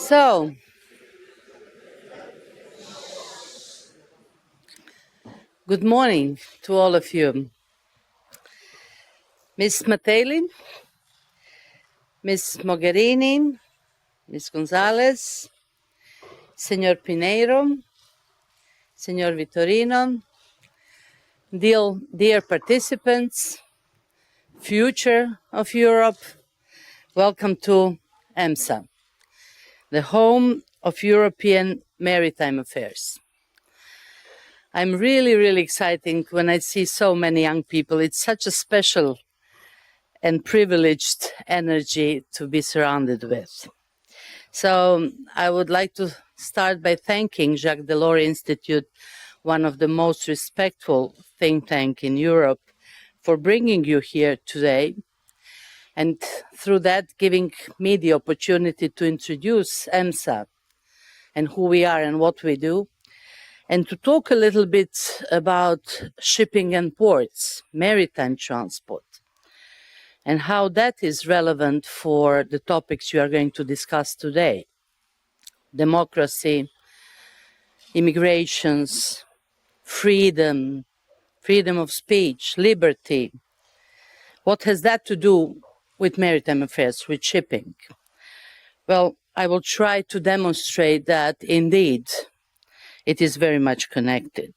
So, good morning to all of you. Ms. Mateli, Ms. Mogherini, Ms. González, Senor Pinheiro, Senor Vitorino, dear participants, future of Europe, welcome to EMSA, the home of European Maritime Affairs. I'm really excited when I see so many young people. It's such a special and privileged energy to be surrounded with. So I would like to start by thanking Jacques Delors Institute, one of the most respectful think tanks in Europe, for bringing you here today, and through that giving me the opportunity to introduce EMSA and who we are and what we do, and to talk a little bit about shipping and ports, maritime transport, and how that is relevant for the topics you are going to discuss today. Democracy, immigrations, freedom of speech, liberty. What has that to do with maritime affairs, with shipping? Well, I will try to demonstrate that indeed it is very much connected.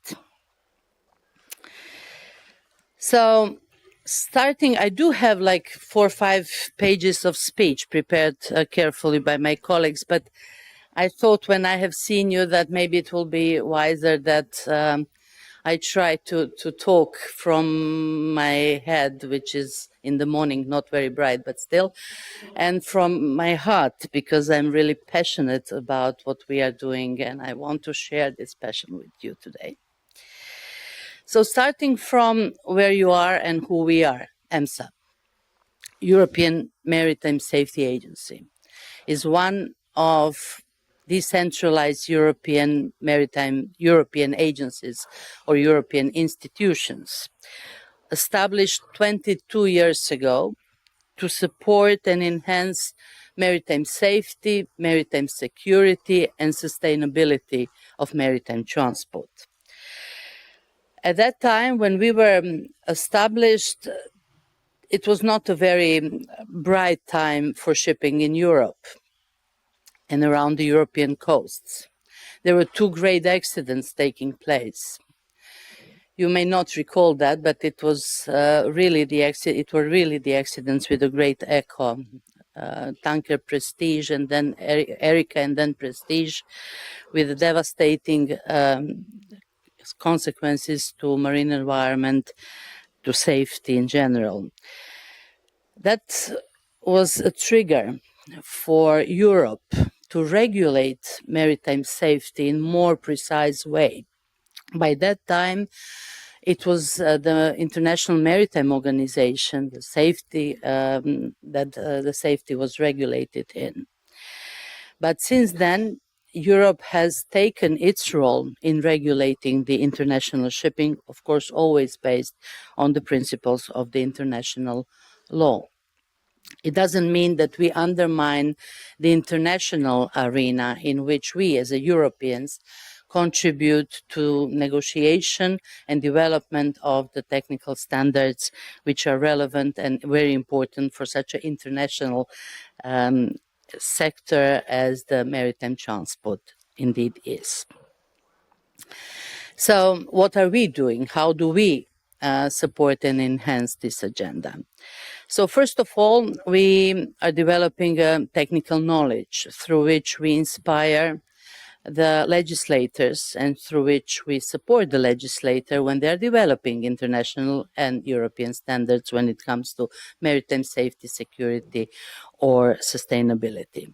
So, starting, I do have like 4 or 5 pages of speech prepared carefully by my colleagues, but I thought when I have seen you that maybe it will be wiser that I try to talk from my head, which is in the morning not very bright, but still, and from my heart, because I'm really passionate about what we are doing and I want to share this passion with you today. So starting from where you are and who we are, EMSA, European Maritime Safety Agency, is one of decentralized European agencies or European institutions, established 22 years ago to support and enhance maritime safety, maritime security, and sustainability of maritime transport. At that time, when we were established, it was not a very bright time for shipping in Europe and around the European coasts. There were 2 great accidents taking place. You may not recall that, but it was really the accidents with the great Echo, tanker Prestige, and then Erika, and then Prestige, with devastating consequences to marine environment, to safety in general. That was a trigger for Europe to regulate maritime safety in more precise way. By that time, it was the International Maritime Organization, the safety the safety was regulated in. But since then, Europe has taken its role in regulating the international shipping, of course, always based on the principles of the international law. It doesn't mean that we undermine the international arena in which we, as Europeans, contribute to negotiation and development of the technical standards which are relevant and very important for such an international sector as the maritime transport indeed is. So what are we doing? How do we support and enhance this agenda? So first of all, we are developing a technical knowledge through which we inspire the legislators and through which we support the legislator when they are developing international and European standards when it comes to maritime safety, security, or sustainability.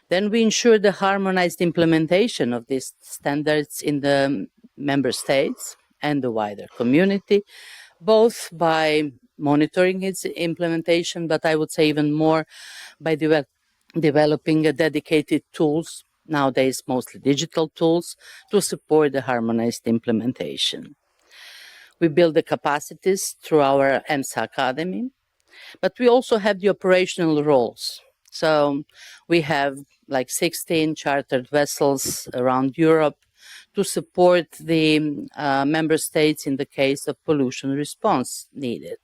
Then we ensure the harmonized implementation of these standards in the member states and the wider community, both by monitoring its implementation, but I would say even more by developing dedicated tools, nowadays mostly digital tools, to support the harmonized implementation. We build the capacities through our EMSA Academy, but we also have the operational roles So we have like 16 chartered vessels around Europe to support the member states in the case of pollution response needed.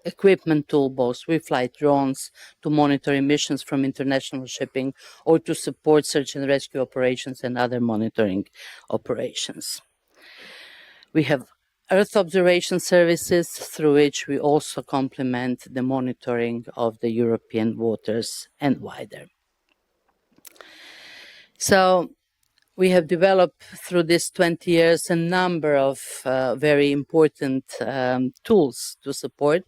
Equipment toolbox, we fly drones to monitor emissions from international shipping or to support search and rescue operations and other monitoring operations. We have Earth observation services through which we also complement the monitoring of the European waters and wider. So we have developed through these 20 years a number of very important tools to support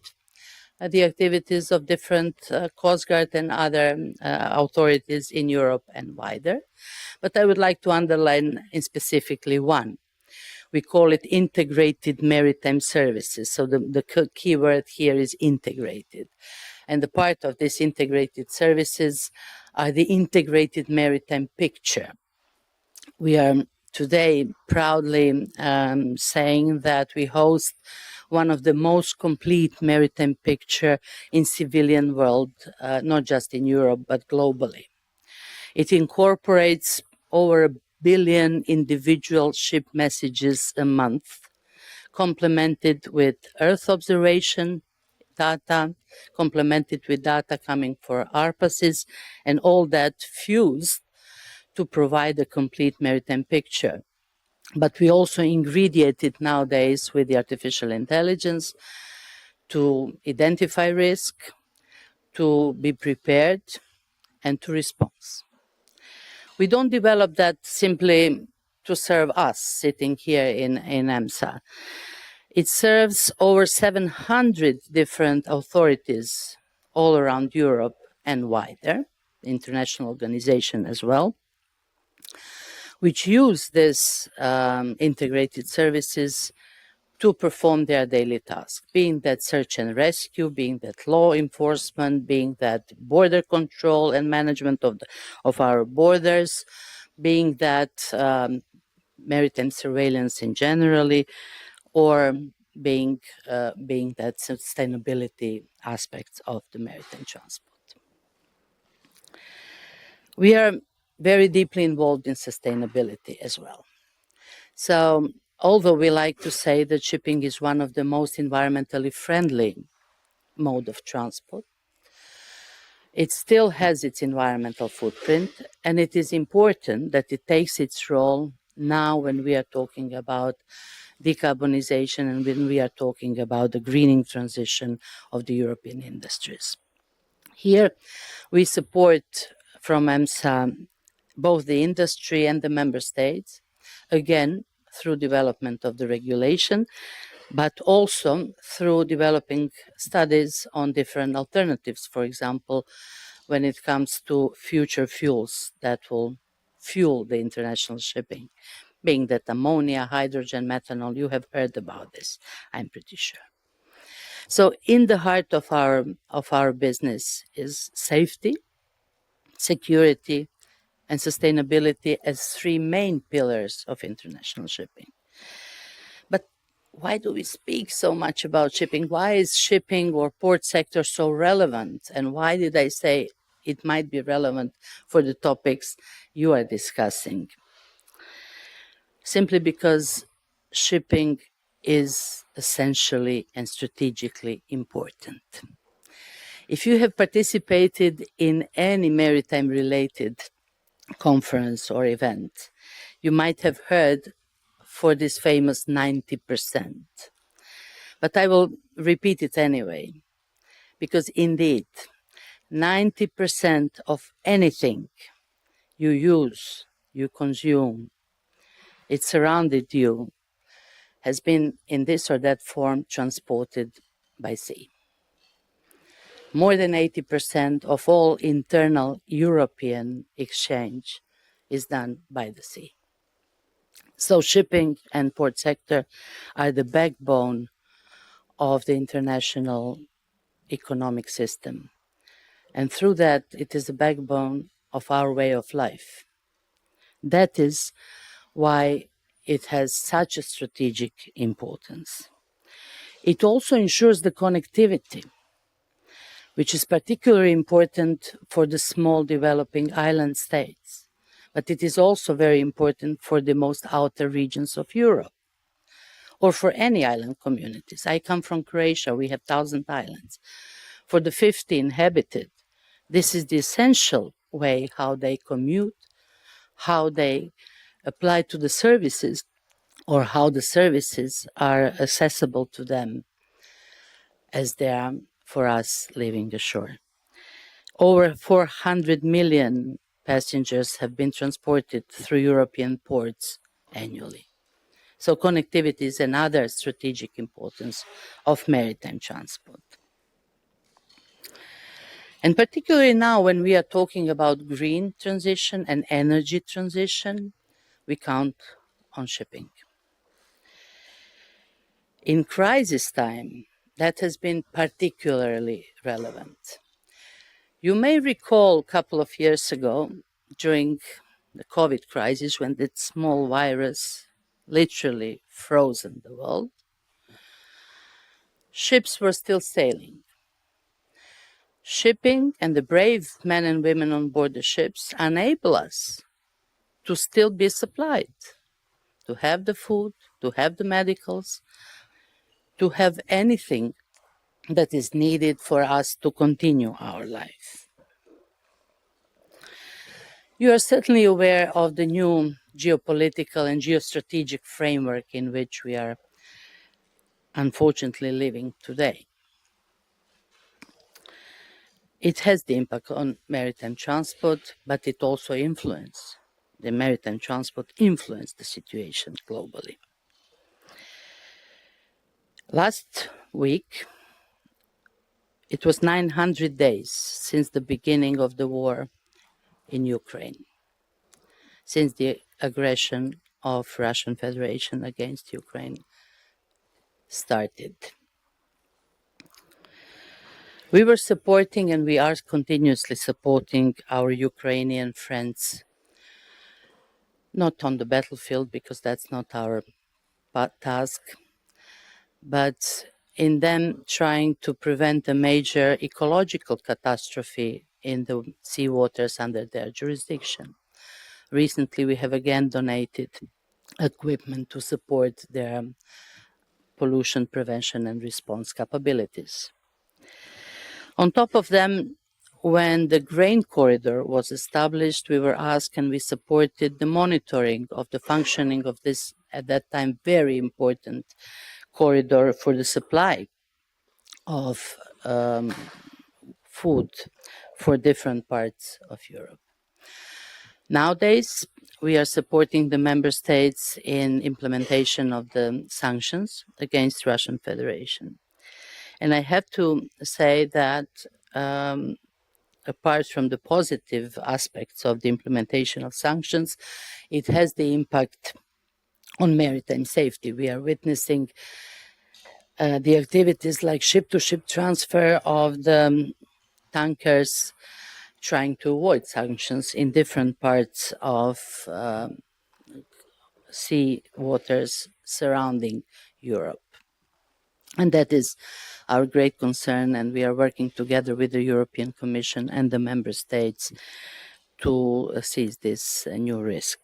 the activities of different Coast Guard and other authorities in Europe and wider. But I would like to underline in specifically one. We call it integrated maritime services. So the key word here is integrated. And the part of this integrated services are the integrated maritime picture. We are today proudly saying that we host one of the most complete maritime picture in civilian world, not just in Europe, but globally. It incorporates over 1 billion individual ship messages a month, complemented with Earth observation data, complemented with data coming for ARPASes, and all that fused to provide a complete maritime picture. But we also ingrediate it nowadays with the artificial intelligence to identify risk, to be prepared, and to respond. We don't develop that simply to serve us sitting here in EMSA. It serves over 700 different authorities all around Europe and wider, international organization as well, which use this integrated services to perform their daily tasks, being that search and rescue, being that law enforcement, being that border control and management of our borders, being that maritime surveillance in generally, or being that sustainability aspects of the maritime transport. We are very deeply involved in sustainability as well. So although we like to say that shipping is one of the most environmentally friendly mode of transport, it still has its environmental footprint, and it is important that it takes its role now when we are talking about decarbonization and when we are talking about the greening transition of the European industries. Here we support from EMSA both the industry and the member states, again, through development of the regulation, but also through developing studies on different alternatives, for example, when it comes to future fuels that will fuel the international shipping, being that ammonia, hydrogen, methanol, you have heard about this, I'm pretty sure. So in the heart of our business is safety, security, and sustainability as three main pillars of international shipping. But why do we speak so much about shipping? Why is shipping or port sector so relevant? And why did I say it might be relevant for the topics you are discussing? Simply because shipping is essentially and strategically important. If you have participated in any maritime-related conference or event, you might have heard for this famous 90%. But I will repeat it anyway, because indeed, 90% of anything you use, you consume, it surrounded you, has been in this or that form transported by sea. More than 80% of all internal European exchange is done by the sea. So shipping and port sector are the backbone of the international economic system. And through that, it is the backbone of our way of life. That is why it has such a strategic importance. It also ensures the connectivity. which is particularly important for the small developing island states. But it is also very important for the most outer regions of Europe, or for any island communities. I come from Croatia, we have 1,000 islands. For the 50 inhabited, this is the essential way how they commute, how they apply to the services, or how the services are accessible to them as they are for us leaving the shore. Over 400 million passengers have been transported through European ports annually. So connectivity is another strategic importance of maritime transport. And particularly now when we are talking about green transition and energy transition, we count on shipping. In crisis time, that has been particularly relevant. You may recall a couple of years ago, during the COVID crisis, when that small virus literally frozen the world, ships were still sailing. Shipping and the brave men and women on board the ships enable us to still be supplied, to have the food, to have the medicals, to have anything that is needed for us to continue our life. You are certainly aware of the new geopolitical and geostrategic framework in which we are unfortunately living today. It has the impact on maritime transport, but it also influences. The maritime transport influenced the situation globally. Last week, it was 900 days since the beginning of the war in Ukraine, since the aggression of Russian Federation against Ukraine started. We were supporting and we are continuously supporting our Ukrainian friends, not on the battlefield because that's not our task, but in them trying to prevent a major ecological catastrophe in the sea waters under their jurisdiction. Recently, we have again donated equipment to support their pollution prevention and response capabilities. On top of them, when the grain corridor was established, we were asked and we supported the monitoring of the functioning of this, at that time, very important corridor for the supply of food for different parts of Europe. Nowadays, we are supporting the member states in implementation of the sanctions against Russian Federation. And I have to say that apart from the positive aspects of the implementation of sanctions, it has the impact on maritime safety. We are witnessing the activities like ship-to-ship transfer of the tankers trying to avoid sanctions in different parts of sea waters surrounding Europe. And that is our great concern, and we are working together with the European Commission and the member states to seize this new risk.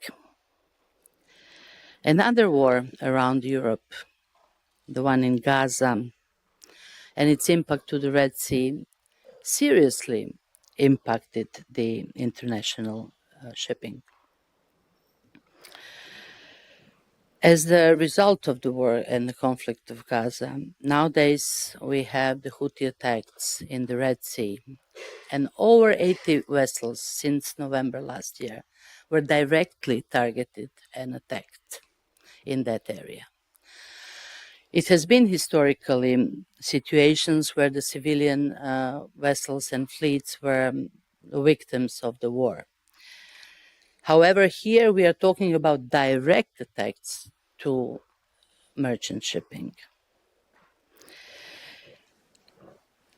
Another war around Europe, the one in Gaza, and its impact to the Red Sea, seriously impacted the international shipping. As the result of the war and the conflict of Gaza, nowadays we have the Houthi attacks in the Red Sea, and over 80 vessels since November last year were directly targeted and attacked in that area. It has been historically situations where the civilian vessels and fleets were the victims of the war. However, here we are talking about direct attacks to merchant shipping.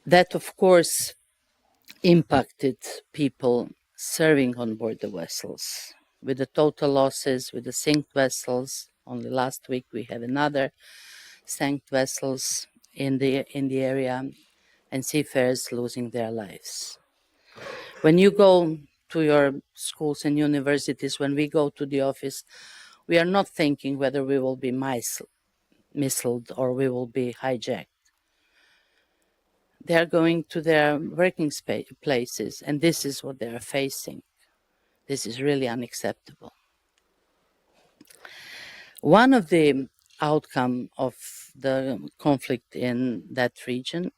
That, of course, impacted people serving on board the vessels. With the total losses, with the sink vessels, only last week we had another sank vessels in the area. and seafarers losing their lives. When you go to your schools and universities, when we go to the office, we are not thinking whether we will be missiled or we will be hijacked. They are going to their working places, and this is what they are facing. This is really unacceptable. One of the outcome of the conflict in that region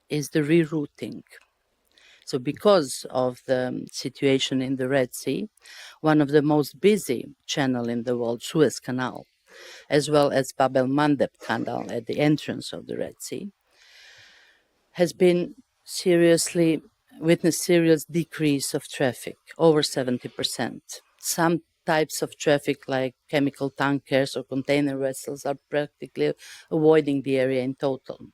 is the rerouting. So because of the situation in the Red Sea, one of the most busy channel in the world, Suez Canal, as well as Bab el-Mandeb Canal at the entrance of the Red Sea, has been witnessed serious decrease of traffic, over 70%. Some types of traffic like chemical tankers or container vessels are practically avoiding the area in total.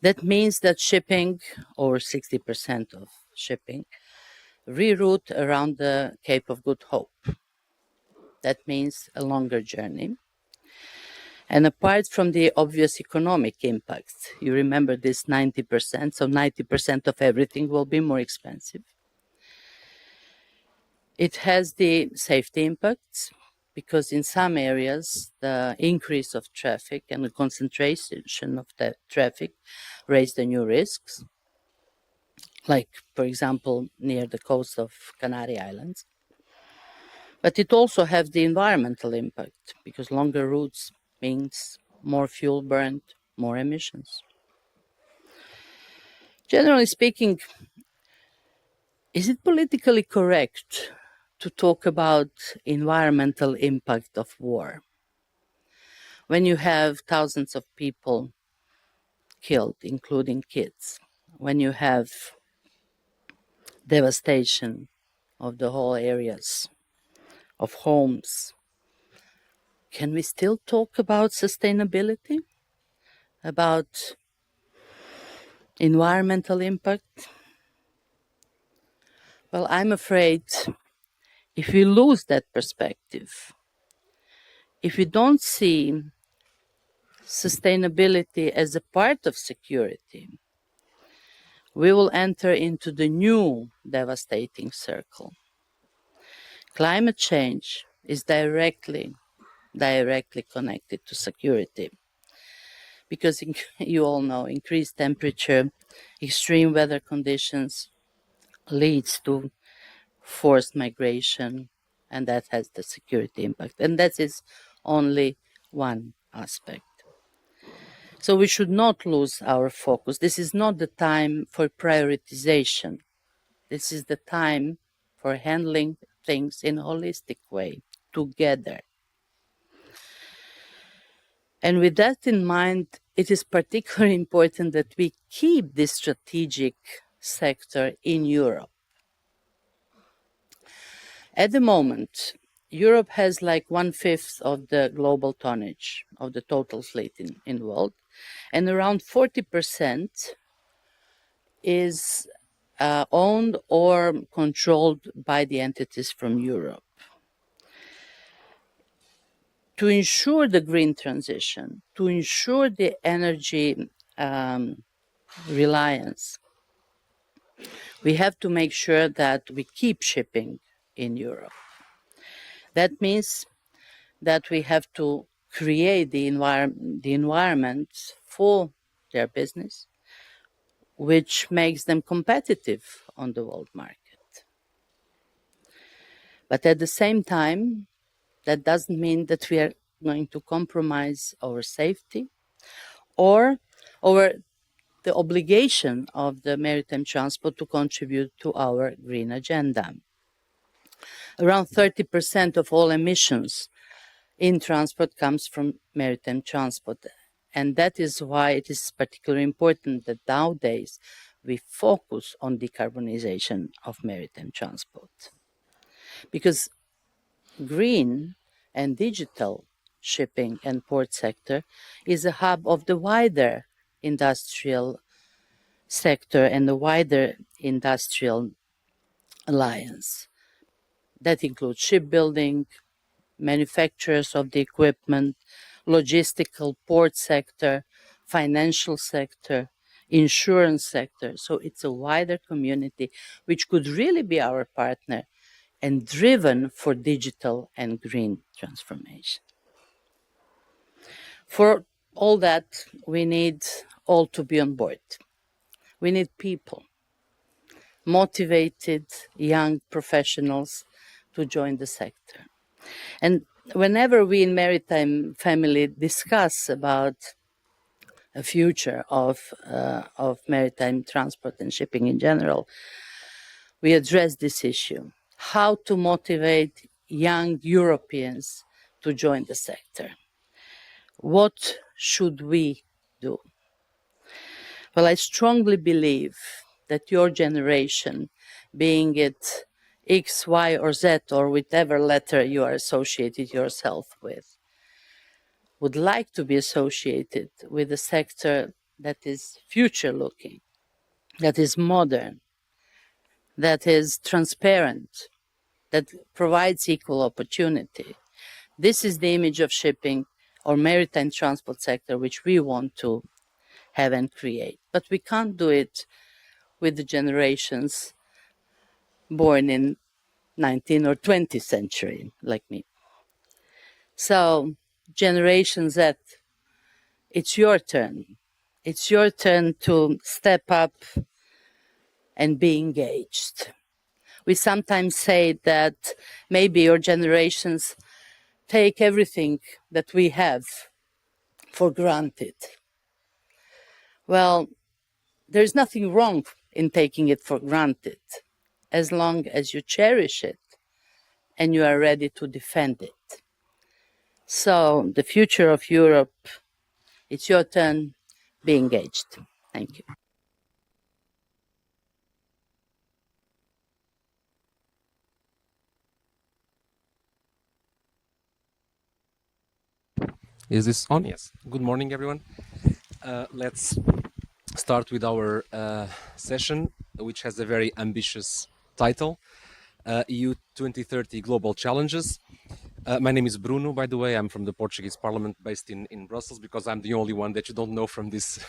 That means that shipping, over 60% of shipping, reroute around the Cape of Good Hope. That means a longer journey. And apart from the obvious economic impacts, you remember this 90%, so 90% of everything will be more expensive. It has the safety impacts, because in some areas, the increase of traffic and the concentration of the traffic raise the new risks, like, for example, near the coast of Canary Islands. But it also has the environmental impact, because longer routes means more fuel burned, more emissions. Generally speaking, is it politically correct to talk about environmental impact of war when you have thousands of people killed, including kids, when you have devastation of the whole areas, of homes? Can we still talk about sustainability, about environmental impact? Well, I'm afraid if we lose that perspective, if we don't see sustainability as a part of security, we will enter into the new devastating circle. Climate change is directly connected to security, because you all know increased temperature, extreme weather conditions leads to forced migration, and that has the security impact. And that is only one aspect. So we should not lose our focus. This is not the time for prioritization. This is the time for handling things in a holistic way, together. And with that in mind, it is particularly important that we keep this strategic sector in Europe. At the moment, Europe has like 1/5 of the global tonnage of the total fleet in the world, and around 40% is owned or controlled by the entities from Europe. To ensure the green transition, to ensure the energy reliance, we have to make sure that we keep shipping in Europe. That means that we have to create the environment for their business, which makes them competitive on the world market. But at the same time, that doesn't mean that we are going to compromise our safety or our the obligation of the maritime transport to contribute to our green agenda. Around 30% of all emissions in transport comes from maritime transport. And that is why it is particularly important that nowadays we focus on decarbonization of maritime transport. Because green and digital shipping and port sector is a hub of the wider industrial sector and the wider industrial alliance. That includes shipbuilding, manufacturers of the equipment, logistical port sector, financial sector, insurance sector. So it's a wider community which could really be our partner and driven for digital and green transformation. For all that, we need all to be on board. We need people, motivated young professionals to join the sector. And whenever we in Maritime family discuss about a future of maritime transport and shipping in general, we address this issue: how to motivate young Europeans to join the sector. What should we do? Well, I strongly believe that your generation, being it X, Y, or Z, or whichever letter you are associated yourself with, would like to be associated with a sector that is future-looking, that is modern, that is transparent, that provides equal opportunity. This is the image of shipping or maritime transport sector which we want to have and create. But we can't do it with the generations born in 19th or 20th century, like me. So, Generation Z, it's your turn. It's your turn to step up and be engaged. We sometimes say that maybe your generations take everything that we have for granted. Well, there's nothing wrong in taking it for granted, as long as you cherish it and you are ready to defend it. So, the future of Europe, it's your turn. Be engaged. Thank you. Is this on? Yes. Good morning, everyone. Let's start with our session, which has a very ambitious title, EU 2030 Global Challenges. My name is Bruno, by the way. I'm from the Portuguese Parliament based in Brussels, because I'm the only one that you don't know from this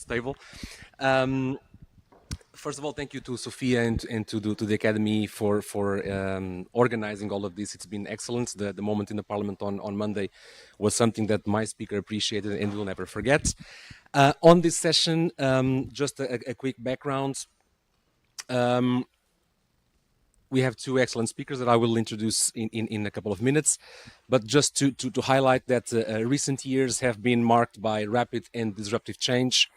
table. First of all, thank you to Sofia and to the Academy for organizing all of this. It's been excellent. The moment in the Parliament on Monday was something that my speaker appreciated and will never forget. On this session, just a quick background. We have two excellent speakers that I will introduce in a couple of minutes. But just to highlight that recent years have been marked by rapid and disruptive change.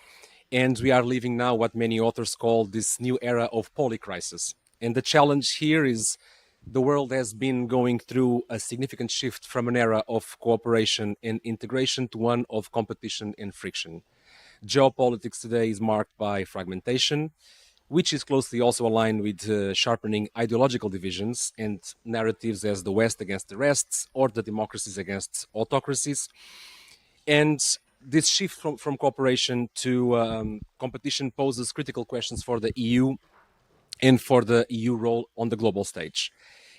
And we are living now what many authors call this new era of polycrisis. And the challenge here is the world has been going through a significant shift from an era of cooperation and integration to one of competition and friction. Geopolitics today is marked by fragmentation, which is closely also aligned with sharpening ideological divisions and narratives as the West against the rest, or the democracies against autocracies. And this shift from cooperation to competition poses critical questions for the EU and for the EU role on the global stage.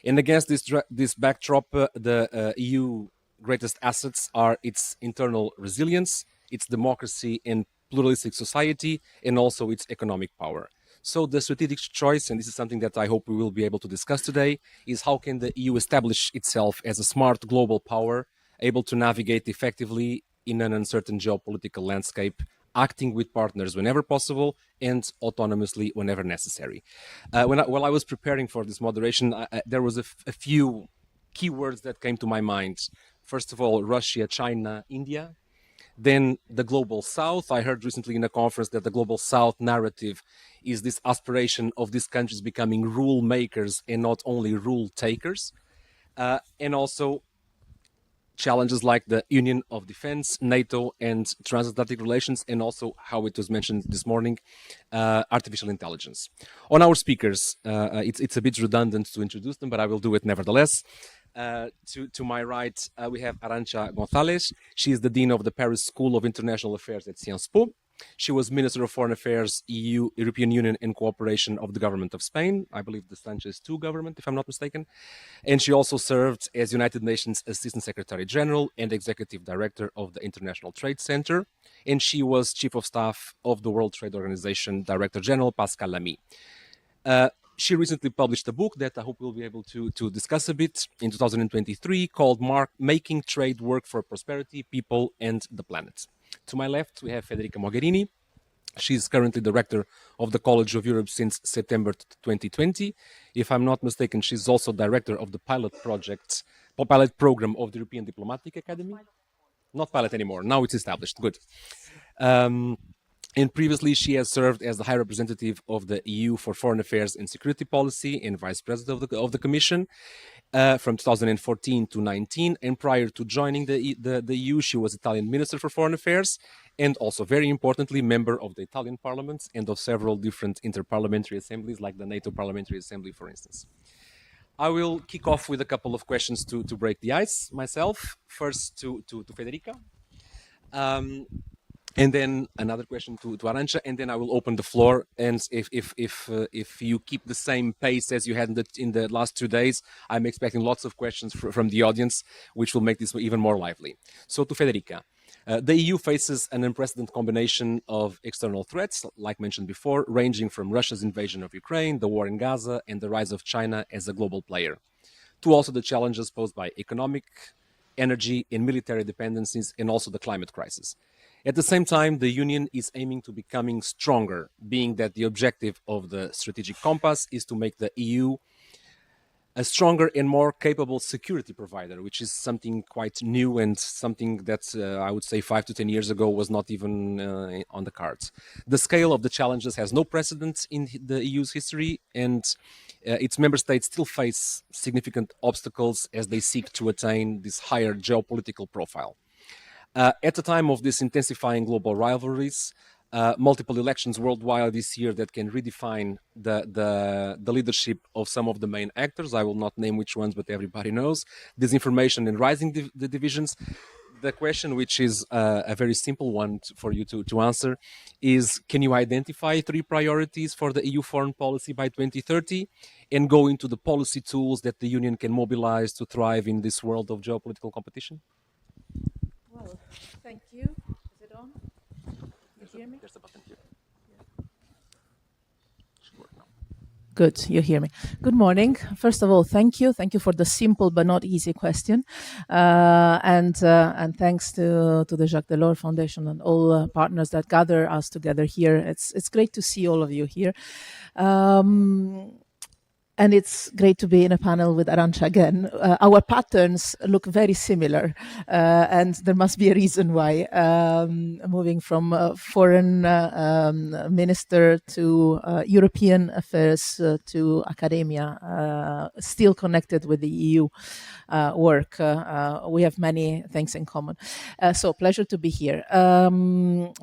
And against this backdrop, the EU greatest assets are its internal resilience, its democracy and pluralistic society, and also its economic power. So the strategic choice, and this is something that I hope we will be able to discuss today, is how can the EU establish itself as a smart global power, able to navigate effectively in an uncertain geopolitical landscape, acting with partners whenever possible and autonomously whenever necessary. While I was preparing for this moderation, there was a few keywords that came to my mind. First of all, Russia, China, India. Then the Global South. I heard recently in a conference that the Global South narrative is this aspiration of these countries becoming rule makers and not only rule takers. And also challenges like the Union of Defense, NATO, and transatlantic relations, and also, how it was mentioned this morning, artificial intelligence. On our speakers, it's a bit redundant to introduce them, but I will do it nevertheless. To my right, we have Arancha González. She is the Dean of the Paris School of International Affairs at Sciences Po. She was Minister of Foreign Affairs, EU, European Union and Cooperation of the Government of Spain. I believe the Sanchez II government, if I'm not mistaken. And she also served as United Nations Assistant Secretary General and Executive Director of the International Trade Center. And she was Chief of Staff of the World Trade Organization Director General, Pascal Lamy. She recently published a book that I hope we'll be able to discuss a bit in 2023 called Making Trade Work for Prosperity, People and the Planet. To my left, we have Federica Mogherini. She's currently the Rector of the College of Europe since September 2020. If I'm not mistaken, she's also Director of the pilot program of the European Diplomatic Academy. Not pilot anymore, now it's established, good. And previously, she has served as the High Representative of the EU for Foreign Affairs and Security Policy and Vice President of the Commission from 2014 to 19. And prior to joining the EU, she was Italian Minister for Foreign Affairs and also, very importantly, member of the Italian Parliament and of several different interparliamentary assemblies, like the NATO Parliamentary Assembly, for instance. I will kick off with a couple of questions to break the ice myself. First to Federica. And then another question to Arancha, and then I will open the floor. And if you keep the same pace as you had in the last 2 days, I'm expecting lots of questions from the audience, which will make this even more lively. So to Federica, the EU faces an unprecedented combination of external threats, like mentioned before, ranging from Russia's invasion of Ukraine, the war in Gaza, and the rise of China as a global player, to also the challenges posed by economic, energy, and military dependencies, and also the climate crisis. At the same time, the Union is aiming to becoming stronger, being that the objective of the strategic compass is to make the EU a stronger and more capable security provider, which is something quite new and something that I would say 5 to 10 years ago was not even on the cards. The scale of the challenges has no precedent in the EU's history, and its member states still face significant obstacles as they seek to attain this higher geopolitical profile. At the time of this intensifying global rivalries, multiple elections worldwide this year that can redefine the leadership of some of the main actors. I will not name which ones, but everybody knows. Disinformation and rising the divisions. The question, which is a very simple one for you to answer, is can you identify 3 priorities for the EU foreign policy by 2030 and go into the policy tools that the Union can mobilize to thrive in this world of geopolitical competition? Well, thank you. Is it on? You hear me? There's a button here. Should work now. Good, you hear me. Good morning. First of all, thank you. Thank you for the simple but not easy question. And thanks to the Jacques Delors Foundation and all partners that gather us together here. It's great to see all of you here. And it's great to be in a panel with Arancha again. Our patterns look very similar, and there must be a reason why. Moving from foreign minister to European affairs to academia, still connected with the EU work. We have many things in common. So pleasure to be here.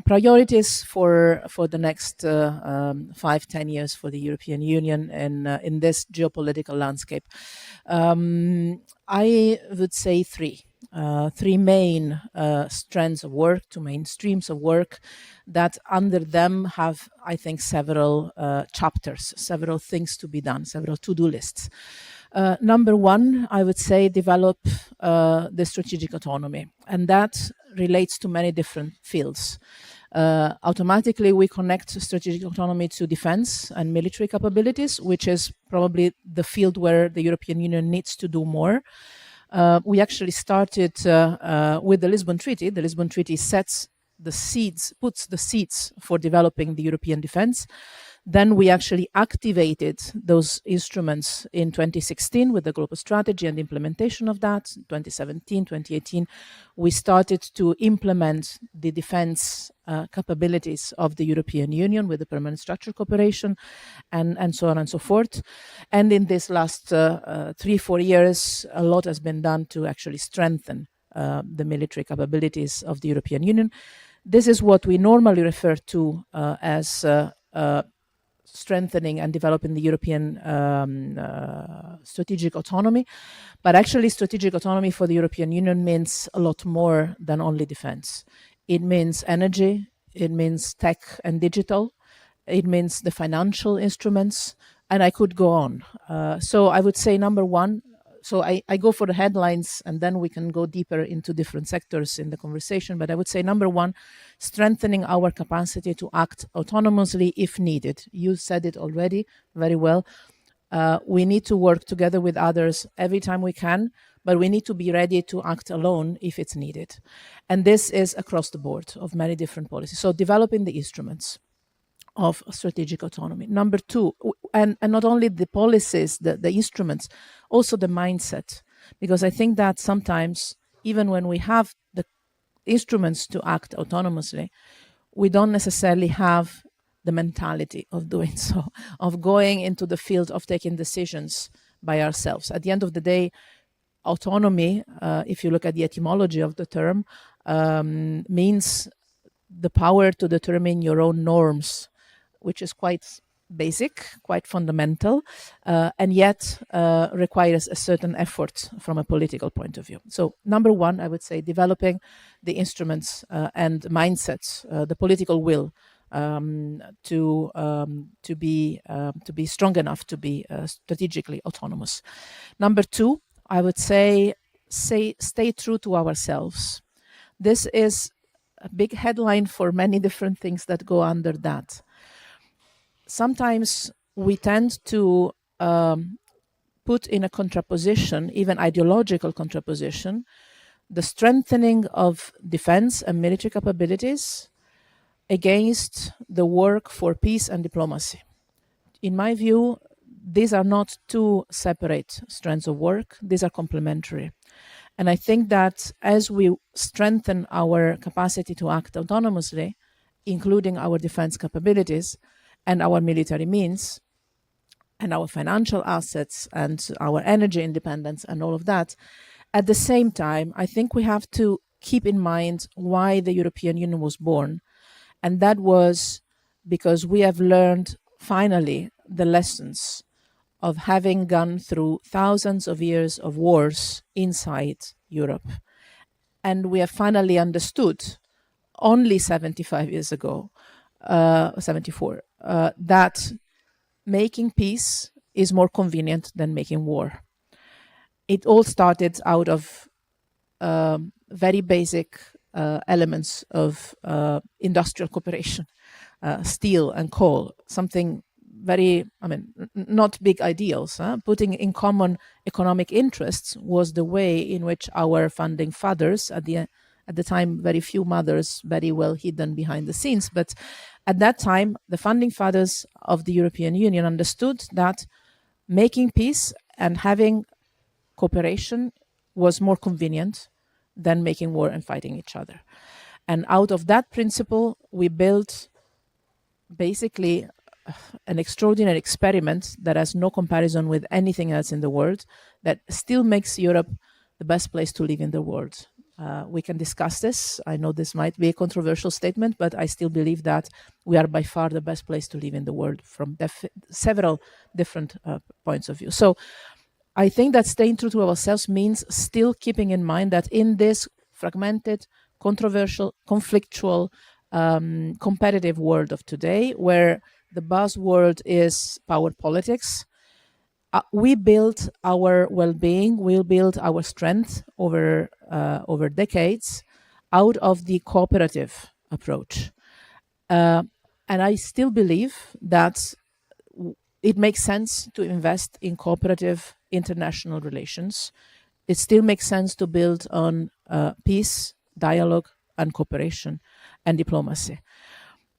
Priorities for the next 5-10 years for the European Union in this geopolitical landscape. I would say 3 main strands of work, 2 main streams of work that under them have, I think, several chapters, several things to be done, several to-do lists. Number 1, I would say develop the strategic autonomy, and that relates to many different fields. Automatically, we connect strategic autonomy to defense and military capabilities, which is probably the field where the European Union needs to do more. We actually started with the Lisbon Treaty. The Lisbon Treaty puts the seeds for developing the European defense. Then we actually activated those instruments in 2016 with the global strategy and implementation of that. 2017, 2018, we started to implement the defense capabilities of the European Union with the permanent structured cooperation and so on and so forth. And in this last 3-4 years, a lot has been done to actually strengthen the military capabilities of the European Union. This is what we normally refer to as strengthening and developing the European strategic autonomy. But actually, strategic autonomy for the European Union means a lot more than only defense. It means energy, it means tech and digital, it means the financial instruments, and I could go on. So I would say number one, so I go for the headlines and then we can go deeper into different sectors in the conversation. But I would say number one, strengthening our capacity to act autonomously if needed. You said it already very well. We need to work together with others every time we can, but we need to be ready to act alone if it's needed. And this is across the board of many different policies. So developing the instruments of strategic autonomy. Number two, and not only the policies, the instruments, also the mindset. Because I think that sometimes, even when we have the instruments to act autonomously, we don't necessarily have the mentality of doing so, of going into the field of taking decisions by ourselves. At the end of the day, autonomy, if you look at the etymology of the term, means the power to determine your own norms, which is quite basic, quite fundamental, and yet requires a certain effort from a political point of view. So number one, I would say developing the instruments and mindsets, the political will to be strong enough to be strategically autonomous. Number two, I would say stay true to ourselves. This is a big headline for many different things that go under that. Sometimes we tend to put in a contraposition, even ideological contraposition, the strengthening of defense and military capabilities against the work for peace and diplomacy. In my view, these are not two separate strands of work, these are complementary. And I think that as we strengthen our capacity to act autonomously, including our defense capabilities, and our military means, and our financial assets, and our energy independence, and all of that, at the same time, I think we have to keep in mind why the European Union was born. And that was because we have learned, finally, the lessons of having gone through thousands of years of wars inside Europe. And we have finally understood, only 75 years ago, 74, that making peace is more convenient than making war. It all started out of very basic elements of industrial cooperation, steel and coal, something very, not big ideals. Putting in common economic interests was the way in which our founding fathers, at the time, very few mothers, very well hidden behind the scenes, but at that time, the founding fathers of the European Union understood that making peace and having cooperation was more convenient than making war and fighting each other. And out of that principle, we built basically an extraordinary experiment that has no comparison with anything else in the world, that still makes Europe the best place to live in the world. We can discuss this. I know this might be a controversial statement, but I still believe that we are by far the best place to live in the world from several different points of view. So I think that staying true to ourselves means still keeping in mind that in this fragmented, controversial, conflictual, competitive world of today, where the buzzword is power politics, we build our well-being, we'll build our strength over decades out of the cooperative approach. And I still believe that it makes sense to invest in cooperative international relations. It still makes sense to build on peace, dialogue, and cooperation and diplomacy.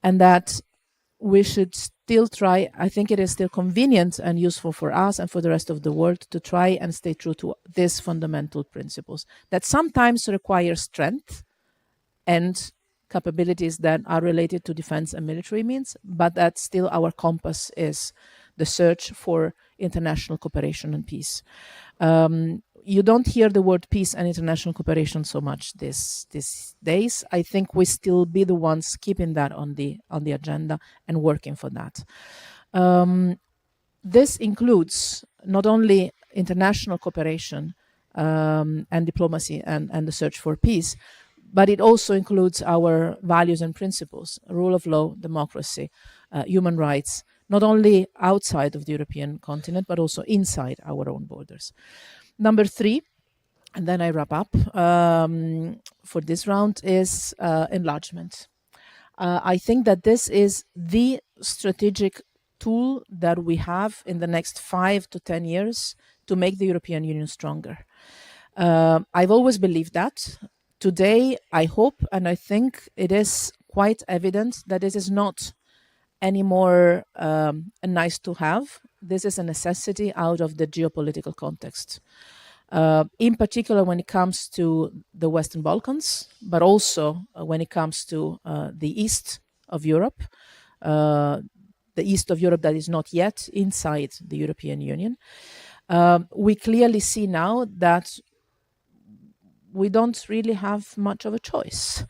And that we should still try, I think it is still convenient and useful for us and for the rest of the world to try and stay true to these fundamental principles that sometimes require strength and capabilities that are related to defense and military means, but that still our compass is the search for international cooperation and peace. You don't hear the word peace and international cooperation so much these days. I think we still be the ones keeping that on the agenda and working for that. This includes not only international cooperation and diplomacy and the search for peace, but it also includes our values and principles: rule of law, democracy, human rights, not only outside of the European continent, but also inside our own borders. Number 3, and then I wrap up for this round, is enlargement. I think that this is the strategic tool that we have in the next 5 to 10 years to make the European Union stronger. I've always believed that. Today, I hope and I think it is quite evident that this is not anymore a nice to have. This is a necessity out of the geopolitical context. In particular, when it comes to the Western Balkans, but also when it comes to the east of Europe, the east of Europe that is not yet inside the European Union. We clearly see now that we don't really have much of a choice.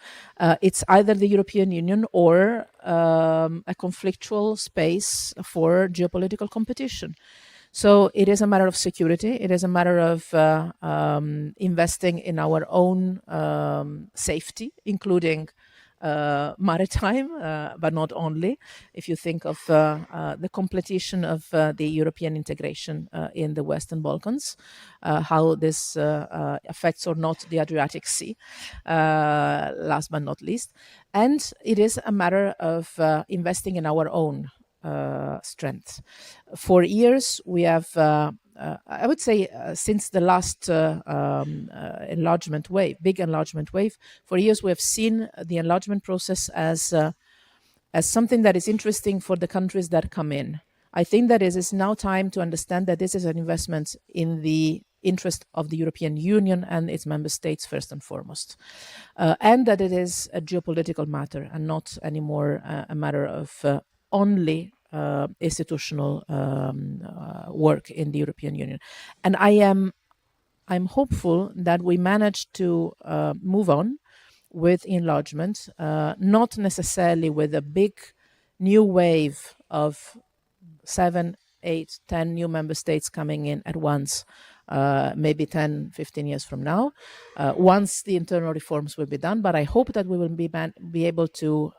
It's either the European Union or a conflictual space for geopolitical competition. So it is a matter of security. It is a matter of investing in our own safety, including maritime, but not only. If you think of the completion of the European integration in the Western Balkans, how this affects or not the Adriatic Sea, last but not least. And it is a matter of investing in our own strength. For years, we have, I would say, since the last enlargement wave, big enlargement wave, for years we have seen the enlargement process as something that is interesting for the countries that come in. I think that it is now time to understand that this is an investment in the interest of the European Union and its member states first and foremost, and that it is a geopolitical matter and not anymore a matter of only institutional work in the European Union. And I'm hopeful that we managed to move on with enlargement, not necessarily with a big new wave of 7, 8, 10 new member states coming in at once, maybe 10, 15 years from now, once the internal reforms will be done. But I hope that we will be able to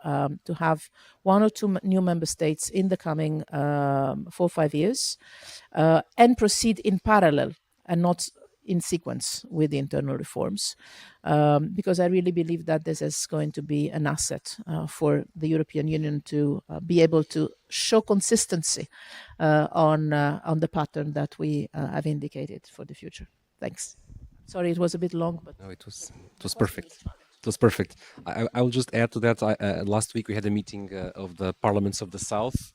have 1 or 2 new member states in the coming 4 or 5 years, and proceed in parallel and not in sequence with the internal reforms, because I really believe that this is going to be an asset for the European Union to be able to show consistency on the pattern that we have indicated for the future. Thanks. Sorry, it was a bit long, but no, it was perfect. It was perfect. I will just add to that. Last week we had a meeting of the parliaments of the South,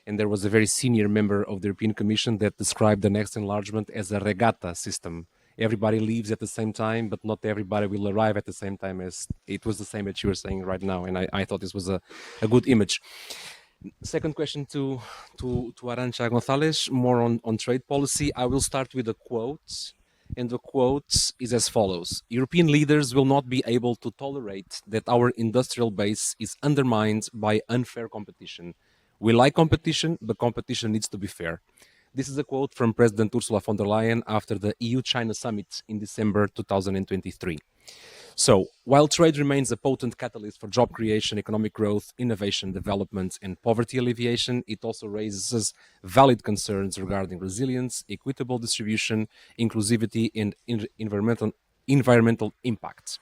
and there was a very senior member of the European Commission that described the next enlargement as a regatta system. Everybody leaves at the same time, but not everybody will arrive at the same time. As it was the same that you were saying right now, and I thought this was a good image. Second question to Arancha González, more on trade policy. I will start with a quote, and the quote is as follows: European leaders will not be able to tolerate that our industrial base is undermined by unfair competition. We like competition, but competition needs to be fair. This is a quote from President Ursula von der Leyen after the EU-China summit in December 2023. So, while trade remains a potent catalyst for job creation, economic growth, innovation, development, and poverty alleviation, it also raises valid concerns regarding resilience, equitable distribution, inclusivity, and environmental impact.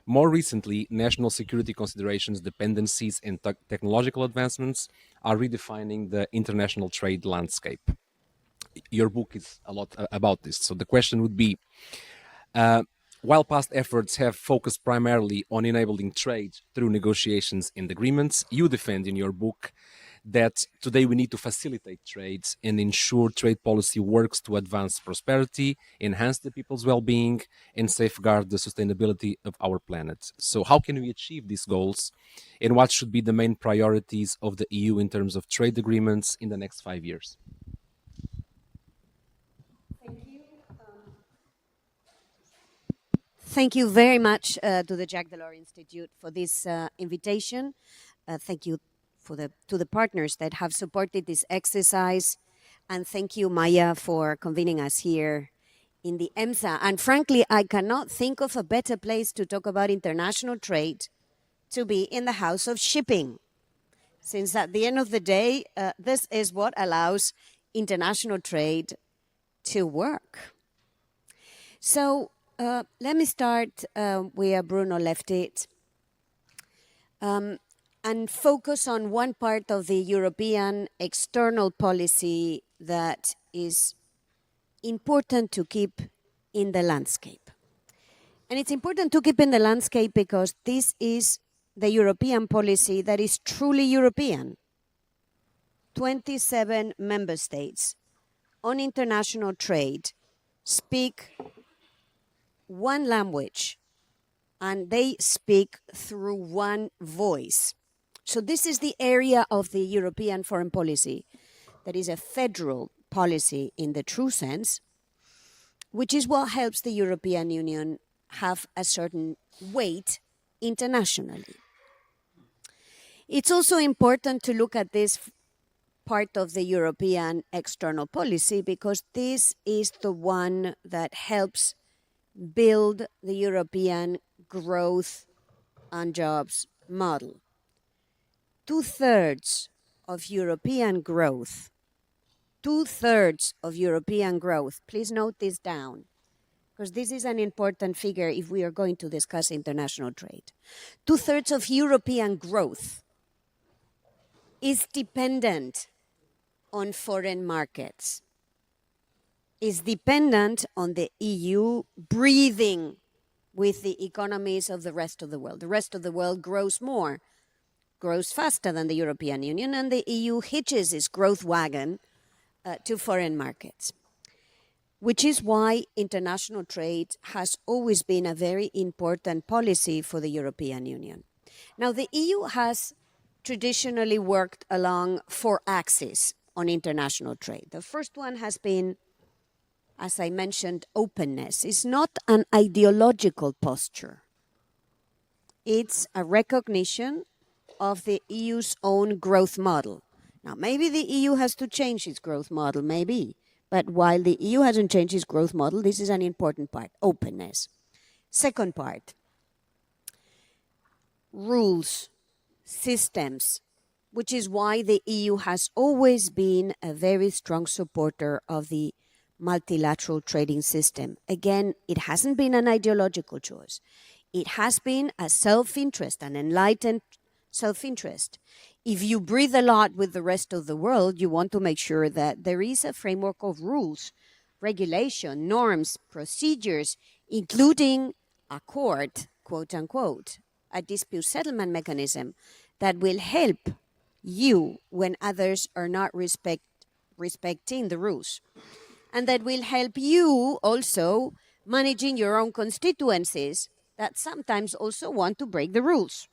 More recently, national security considerations, dependencies, and technological advancements are redefining the international trade landscape. Your book is a lot about this. So the question would be, while past efforts have focused primarily on enabling trade through negotiations and agreements, you defend in your book that today we need to facilitate trade and ensure trade policy works to advance prosperity, enhance the people's well-being, and safeguard the sustainability of our planet. So how can we achieve these goals, and what should be the main priorities of the EU in terms of trade agreements in the next 5 years? Thank you very much to the Jacques Delors Institute for this invitation. Thank you to the partners that have supported this exercise. And thank you, Maja, for convening us here in the EMSA. And frankly, I cannot think of a better place to talk about international trade to be in the House of Shipping, since at the end of the day, this is what allows international trade to work. So let me start where Bruno left it and focus on one part of the European external policy that is important to keep in the landscape. And it's important to keep in the landscape because this is the European policy that is truly European. 27 member states on international trade speak one language and they speak through one voice. So this is the area of the European foreign policy that is a federal policy in the true sense, which is what helps the European Union have a certain weight internationally. It's also important to look at this part of the European external policy because this is the one that helps build the European growth and jobs model. 2/3 of European growth, 2/3 of European growth, please note this down, because this is an important figure if we are going to discuss international trade. 2/3 of European growth is dependent on foreign markets, is dependent on the EU breathing with the economies of the rest of the world. The rest of the world grows more, grows faster than the European Union, and the EU hitches its growth wagon to foreign markets, which is why international trade has always been a very important policy for the European Union. Now, the EU has traditionally worked along 4 axes on international trade. The first one has been, as I mentioned, openness. It's not an ideological posture. It's a recognition of the EU's own growth model. Now, maybe the EU has to change its growth model, maybe. But while the EU hasn't changed its growth model, this is an important part, openness. Second part, rules, systems, which is why the EU has always been a very strong supporter of the multilateral trading system. Again, it hasn't been an ideological choice. It has been a self-interest, an enlightened self-interest. If you breathe a lot with the rest of the world, you want to make sure that there is a framework of rules, regulation, norms, procedures, including a court, quote unquote, a dispute settlement mechanism that will help you when others are not respecting the rules. And that will help you also managing your own constituencies that sometimes also want to break the rules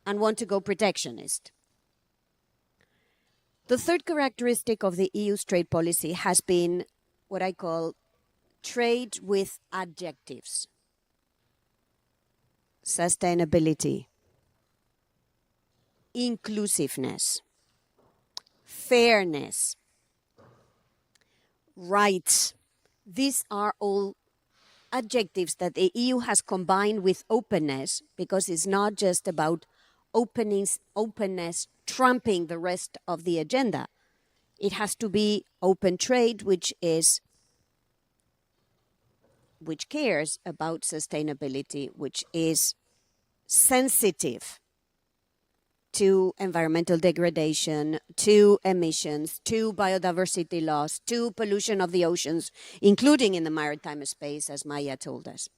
and want to go protectionist. The third characteristic of the EU's trade policy has been what I call trade with adjectives. Sustainability, inclusiveness, fairness, rights. These are all adjectives that the EU has combined with openness, because it's not just about openness trumping the rest of the agenda. It has to be open trade, which cares about sustainability, which is sensitive to environmental degradation, to emissions, to biodiversity loss, to pollution of the oceans, including in the maritime space, as Maja told us.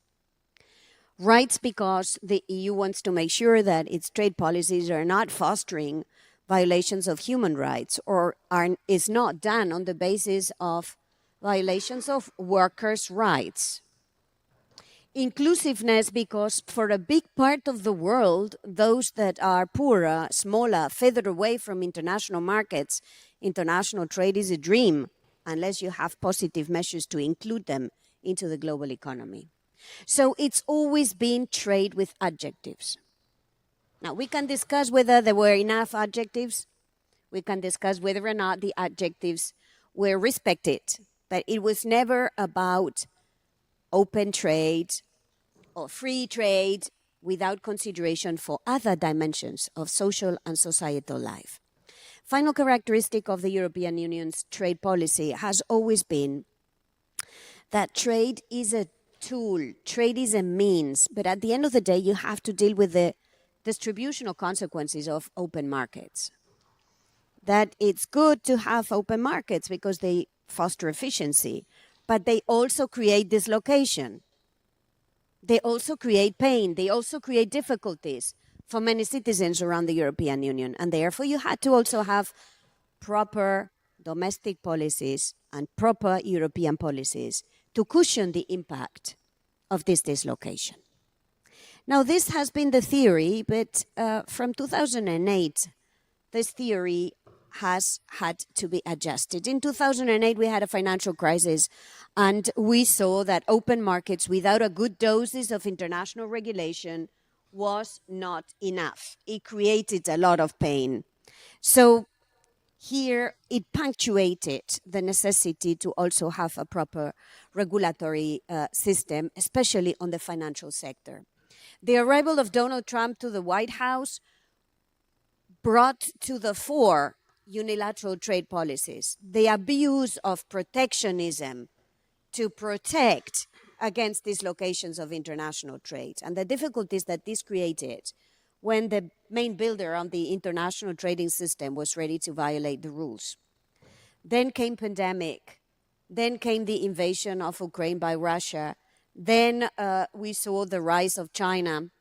Rights, because the EU wants to make sure that its trade policies are not fostering violations of human rights or is not done on the basis of violations of workers' rights. Inclusiveness, because for a big part of the world, those that are poorer, smaller, further away from international markets, international trade is a dream unless you have positive measures to include them into the global economy. So it's always been trade with adjectives. Now, we can discuss whether there were enough adjectives. We can discuss whether or not the adjectives were respected. but it was never about open trade or free trade without consideration for other dimensions of social and societal life. Final characteristic of the European Union's trade policy has always been that trade is a tool, trade is a means, but at the end of the day, you have to deal with the distributional consequences of open markets. That it's good to have open markets because they foster efficiency, but they also create dislocation. They also create pain. They also create difficulties for many citizens around the European Union. And therefore, you had to also have proper domestic policies and proper European policies to cushion the impact of this dislocation. Now, this has been the theory, but from 2008, this theory has had to be adjusted. In 2008, we had a financial crisis, and we saw that open markets without a good doses of international regulation was not enough. It created a lot of pain. So here, it punctuated the necessity to also have a proper regulatory system, especially on the financial sector. The arrival of Donald Trump to the White House brought to the fore unilateral trade policies, the abuse of protectionism to protect against dislocations of international trade, and the difficulties that this created when the main builder of the international trading system was ready to violate the rules. Then came pandemic, then came the invasion of Ukraine by Russia, then we saw the rise of China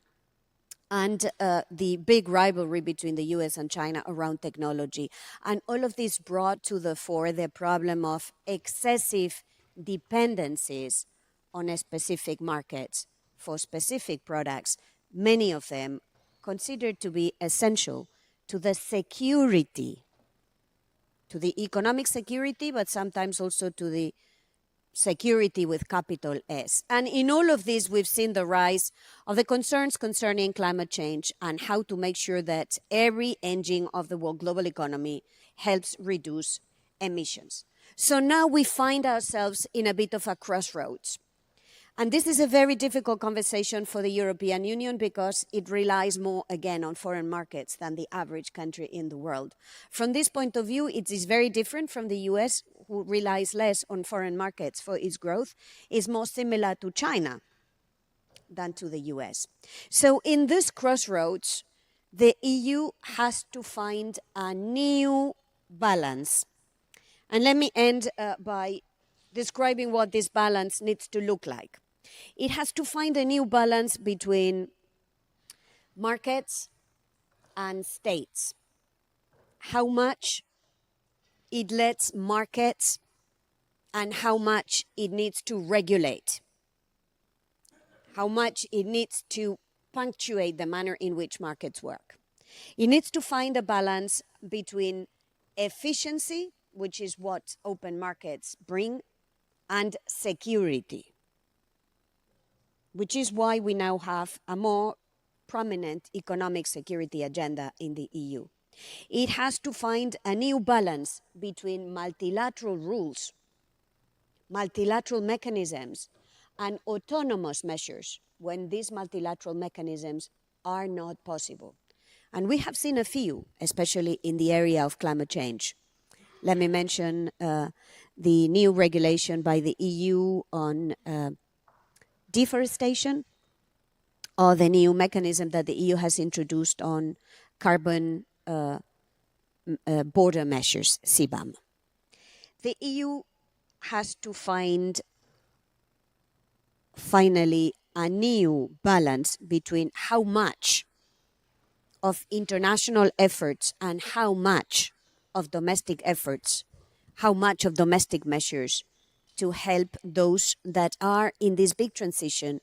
and the big rivalry between the US and China around technology. And all of this brought to the fore the problem of excessive dependencies on a specific markets for specific products, many of them considered to be essential to the security, to the economic security, but sometimes also to the security with capital S. And in all of this, we've seen the rise of the concerns concerning climate change and how to make sure that every engine of the world global economy helps reduce emissions. So now we find ourselves in a bit of a crossroads. And this is a very difficult conversation for the European Union because it relies more, again, on foreign markets than the average country in the world. From this point of view, it is very different from the US, who relies less on foreign markets for its growth, is more similar to China than to the US. So in this crossroads, the EU has to find a new balance. And let me end by describing what this balance needs to look like. It has to find a new balance between markets and states. How much it lets markets and how much it needs to regulate. How much it needs to punctuate the manner in which markets work. It needs to find a balance between efficiency, which is what open markets bring, and security, which is why we now have a more prominent economic security agenda in the EU. It has to find a new balance between multilateral rules, multilateral mechanisms, and autonomous measures when these multilateral mechanisms are not possible. And we have seen a few, especially in the area of climate change. Let me mention the new regulation by the EU on deforestation, or the new mechanism that the EU has introduced on carbon border measures, CBAM. The EU has to find, finally, a new balance between how much of international efforts and how much of domestic efforts, how much of domestic measures to help those that are in this big transition.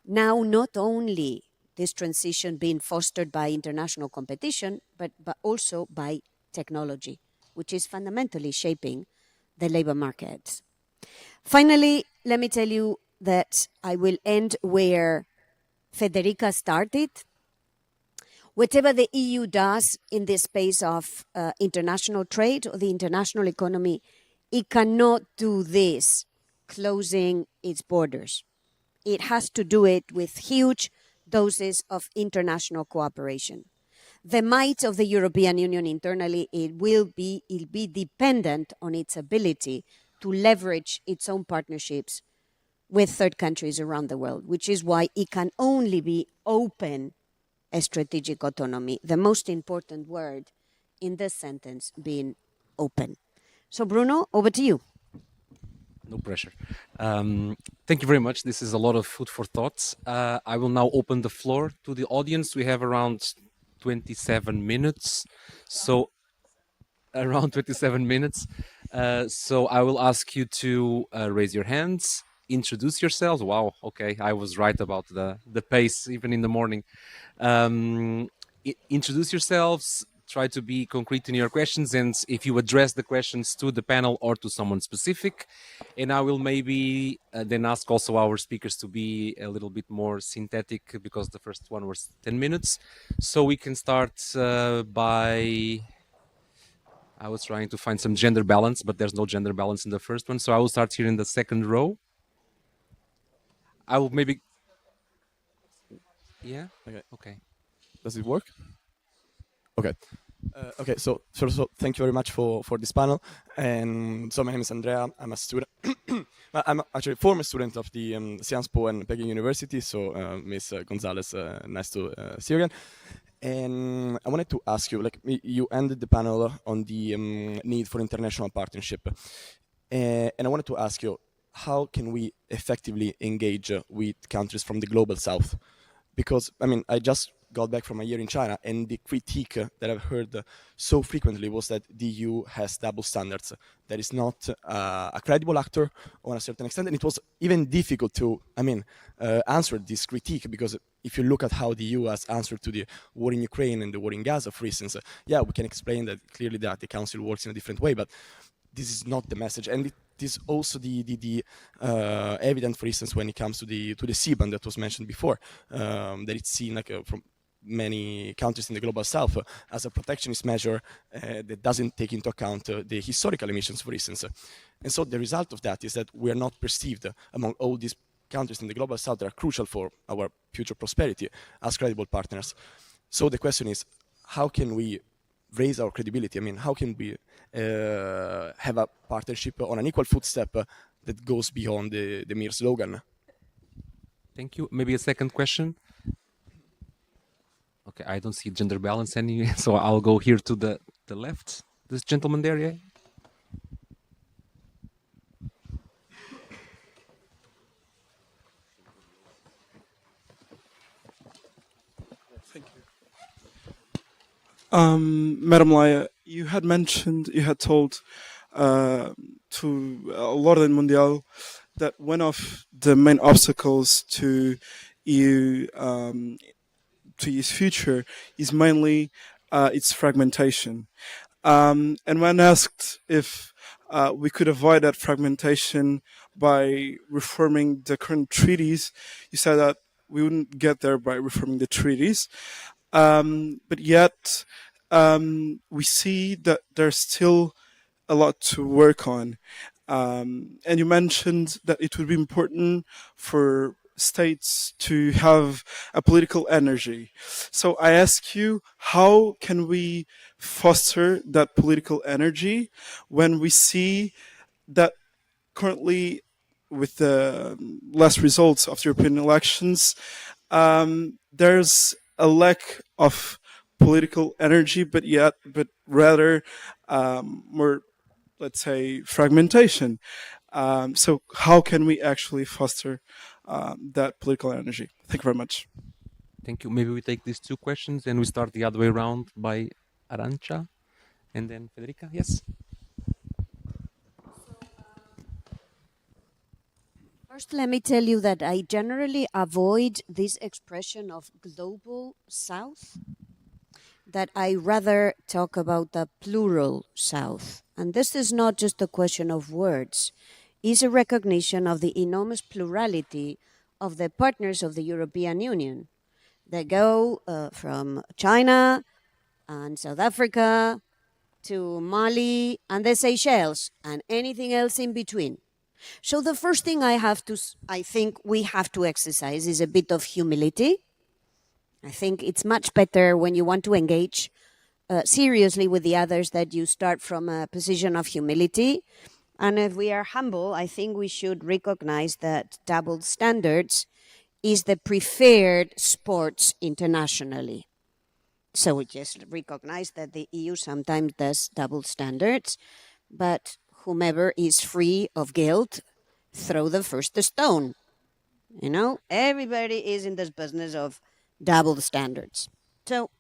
Now, not only this transition being fostered by international competition, but also by technology, which is fundamentally shaping the labor market. Finally, let me tell you that I will end where Federica started. Whatever the EU does in the space of international trade or the international economy it cannot do this closing its borders. It has to do it with huge doses of international cooperation. The might of the European Union internally, it'll be dependent on its ability to leverage its own partnerships with third countries around the world, which is why it can only be open a strategic autonomy. The most important word in this sentence being open. So Bruno, over to you. No pressure. Thank you very much. This is a lot of food for thought. I will now open the floor to the audience. We have around 27 minutes. So around 27 minutes. So I will ask you to raise your hands, introduce yourselves. Wow, okay, I was right about the pace, even in the morning. Introduce yourselves, try to be concrete in your questions, and if you address the questions to the panel or to someone specific. And I will maybe then ask also our speakers to be a little bit more synthetic, because the first one was 10 minutes. So we can start by... I was trying to find some gender balance, but there's no gender balance in the first one. So I will start here in the second row. I will maybe... Yeah? Okay. Does it work? Okay. Okay, so first of all, thank you very much for this panel. And so my name is Andrea. I'm a student. I'm actually a former student of the Sciences Po and Peking University. So Miss González, nice to see you again. And I wanted to ask you, like, you ended the panel on the need for international partnership. And I wanted to ask you, how can we effectively engage with countries from the global south? Because, I mean, I just got back from a year in China, and the critique that I've heard so frequently was that the EU has double standards, that is not a credible actor on a certain extent. And it was even difficult to, answer this critique, because if you look at how the EU has answered to the war in Ukraine and the war in Gaza, for instance, yeah, we can explain that clearly that the Council works in a different way, but this is not the message. And it is also the evident, for instance, when it comes to the CBAM that was mentioned before, that it's seen like from many countries in the global south as a protectionist measure that doesn't take into account the historical emissions, for instance. And so the result of that is that we are not perceived among all these countries in the global south that are crucial for our future prosperity as credible partners. So the question is, how can we raise our credibility? I mean, how can we have a partnership on an equal footstep that goes beyond the mere slogan? Thank you. Maybe a second question. Okay, I don't see gender balance anyway, so I'll go here to the left. This gentleman there, yeah? Thank you. Madam Laya, you had told to a l'Ordre Mondial that one of the main obstacles to EU to its future is mainly its fragmentation. And when asked if we could avoid that fragmentation by reforming the current treaties, you said that we wouldn't get there by reforming the treaties. But yet, we see that there's still a lot to work on. And you mentioned that it would be important for states to have a political energy. So I ask you, how can we foster that political energy when we see that currently, with the last results of the European elections, there's a lack of political energy, but rather more, let's say, fragmentation. So how can we actually foster that political energy? Thank you very much. Thank you. Maybe we take these two questions and we start the other way around by Arancha and then Federica. Yes? First, let me tell you that I generally avoid this expression of global south, that I rather talk about the plural south. And this is not just a question of words, it's a recognition of the enormous plurality of the partners of the European Union. They go from China and South Africa to Mali and the Seychelles and anything else in between. So the first thing I think we have to exercise is a bit of humility. I think it's much better when you want to engage seriously with the others that you start from a position of humility. And if we are humble, I think we should recognize that double standards is the preferred sports internationally. So we just recognize that the EU sometimes does double standards, but whomever is free of guilt, throw the first stone. You know, everybody is in this business of double standards. So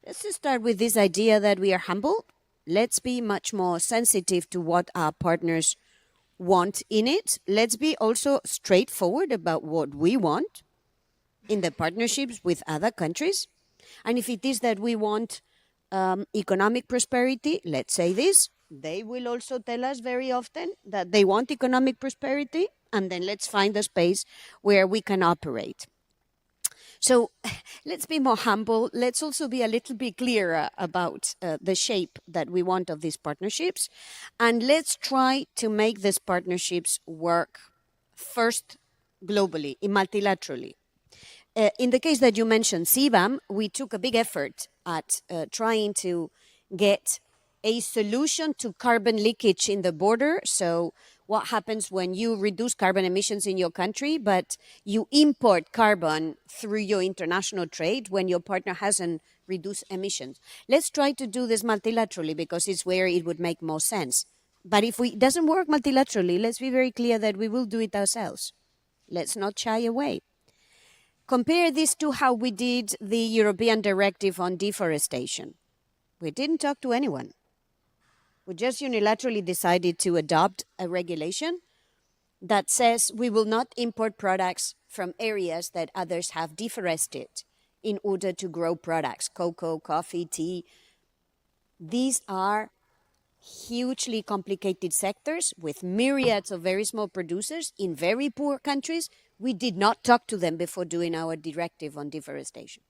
let's just start with this idea that we are humble. Let's be much more sensitive to what our partners want in it. Let's be also straightforward about what we want in the partnerships with other countries. And if it is that we want economic prosperity, let's say this, they will also tell us very often that they want economic prosperity, and then let's find a space where we can operate. So let's be more humble. Let's also be a little bit clearer about the shape that we want of these partnerships. And let's try to make these partnerships work first globally, multilaterally. In the case that you mentioned, CBAM, we took a big effort at trying to get a solution to carbon leakage in the border. So what happens when you reduce carbon emissions in your country, but you import carbon through your international trade when your partner hasn't reduced emissions? Let's try to do this multilaterally because it's where it would make more sense. But if it doesn't work multilaterally, let's be very clear that we will do it ourselves. Let's not shy away. Compare this to how we did the European Directive on Deforestation. We didn't talk to anyone. We just unilaterally decided to adopt a regulation that says we will not import products from areas that others have deforested in order to grow products, cocoa, coffee, tea. These are hugely complicated sectors with myriads of very small producers in very poor countries. We did not talk to them before doing our directive on deforestation.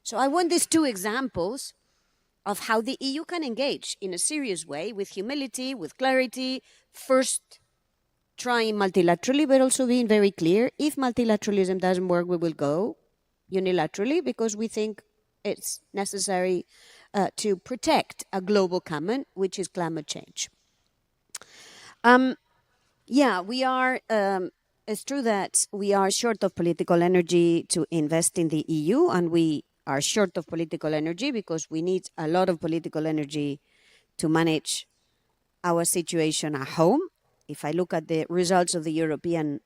So I want these two examples of how the EU can engage in a serious way with humility, with clarity, first trying multilaterally, but also being very clear. If multilateralism doesn't work, we will go unilaterally because we think it's necessary to protect a global common, which is climate change. We are, it's true that we are short of political energy to invest in the EU, and we are short of political energy because we need a lot of political energy to manage our situation at home. If I look at the results of the European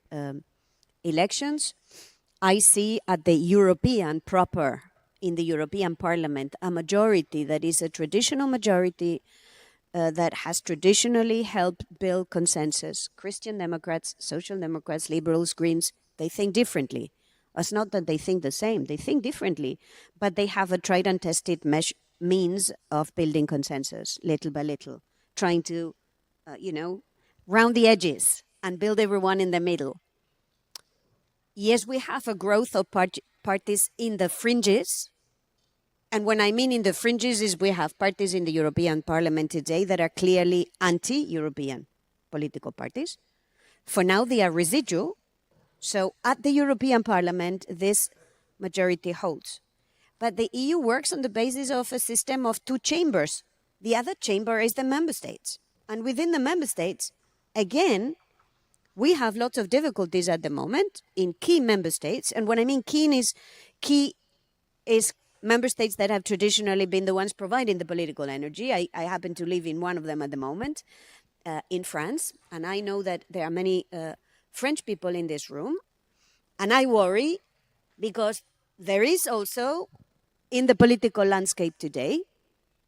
elections, I see at the European proper, in the European Parliament, a majority that is a traditional majority that has traditionally helped build consensus. Christian Democrats, Social Democrats, Liberals, Greens, they think differently. It's not that they think the same, they think differently, but they have a tried and tested means of building consensus, little by little, trying to, round the edges and build everyone in the middle. Yes, we have a growth of parties in the fringes. And when I mean in the fringes is we have parties in the European Parliament today that are clearly anti-European political parties. For now, they are residual. So at the European Parliament, this majority holds. But the EU works on the basis of a system of two chambers. The other chamber is the member states. And within the member states, again, we have lots of difficulties at the moment in key member states. And when I mean key is member states that have traditionally been the ones providing the political energy. I happen to live in one of them at the moment, in France. And I know that there are many French people in this room. And I worry because there is also in the political landscape today,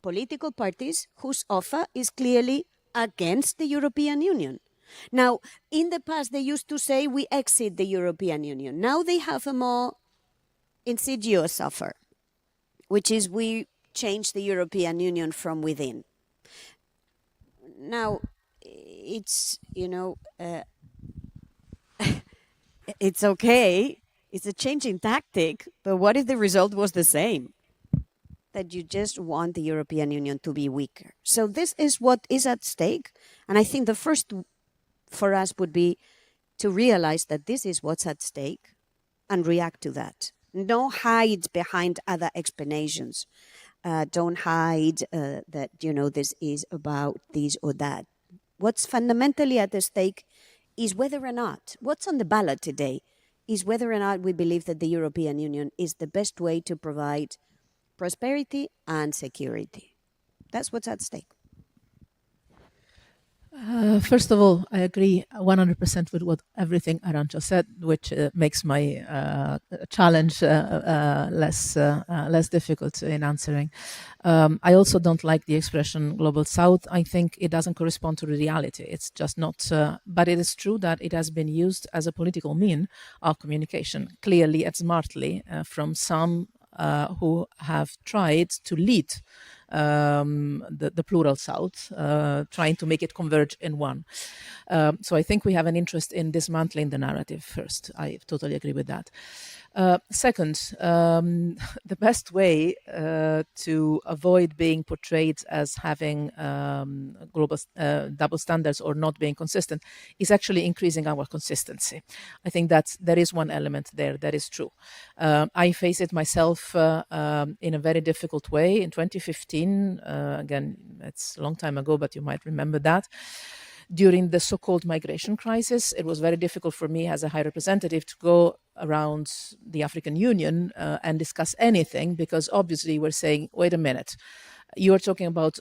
political parties whose offer is clearly against the European Union. Now, in the past, they used to say we exit the European Union. Now they have a more insidious offer, which is we change the European Union from within. Now, it's, it's okay. It's a changing tactic, but what if the result was the same? that you just want the European Union to be weaker. So this is what is at stake. And I think the first for us would be to realize that this is what's at stake and react to that. Don't hide behind other explanations. Don't hide that, this is about this or that. What's fundamentally at the stake is whether or not, what's on the ballot today, is whether or not we believe that the European Union is the best way to provide prosperity and security. That's what's at stake. First of all, I agree 100% with everything Arancha said, which makes my challenge less difficult in answering. I also don't like the expression Global South. I think it doesn't correspond to the reality. It's just not, but it is true that it has been used as a political mean of communication, clearly and smartly, from some who have tried to lead the plural South, trying to make it converge in one. So I think we have an interest in dismantling the narrative first. I totally agree with that. Second, the best way to avoid being portrayed as having global double standards or not being consistent is actually increasing our consistency. I think that there is one element there that is true. I face it myself in a very difficult way. In 2015, again, it's a long time ago, but you might remember that. During the so-called migration crisis, it was very difficult for me as a high representative to go around the African Union and discuss anything, because obviously we're saying, wait a minute, you're talking about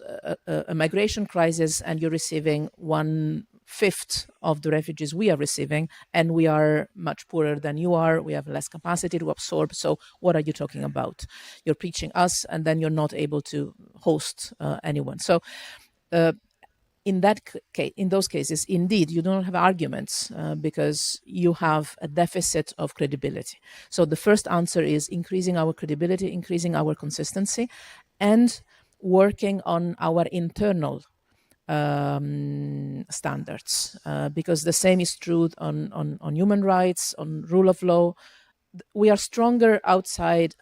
a migration crisis and you're receiving 1/5 of the refugees we are receiving, and we are much poorer than you are. We have less capacity to absorb. So what are you talking about? You're preaching us, and then you're not able to host anyone. So in those cases, indeed, you don't have arguments because you have a deficit of credibility. So the first answer is increasing our credibility, increasing our consistency, and working on our internal standards, because the same is true on human rights, on rule of law. We are stronger outside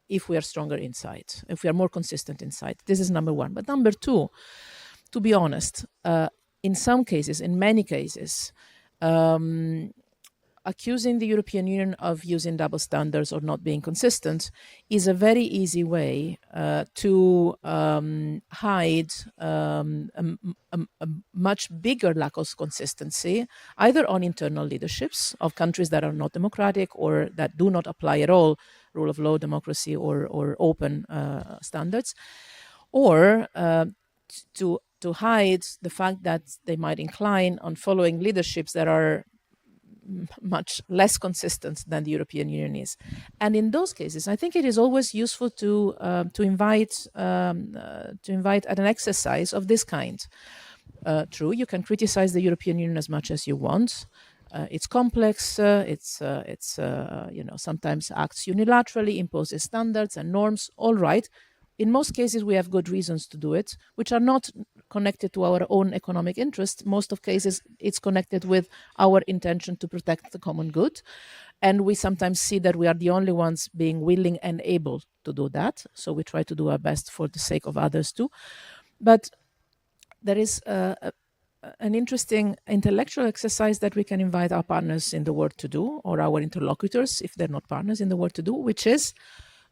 if we are stronger inside, if we are more consistent inside. This is number one. But number two, to be honest, in some cases, in many cases, accusing the European Union of using double standards or not being consistent is a very easy way to hide a much bigger lack of consistency, either on internal leaderships of countries that are not democratic or that do not apply at all rule of law, democracy, or open standards, or to hide the fact that they might incline on following leaderships that are much less consistent than the European Union is. And in those cases, I think it is always useful to invite at an exercise of this kind. True, you can criticize the European Union as much as you want. It's complex. It's sometimes acts unilaterally, imposes standards and norms. All right. In most cases, we have good reasons to do it, which are not connected to our own economic interest. Most of cases, it's connected with our intention to protect the common good. And we sometimes see that we are the only ones being willing and able to do that. So we try to do our best for the sake of others too. But there is an interesting intellectual exercise that we can invite our partners in the world to do, or our interlocutors, if they're not partners in the world, to do, which is,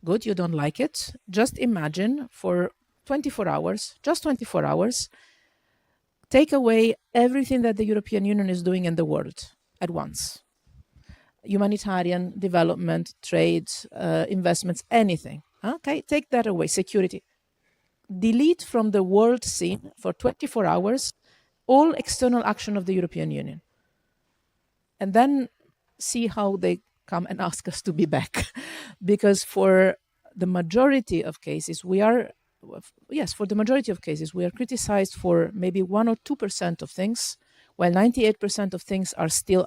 good, you don't like it. Just imagine for 24 hours, just 24 hours, take away everything that the European Union is doing in the world at once. Humanitarian, development, trade, investments, anything. Okay, take that away, security. Delete from the world scene for 24 hours all external action of the European Union. And then see how they come and ask us to be back. Because for the majority of cases, we are criticized for maybe 1 or 2% of things, while 98% of things are still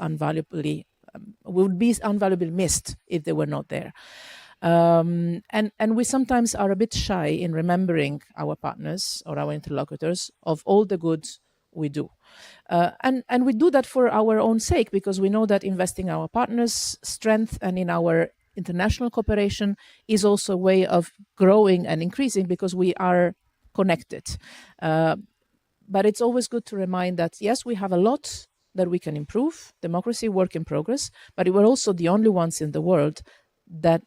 would be invaluably missed if they were not there. And we sometimes are a bit shy in remembering our partners or our interlocutors of all the good we do. And we do that for our own sake, because we know that investing in our partners' strength and in our international cooperation is also a way of growing and increasing because we are connected. But it's always good to remind that, yes, we have a lot that we can improve, democracy, work in progress, but we're also the only ones in the world that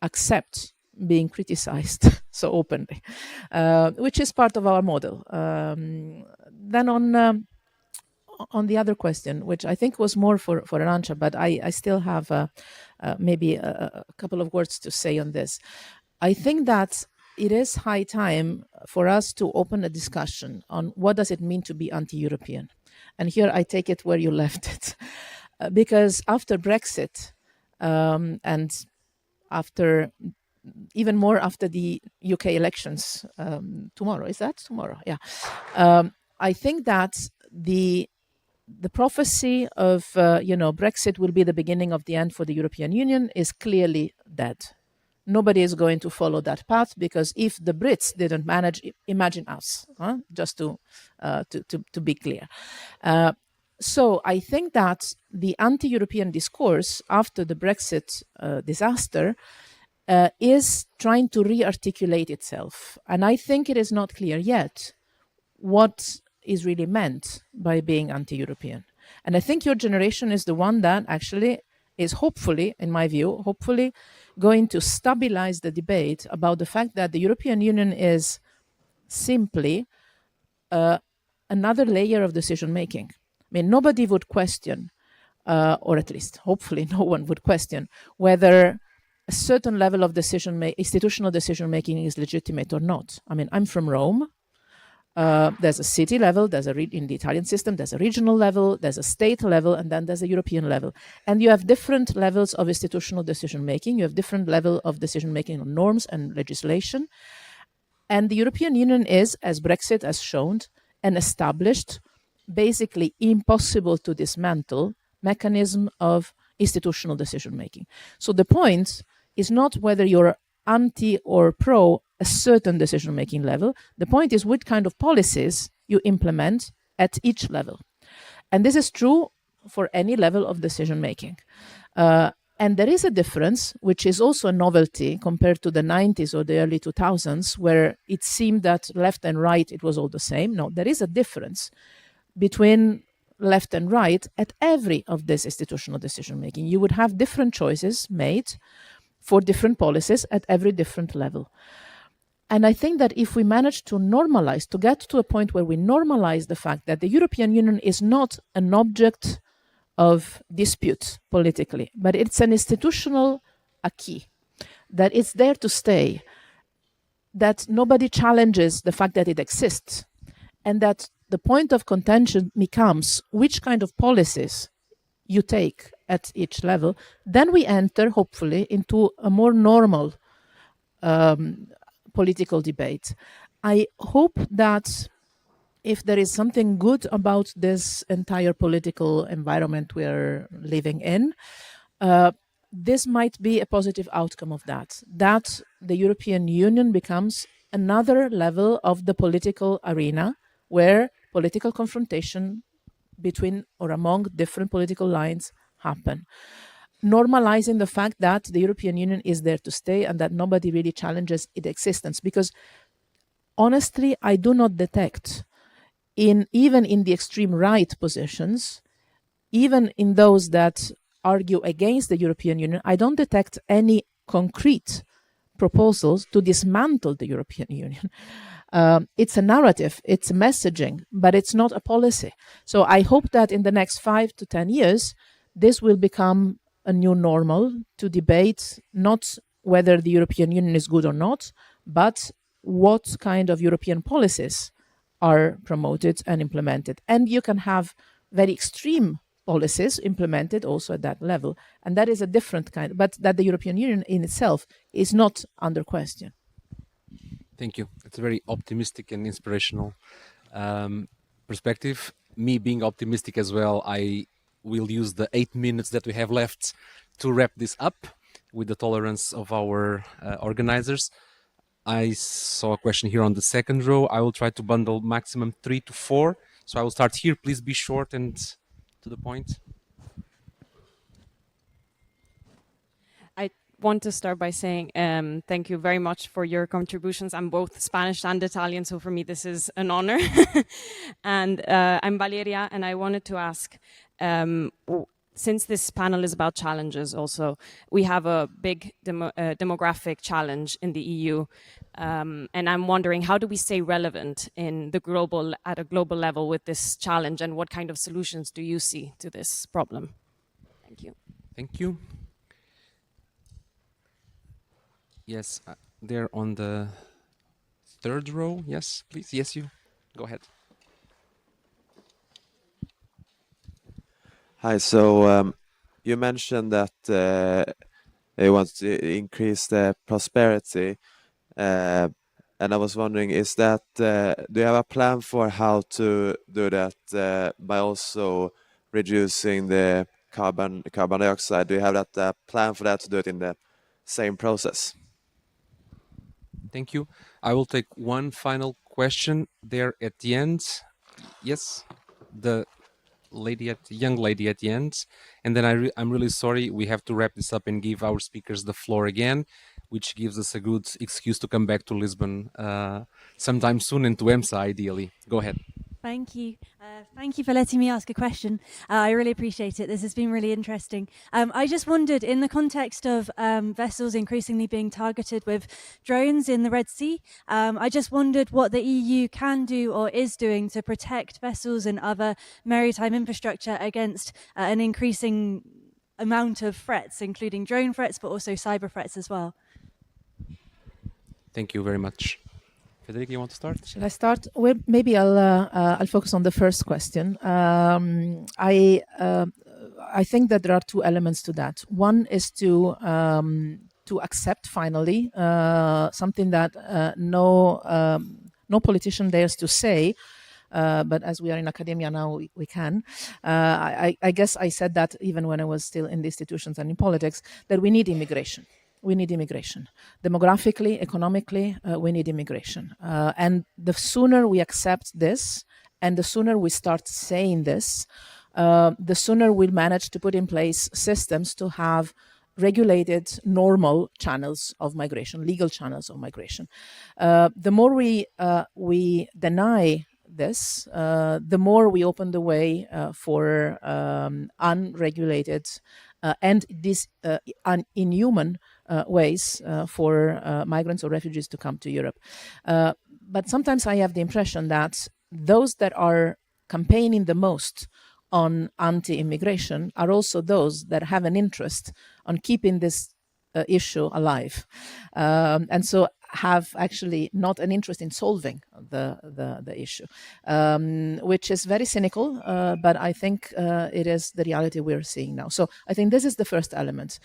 accept being criticized so openly, which is part of our model. Then on the other question, which I think was more for Arancha, but I still have maybe a couple of words to say on this. I think that it is high time for us to open a discussion on what does it mean to be anti-European. And here I take it where you left it. Because after Brexit, and after even more after the UK elections tomorrow, is that tomorrow? Yeah. I think that the prophecy of Brexit will be the beginning of the end for the European Union is clearly dead. Nobody is going to follow that path because if the Brits didn't manage, imagine us. Just to be clear. So I think that the anti-European discourse after the Brexit disaster is trying to re-articulate itself, and I think it is not clear yet what is really meant by being anti-European. And I think your generation is the one that actually is hopefully, in my view, going to stabilize the debate about the fact that the European Union is simply another layer of decision making. I mean, nobody would question, or at least hopefully no one would question, whether a certain level of institutional decision making is legitimate or not. I mean, I'm from Rome. There's a city level, in the Italian system, there's a regional level, there's a state level, and then there's a European level. And you have different levels of institutional decision-making. You have different level of decision-making on norms and legislation. And the European Union is, as Brexit has shown, an established, basically impossible to dismantle mechanism of institutional decision-making. So the point is not whether you're anti or pro a certain decision-making level. The point is what kind of policies you implement at each level. And this is true for any level of decision-making. And there is a difference, which is also a novelty compared to the 90s or the early 2000s, where it seemed that left and right, it was all the same. No, there is a difference between left and right at every of this institutional decision-making. You would have different choices made for different policies at every different level. And I think that if we manage to normalize, to get to a point where we normalize the fact that the European Union is not an object of dispute politically, but it's an institutional acquis, that it's there to stay, that nobody challenges the fact that it exists, and that the point of contention becomes which kind of policies you take at each level, then we enter, hopefully, into a more normal political debate. I hope that if there is something good about this entire political environment we're living in, this might be a positive outcome of that the European Union becomes another level of the political arena where political confrontation between or among different political lines happen. Normalizing the fact that the European Union is there to stay and that nobody really challenges its existence. Because honestly, I do not detect, even in the extreme right positions, even in those that argue against the European Union, I don't detect any concrete proposals to dismantle the European Union. It's a narrative, it's messaging, but it's not a policy. So I hope that in the next 5 to 10 years, this will become a new normal to debate not whether the European Union is good or not, but what kind of European policies are promoted and implemented. And you can have very extreme policies implemented also at that level. And that is a different kind, but that the European Union in itself is not under question. Thank you. It's a very optimistic and inspirational perspective. Me being optimistic as well, I will use the 8 minutes that we have left to wrap this up with the tolerance of our organizers. I saw a question here on the second row. I will try to bundle maximum 3 to 4. So I will start here. Please be short and to the point. want to start by saying thank you very much for your contributions. I'm both Spanish and Italian, so for me this is an honor. And I'm Valeria, and I wanted to ask, since this panel is about challenges also, we have a big demographic challenge in the EU. And I'm wondering, how do we stay relevant at a global level with this challenge, and what kind of solutions do you see to this problem? Thank you. Thank you. Yes, there on the third row. Yes, please. Yes, you. Go ahead. Hi. So you mentioned that you want to increase the prosperity, and I was wondering, is that do you have a plan for how to do that by also reducing the carbon dioxide? Do you have that plan for that, to do it in the same process? Thank you. I will take one final question there at the end. Yes, the young lady at the end, and then I'm really sorry, we have to wrap this up and give our speakers the floor again, which gives us a good excuse to come back to Lisbon sometime soon, and to EMSA ideally. Go ahead. Thank you. Thank you for letting me ask a question. I really appreciate it. This has been really interesting. I just wondered, in the context of vessels increasingly being targeted with drones in the Red Sea, I just wondered what the EU can do or is doing to protect vessels and other maritime infrastructure against an increasing amount of threats, including drone threats, but also cyber threats as well. Thank you very much. Federica, you want to start? Should I start? Well, maybe I'll focus on the first question. I think that there are two elements to that. One is to accept finally something that no politician dares to say. But as we are in academia now, we can. I guess I said that even when I was still in the institutions and in politics, that we need immigration. We need immigration. Demographically, economically, we need immigration. And the sooner we accept this, and the sooner we start saying this, the sooner we'll manage to put in place systems to have regulated, normal channels of migration, legal channels of migration. The more we deny this, the more we open the way for unregulated and these inhuman ways for migrants or refugees to come to Europe. But sometimes I have the impression that those that are campaigning the most on anti-immigration are also those that have an interest on keeping this issue alive. And so have actually not an interest in solving the issue, which is very cynical, but I think it is the reality we're seeing now. So I think this is the first element,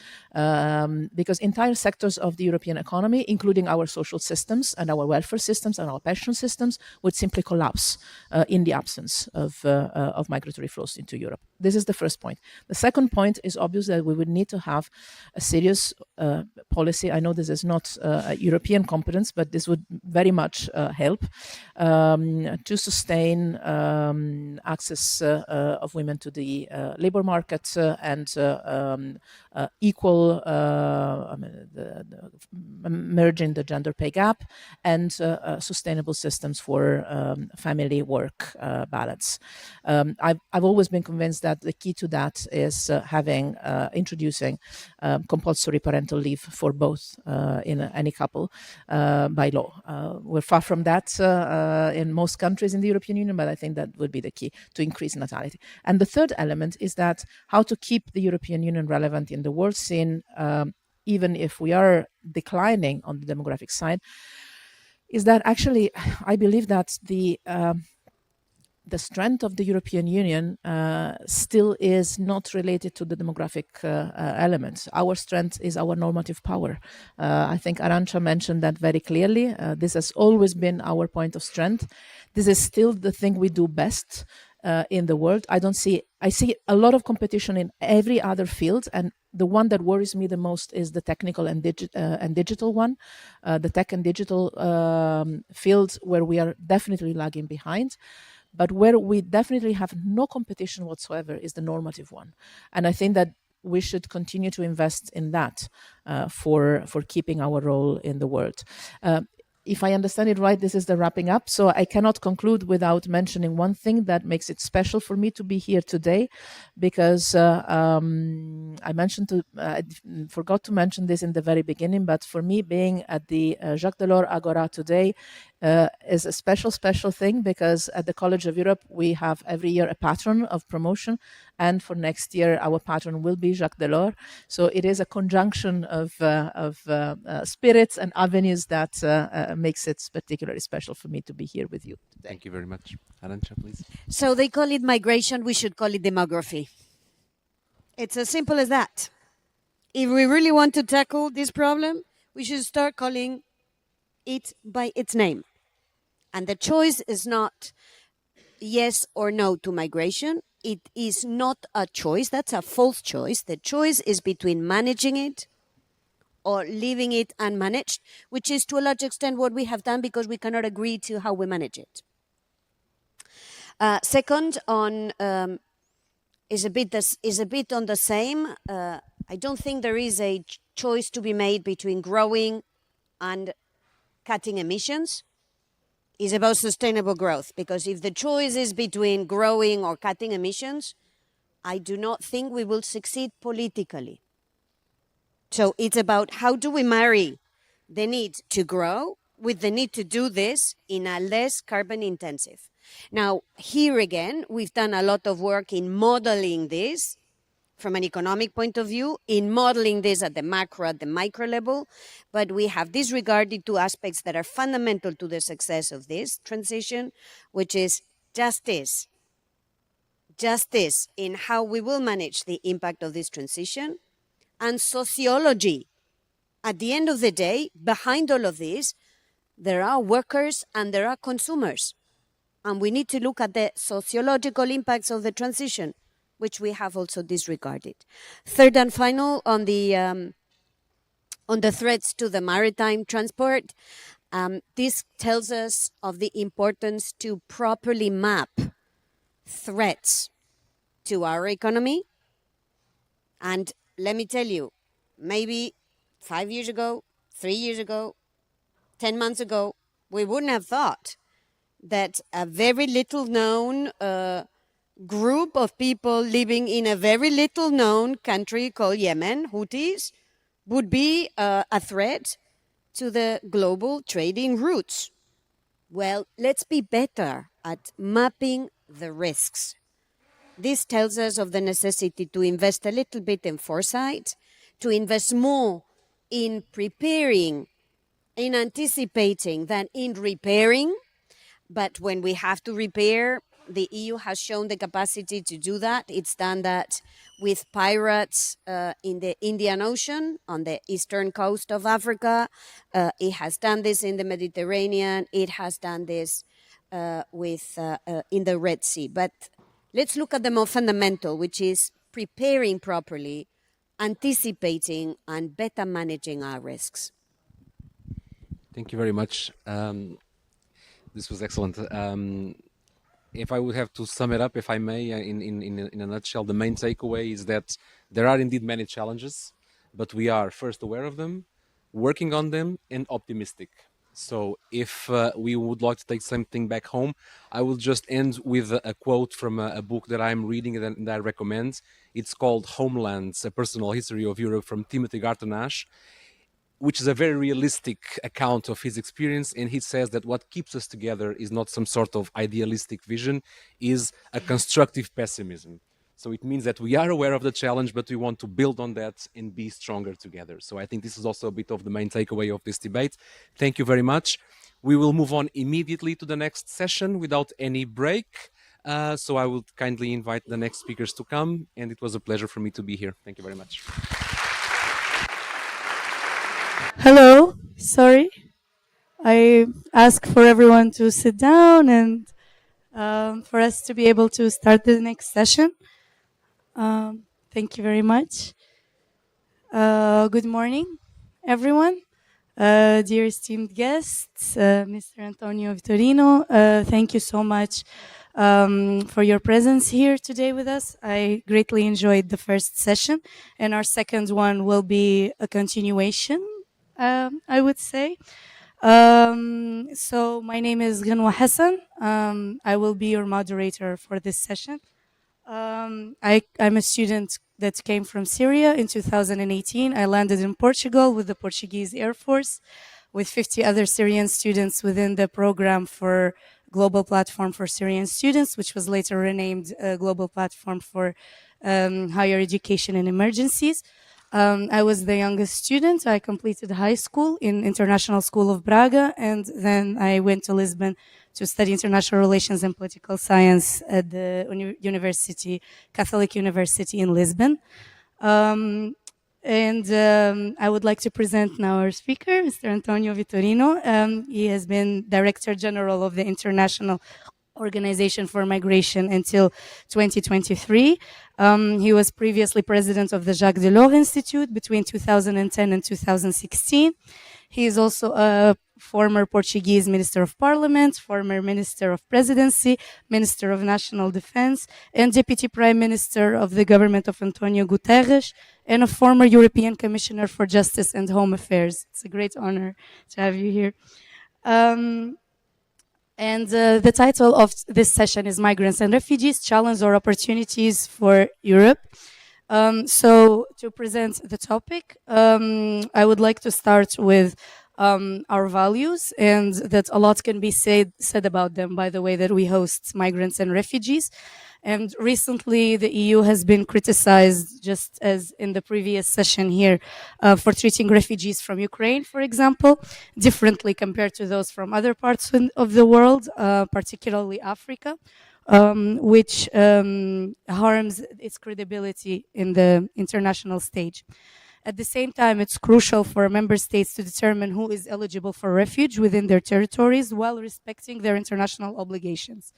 because entire sectors of the European economy, including our social systems and our welfare systems and our pension systems, would simply collapse in the absence of migratory flows into Europe. This is the first point. The second point is obvious that we would need to have a serious policy. I know this is not a European competence, but this would very much help to sustain access of women to the labor market and equal merging the gender pay gap and sustainable systems for family work balance. I've always been convinced that the key to that is introducing compulsory parental leave for both in any couple by law. We're far from that in most countries in the European Union, but I think that would be the key to increase natality. And the third element is that how to keep the European Union relevant in the world scene, even if we are declining on the demographic side, is that actually I believe that the strength of the European Union still is not related to the demographic element. Our strength is our normative power. I think Arancha mentioned that very clearly. This has always been our point of strength. This is still the thing we do best in the world. I see a lot of competition in every other field, and the one that worries me the most is the technical and digital one, the tech and digital field, where we are definitely lagging behind. But where we definitely have no competition whatsoever is the normative one. And I think that we should continue to invest in that for keeping our role in the world. If I understand it right, this is the wrapping up. So I cannot conclude without mentioning one thing that makes it special for me to be here today, because I forgot to mention this in the very beginning, but for me, being at the Jacques Delors Agora today is a special thing, because at the College of Europe, we have every year a patron of promotion. And for next year, our patron will be Jacques Delors. So it is a conjunction of spirits and avenues that makes it particularly special for me to be here with you today. Thank you very much. Arancha, please. So they call it migration, we should call it demography. It's as simple as that. If we really want to tackle this problem, we should start calling it by its name. And the choice is not yes or no to migration. It is not a choice. That's a false choice. The choice is between managing it or leaving it unmanaged, which is to a large extent what we have done, because we cannot agree to how we manage it. Second, is a bit on the same. I don't think there is a choice to be made between growing and cutting emissions. Is about sustainable growth, because if the choice is between growing or cutting emissions, I do not think we will succeed politically. So it's about how do we marry the need to grow with the need to do this in a less carbon intensive. Now, here again, we've done a lot of work in modeling this from an economic point of view, in modeling this at the macro, at the micro level, but we have disregarded two aspects that are fundamental to the success of this transition, which is justice. Justice in how we will manage the impact of this transition, and sociology. At the end of the day, behind all of this, there are workers and there are consumers. And we need to look at the sociological impacts of the transition, which we have also disregarded. Third and final, on the threats to the maritime transport, this tells us of the importance to properly map threats to our economy. And let me tell you, maybe 5 years ago, 3 years ago, 10 months ago, we wouldn't have thought that a very little known group of people living in a very little known country called Yemen, Houthis, would be a threat to the global trading routes. Well, let's be better at mapping the risks. This tells us of the necessity to invest a little bit in foresight, to invest more in preparing, in anticipating than in repairing. But when we have to repair, the EU has shown the capacity to do that. It's done that with pirates in the Indian Ocean, on the eastern coast of Africa. It has done this in the Mediterranean. It has done this in the Red Sea. But let's look at the more fundamental, which is preparing properly, anticipating, and better managing our risks. Thank you very much. This was excellent. If I would have to sum it up, if I may, in a nutshell, the main takeaway is that there are indeed many challenges, but we are first aware of them, working on them, and optimistic. So if we would like to take something back home, I will just end with a quote from a book that I'm reading and that I recommend. It's called Homelands, A Personal History of Europe from Timothy Patronage, which is a very realistic account of his experience. And he says that what keeps us together is not some sort of idealistic vision, is a constructive pessimism. So it means that we are aware of the challenge, but we want to build on that and be stronger together. So I think this is also a bit of the main takeaway of this debate. Thank you very much. We will move on immediately to the next session without any break. So I will kindly invite the next speakers to come. And it was a pleasure for me to be here. Thank you very much. Hello, sorry. I ask for everyone to sit down and for us to be able to start the next session. Thank you very much. Good morning, everyone. Dear esteemed guests, Mr. António Vitorino, thank you so much for your presence here today with us. I greatly enjoyed the first session, and our second one will be a continuation, I would say. So my name is Ghanwa Hassan. I will be your moderator for this session. I'm a student that came from Syria in 2018. I landed in Portugal with the Portuguese Air Force with 50 other Syrian students within the program for Global Platform for Syrian Students, which was later renamed Global Platform for Higher Education in Emergencies. I was the youngest student. I completed high school in International School of Braga, and then I went to Lisbon to study international relations and political science at the Catholic University in Lisbon. I would like to present now our speaker, Mr. António Vitorino. He has been Director General of the International Organization for Migration until 2023. He was previously president of the Jacques Delors Institute between 2010 and 2016. He is also a former Portuguese Minister of Parliament, former Minister of Presidency, Minister of National Defense, and Deputy Prime Minister of the government of António Guterres, and a former European Commissioner for Justice and Home Affairs. It's a great honor to have you here. The title of this session is Migrants and Refugees, Challenges or Opportunities for Europe. So to present the topic, I would like to start with our values, and that a lot can be said about them by the way that we host migrants and refugees. And recently the EU has been criticized, just as in the previous session here, for treating refugees from Ukraine, for example, differently compared to those from other parts of the world, particularly Africa, which harms its credibility in the international stage. At the same time, it's crucial for member states to determine who is eligible for refuge within their territories while respecting their international obligations.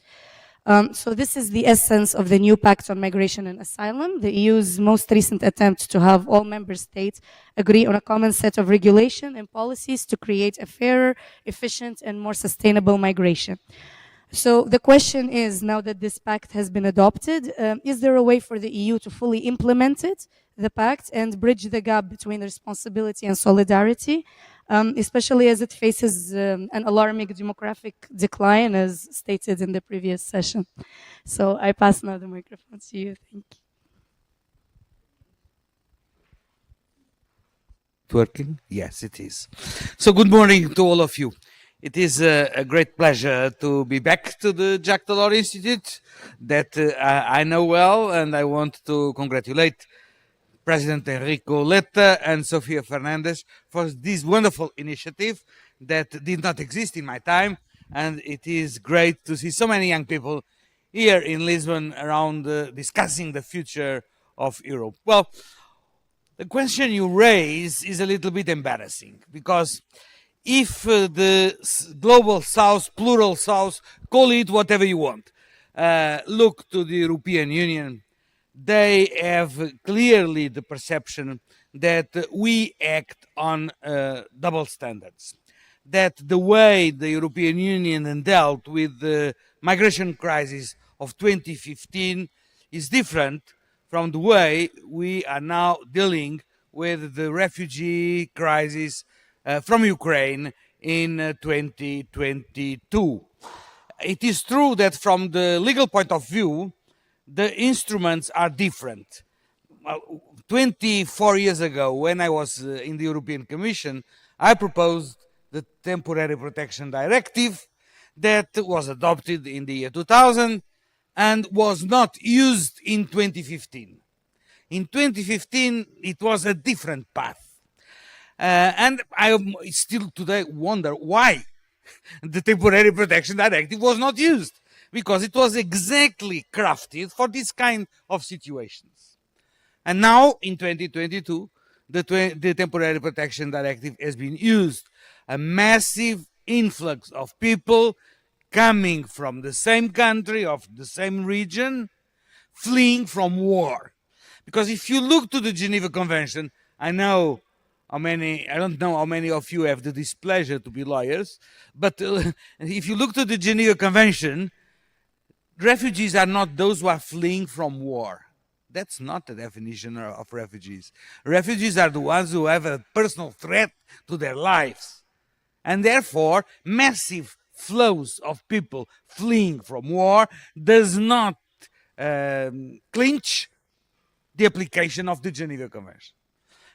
So this is the essence of the new Pact on Migration and Asylum, the EU's most recent attempt to have all member states agree on a common set of regulation and policies to create a fairer, efficient, and more sustainable migration. So the question is, now that this pact has been adopted, is there a way for the EU to fully implement it, the pact, and bridge the gap between responsibility and solidarity, especially as it faces an alarming demographic decline, as stated in the previous session? So I pass now the microphone to you. Thank you. Working? Yes, it is. So good morning to all of you. It is a great pleasure to be back to the Jacques Delors Institute that I know well, and I want to congratulate President Enrico Letta and Sofia Fernandes for this wonderful initiative that did not exist in my time, and it is great to see so many young people here in Lisbon around discussing the future of Europe. Well, the question you raise is a little bit embarrassing, because if the global south, plural south, call it whatever you want, look to the European Union, they have clearly the perception that we act on double standards, that the way the European Union dealt with the migration crisis of 2015 is different from the way we are now dealing with the refugee crisis from Ukraine in 2022. It is true that from the legal point of view, the instruments are different. 24 years ago, when I was in the European Commission, I proposed the Temporary Protection Directive that was adopted in the year 2000 and was not used in 2015. In 2015, it was a different path. And I still today wonder why the Temporary Protection Directive was not used, because it was exactly crafted for this kind of situations. And now, in 2022, the Temporary Protection Directive has been used. A massive influx of people coming from the same country, of the same region, fleeing from war. Because if you look to the Geneva Convention, I don't know how many of you have the displeasure to be lawyers, but if you look to the Geneva Convention, refugees are not those who are fleeing from war. That's not the definition of refugees. Refugees are the ones who have a personal threat to their lives. And therefore, massive flows of people fleeing from war does not clinch the application of the Geneva Convention.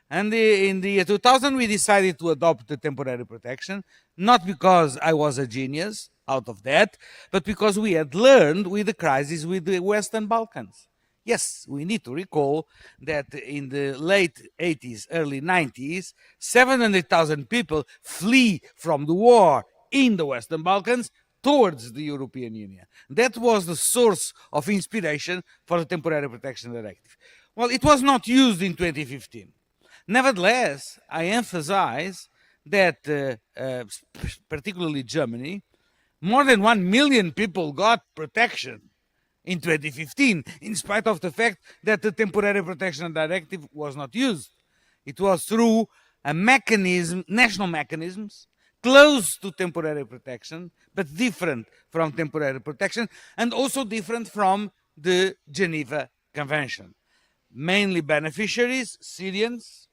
And in the year 2000, we decided to adopt the temporary protection, not because I was a genius out of that, but because we had learned with the crisis with the Western Balkans. Yes, we need to recall that in the late 80s, early 90s, 700,000 people flee from the war in the Western Balkans towards the European Union. That was the source of inspiration for the Temporary Protection Directive. Well, it was not used in 2015. Nevertheless, I emphasize that, particularly Germany, more than 1 million people got protection in 2015, in spite of the fact that the Temporary Protection Directive was not used. It was through a mechanism, national mechanisms, close to temporary protection, but different from temporary protection, and also different from the Geneva Convention. Mainly beneficiaries, Syrians,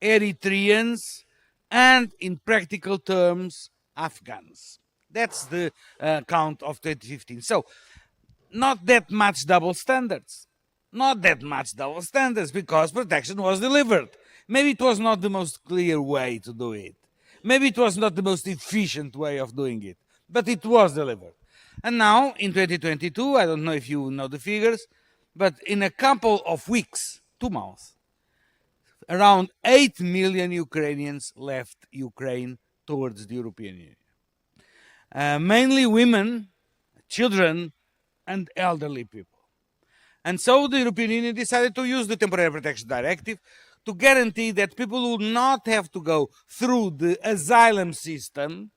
Eritreans, and in practical terms, Afghans. That's the count of 2015. So, not that much double standards. Not that much double standards because protection was delivered. Maybe it was not the most clear way to do it. Maybe it was not the most efficient way of doing it, but it was delivered. And now, in 2022, I don't know if you know the figures, but in a couple of weeks, 2 months, around 8 million Ukrainians left Ukraine towards the European Union. Mainly women, children, and elderly people. And so the European Union decided to use the Temporary Protection Directive to guarantee that people would not have to go through the asylum system,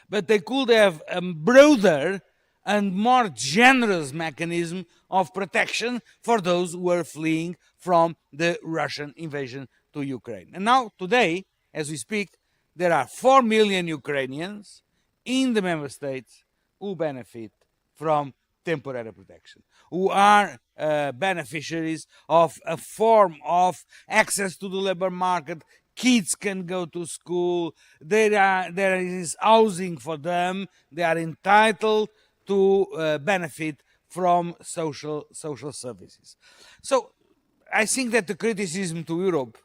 but they could have a broader and more generous mechanism of protection for those who were fleeing from the Russian invasion to Ukraine. And now, today, as we speak, there are 4 million Ukrainians in the member states who benefit from temporary protection, who are beneficiaries of a form of access to the labor market. Kids can go to school, there is housing for them, they are entitled to benefit from social services. So I think that the criticism to Europe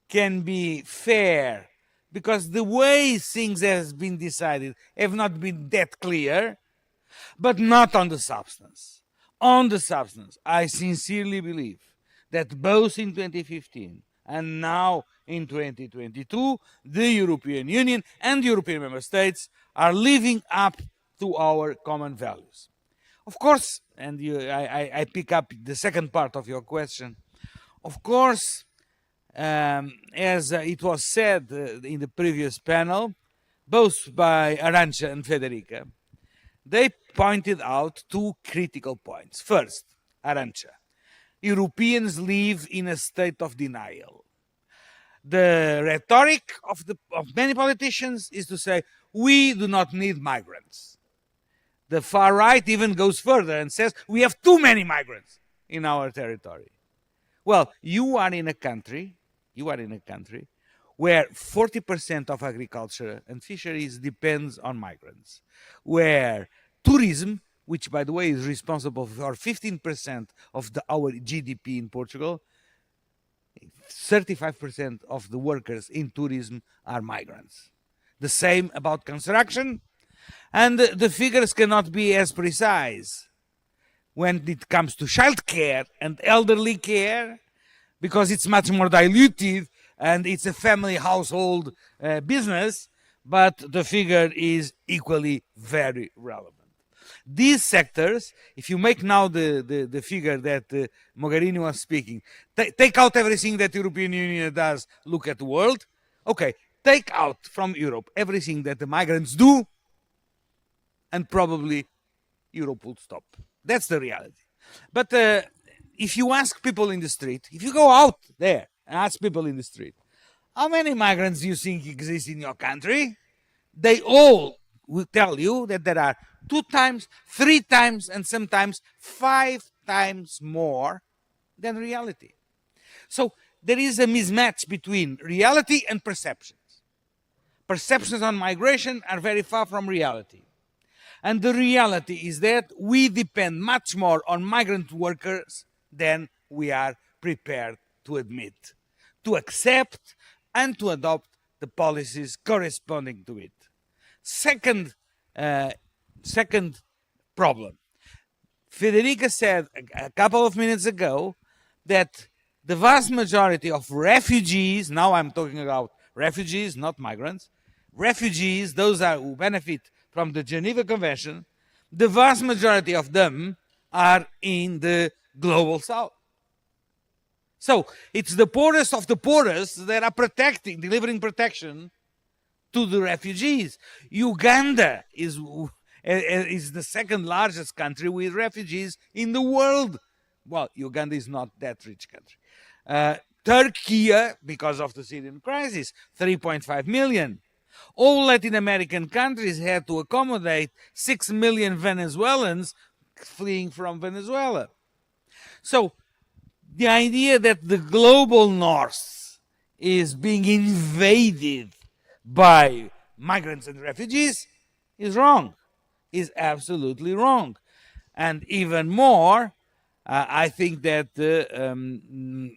can be fair because the way things have been decided have not been that clear, but not on the substance. On the substance, I sincerely believe that both in 2015 and now in 2022, the European Union and European member states are living up to our common values. Of course, and I pick up the second part of your question, of course, as it was said in the previous panel, both by Arancha and Federica, they pointed out 2 critical points. First, Arancha, Europeans live in a state of denial. The rhetoric of many politicians is to say, we do not need migrants. The far right even goes further and says, we have too many migrants in our territory. Well, you are in a country where 40% of agriculture and fisheries depends on migrants, where tourism, which by the way is responsible for 15% of our GDP in Portugal, 35% of the workers in tourism are migrants. The same about construction, and the figures cannot be as precise when it comes to child care and elderly care, because it's much more diluted and it's a family household business, but the figure is equally very relevant. These sectors, if you make now the figure that Mogherini was speaking, take out everything that the European Union does, look at the world, okay, take out from Europe everything that the migrants do, and probably Europe will stop. That's the reality. But if you ask people in the street, if you go out there and ask people in the street, how many migrants do you think exist in your country? They all will tell you that there are 2 times, 3 times, and sometimes 5 times more than reality. So there is a mismatch between reality and perceptions. Perceptions on migration are very far from reality. And the reality is that we depend much more on migrant workers than we are prepared to admit, to accept, and to adopt the policies corresponding to it. Second problem. Federica said a couple of minutes ago that the vast majority of refugees, now I'm talking about refugees, not migrants, refugees, those who benefit from the Geneva Convention, the vast majority of them are in the global south. So it's the poorest of the poorest that are delivering protection to the refugees. Uganda is the second largest country with refugees in the world. Well, Uganda is not that rich country. Turkey, because of the Syrian crisis, 3.5 million. All Latin American countries had to accommodate 6 million Venezuelans fleeing from Venezuela. So the idea that the global north is being invaded by migrants and refugees is wrong, is absolutely wrong. And even more, I think that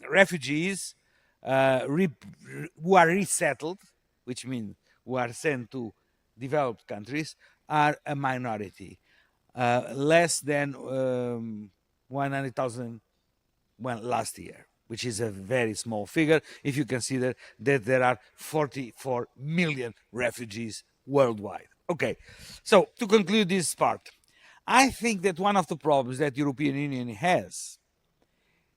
refugees who are resettled, which means who are sent to developed countries, are a minority. Less than 100,000 last year, which is a very small figure if you consider that there are 44 million refugees worldwide. Okay, so to conclude this part, I think that one of the problems that the European Union has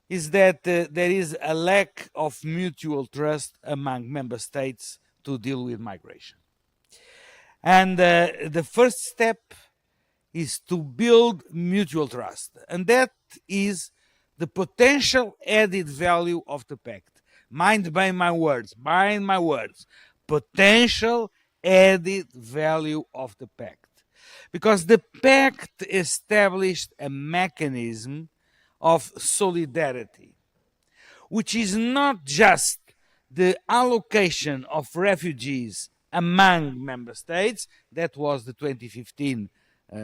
is that there is a lack of mutual trust among member states to deal with migration. And the first step is to build mutual trust, and that is the potential added value of the pact. Mind my words, potential added value of the pact. Because the pact established a mechanism of solidarity, which is not just the allocation of refugees among member states, that was the 2015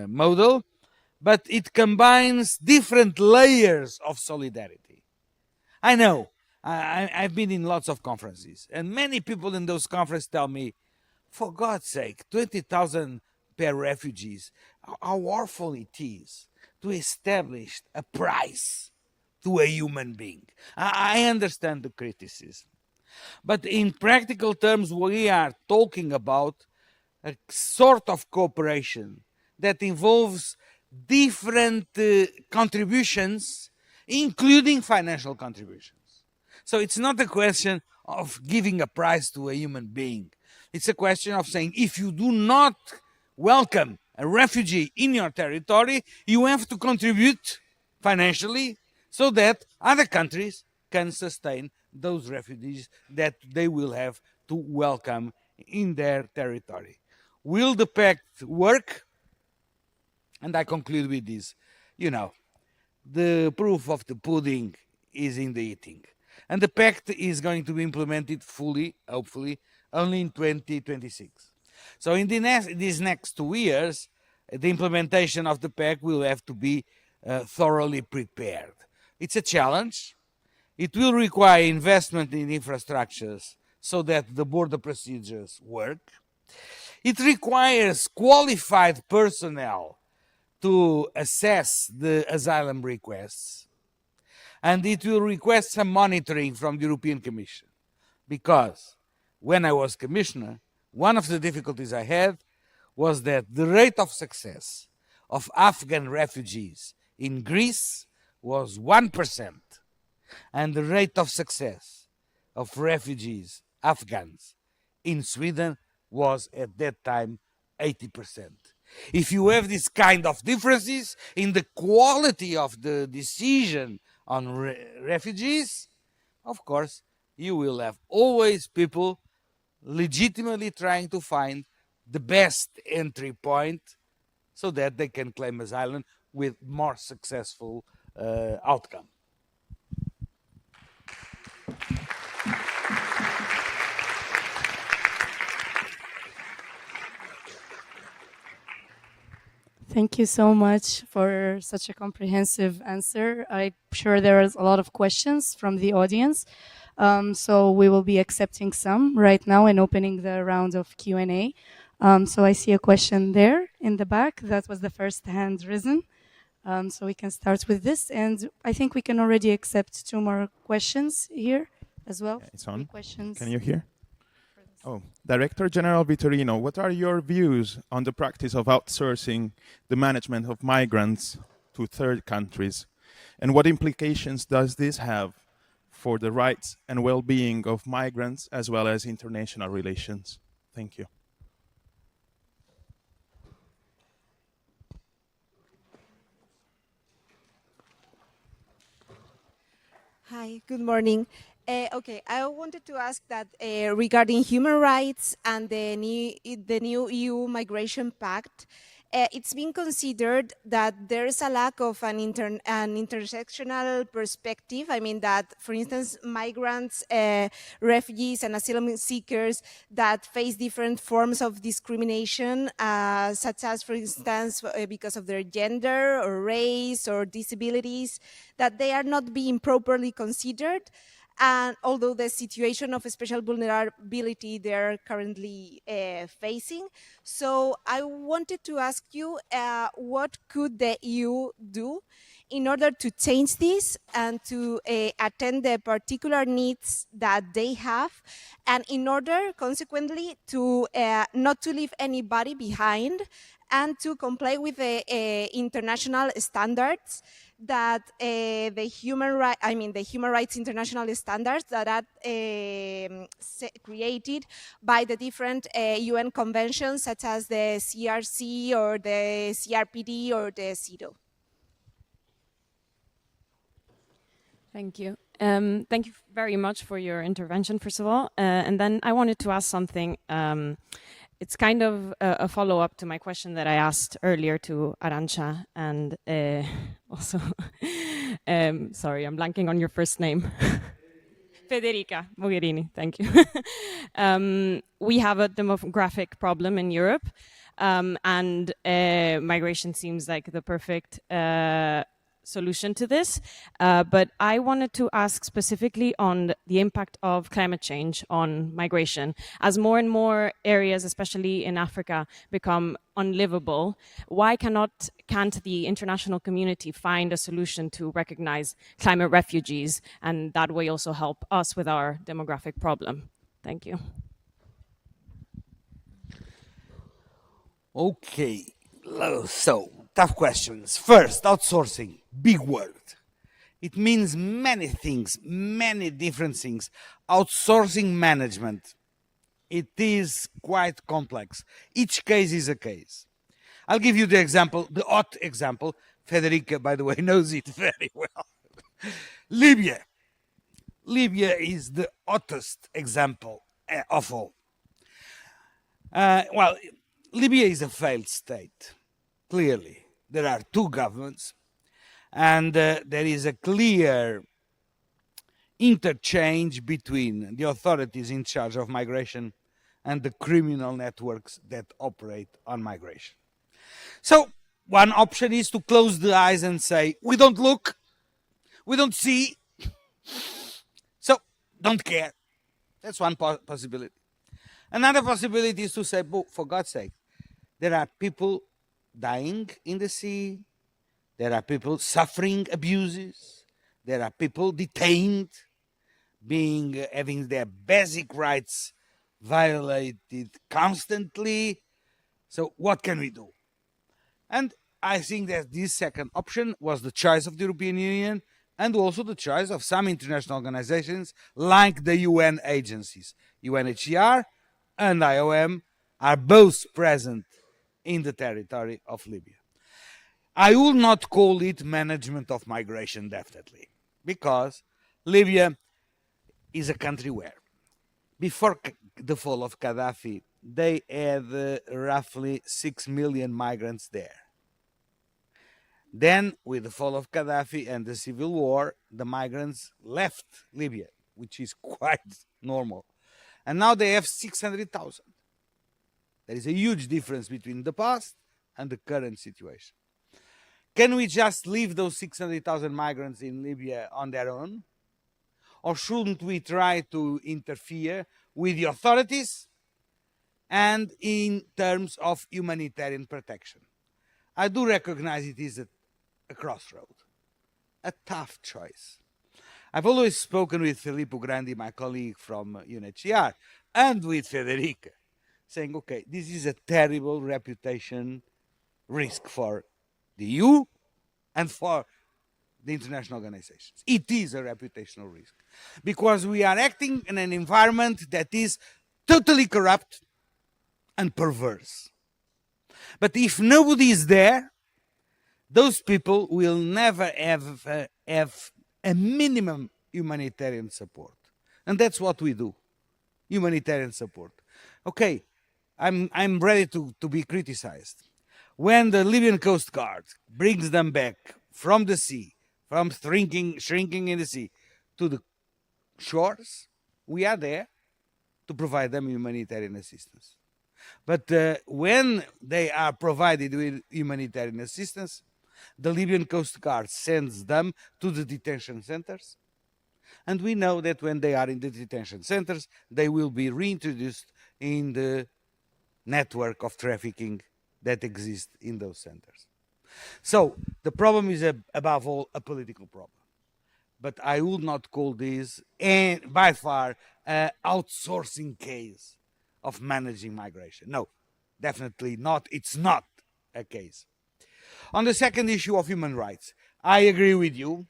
model, but it combines different layers of solidarity. I know, I've been in lots of conferences, and many people in those conferences tell me, for God's sake, 20,000 per refugees, how awful it is to establish a price to a human being. I understand the criticism, but in practical terms, we are talking about a sort of cooperation that involves different contributions, including financial contributions. So it's not a question of giving a prize to a human being. It's a question of saying, if you do not welcome a refugee in your territory, you have to contribute financially so that other countries can sustain those refugees that they will have to welcome in their territory. Will the pact work? And I conclude with this. You know, the proof of the pudding is in the eating. And the pact is going to be implemented fully, hopefully, only in 2026. So in these next 2 years, the implementation of the pact will have to be thoroughly prepared. It's a challenge. It will require investment in infrastructures so that the border procedures work. It requires qualified personnel to assess the asylum requests. And it will request some monitoring from the European Commission. Because when I was commissioner, one of the difficulties I had was that the rate of success of Afghan refugees in Greece was 1%. And the rate of success of refugees, Afghans, in Sweden was at that time 80%. If you have this kind of differences in the quality of the decision on refugees, of course, you will have always people legitimately trying to find the best entry point so that they can claim asylum with more successful outcome. Thank you so much for such a comprehensive answer. I'm sure there is a lot of questions from the audience. So we will be accepting some right now and opening the round of Q&A. So I see a question there in the back. That was the first hand risen. So we can start with this. And I think we can already accept 2 more questions here as well. It's on. Questions. Can you hear? Oh, Director General Vitorino, what are your views on the practice of outsourcing the management of migrants to third countries? And what implications does this have for the rights and well-being of migrants as well as international relations? Thank you. Hi, good morning. Okay, I wanted to ask that regarding human rights and the new EU Migration Pact, it's been considered that there is a lack of an intersectional perspective. I mean that, for instance, migrants, refugees and asylum seekers that face different forms of discrimination, such as, for instance, because of their gender or race or disabilities, that they are not being properly considered. And although the situation of special vulnerability they're currently facing. So I wanted to ask you, what could the EU do in order to change this and to attend the particular needs that they have, and in order, consequently, to not to leave anybody behind and to comply with the international standards that the human rights international standards that are created by the different UN conventions, such as the CRC or the CRPD or the CEDAW. Thank you. Thank you very much for your intervention, first of all. And then I wanted to ask something. It's kind of a follow-up to my question that I asked earlier to Arancha, and also, sorry, I'm blanking on your first name. Federica Mogherini, thank you. We have a demographic problem in Europe, and migration seems like the perfect solution to this. But I wanted to ask specifically on the impact of climate change on migration. As more and more areas, especially in Africa, become unlivable, why can't the international community find a solution to recognize climate refugees, and that way also help us with our demographic problem? Thank you. Okay, so tough questions. First, outsourcing, big word. It means many things, many different things. Outsourcing management, it is quite complex. Each case is a case. I'll give you the example, the hot example. Federica, by the way, knows it very well. Libya. Libya is the hottest example of all. Well, Libya is a failed state, clearly. There are two governments, and there is a clear interchange between the authorities in charge of migration and the criminal networks that operate on migration. So one option is to close the eyes and say, we don't look, we don't see, so don't care. That's one possibility. Another possibility is to say, for God's sake, there are people dying in the sea, there are people suffering abuses, there are people detained, having their basic rights violated constantly. So what can we do? And I think that this second option was the choice of the European Union and also the choice of some international organizations like the UN agencies. UNHCR and IOM are both present in the territory of Libya. I will not call it management of migration, definitely, because Libya is a country where, before the fall of Gaddafi they had roughly 6 million migrants there. Then, with the fall of Gaddafi and the civil war, the migrants left Libya, which is quite normal. And now they have 600,000. There is a huge difference between the past and the current situation. Can we just leave those 600,000 migrants in Libya on their own? Or shouldn't we try to interfere with the authorities and in terms of humanitarian protection? I do recognize it is a crossroad, a tough choice. I've always spoken with Filippo Grandi, my colleague from UNHCR, and with Federica, saying, okay, this is a terrible reputation risk for the EU and for the international organizations. It is a reputational risk because we are acting in an environment that is totally corrupt and perverse. But if nobody is there, those people will never have a minimum humanitarian support. And that's what we do, humanitarian support. Okay, I'm ready to be criticized. When the Libyan Coast Guard brings them back from the sea, from shrinking in the sea to the shores, we are there to provide them humanitarian assistance. But when they are provided with humanitarian assistance, the Libyan Coast Guard sends them to the detention centers. And we know that when they are in the detention centers, they will be reintroduced in the network of trafficking that exists in those centers. So the problem is above all a political problem. But I would not call this by far an outsourcing case of managing migration. No, definitely not. It's not a case. On the second issue of human rights, I agree with you.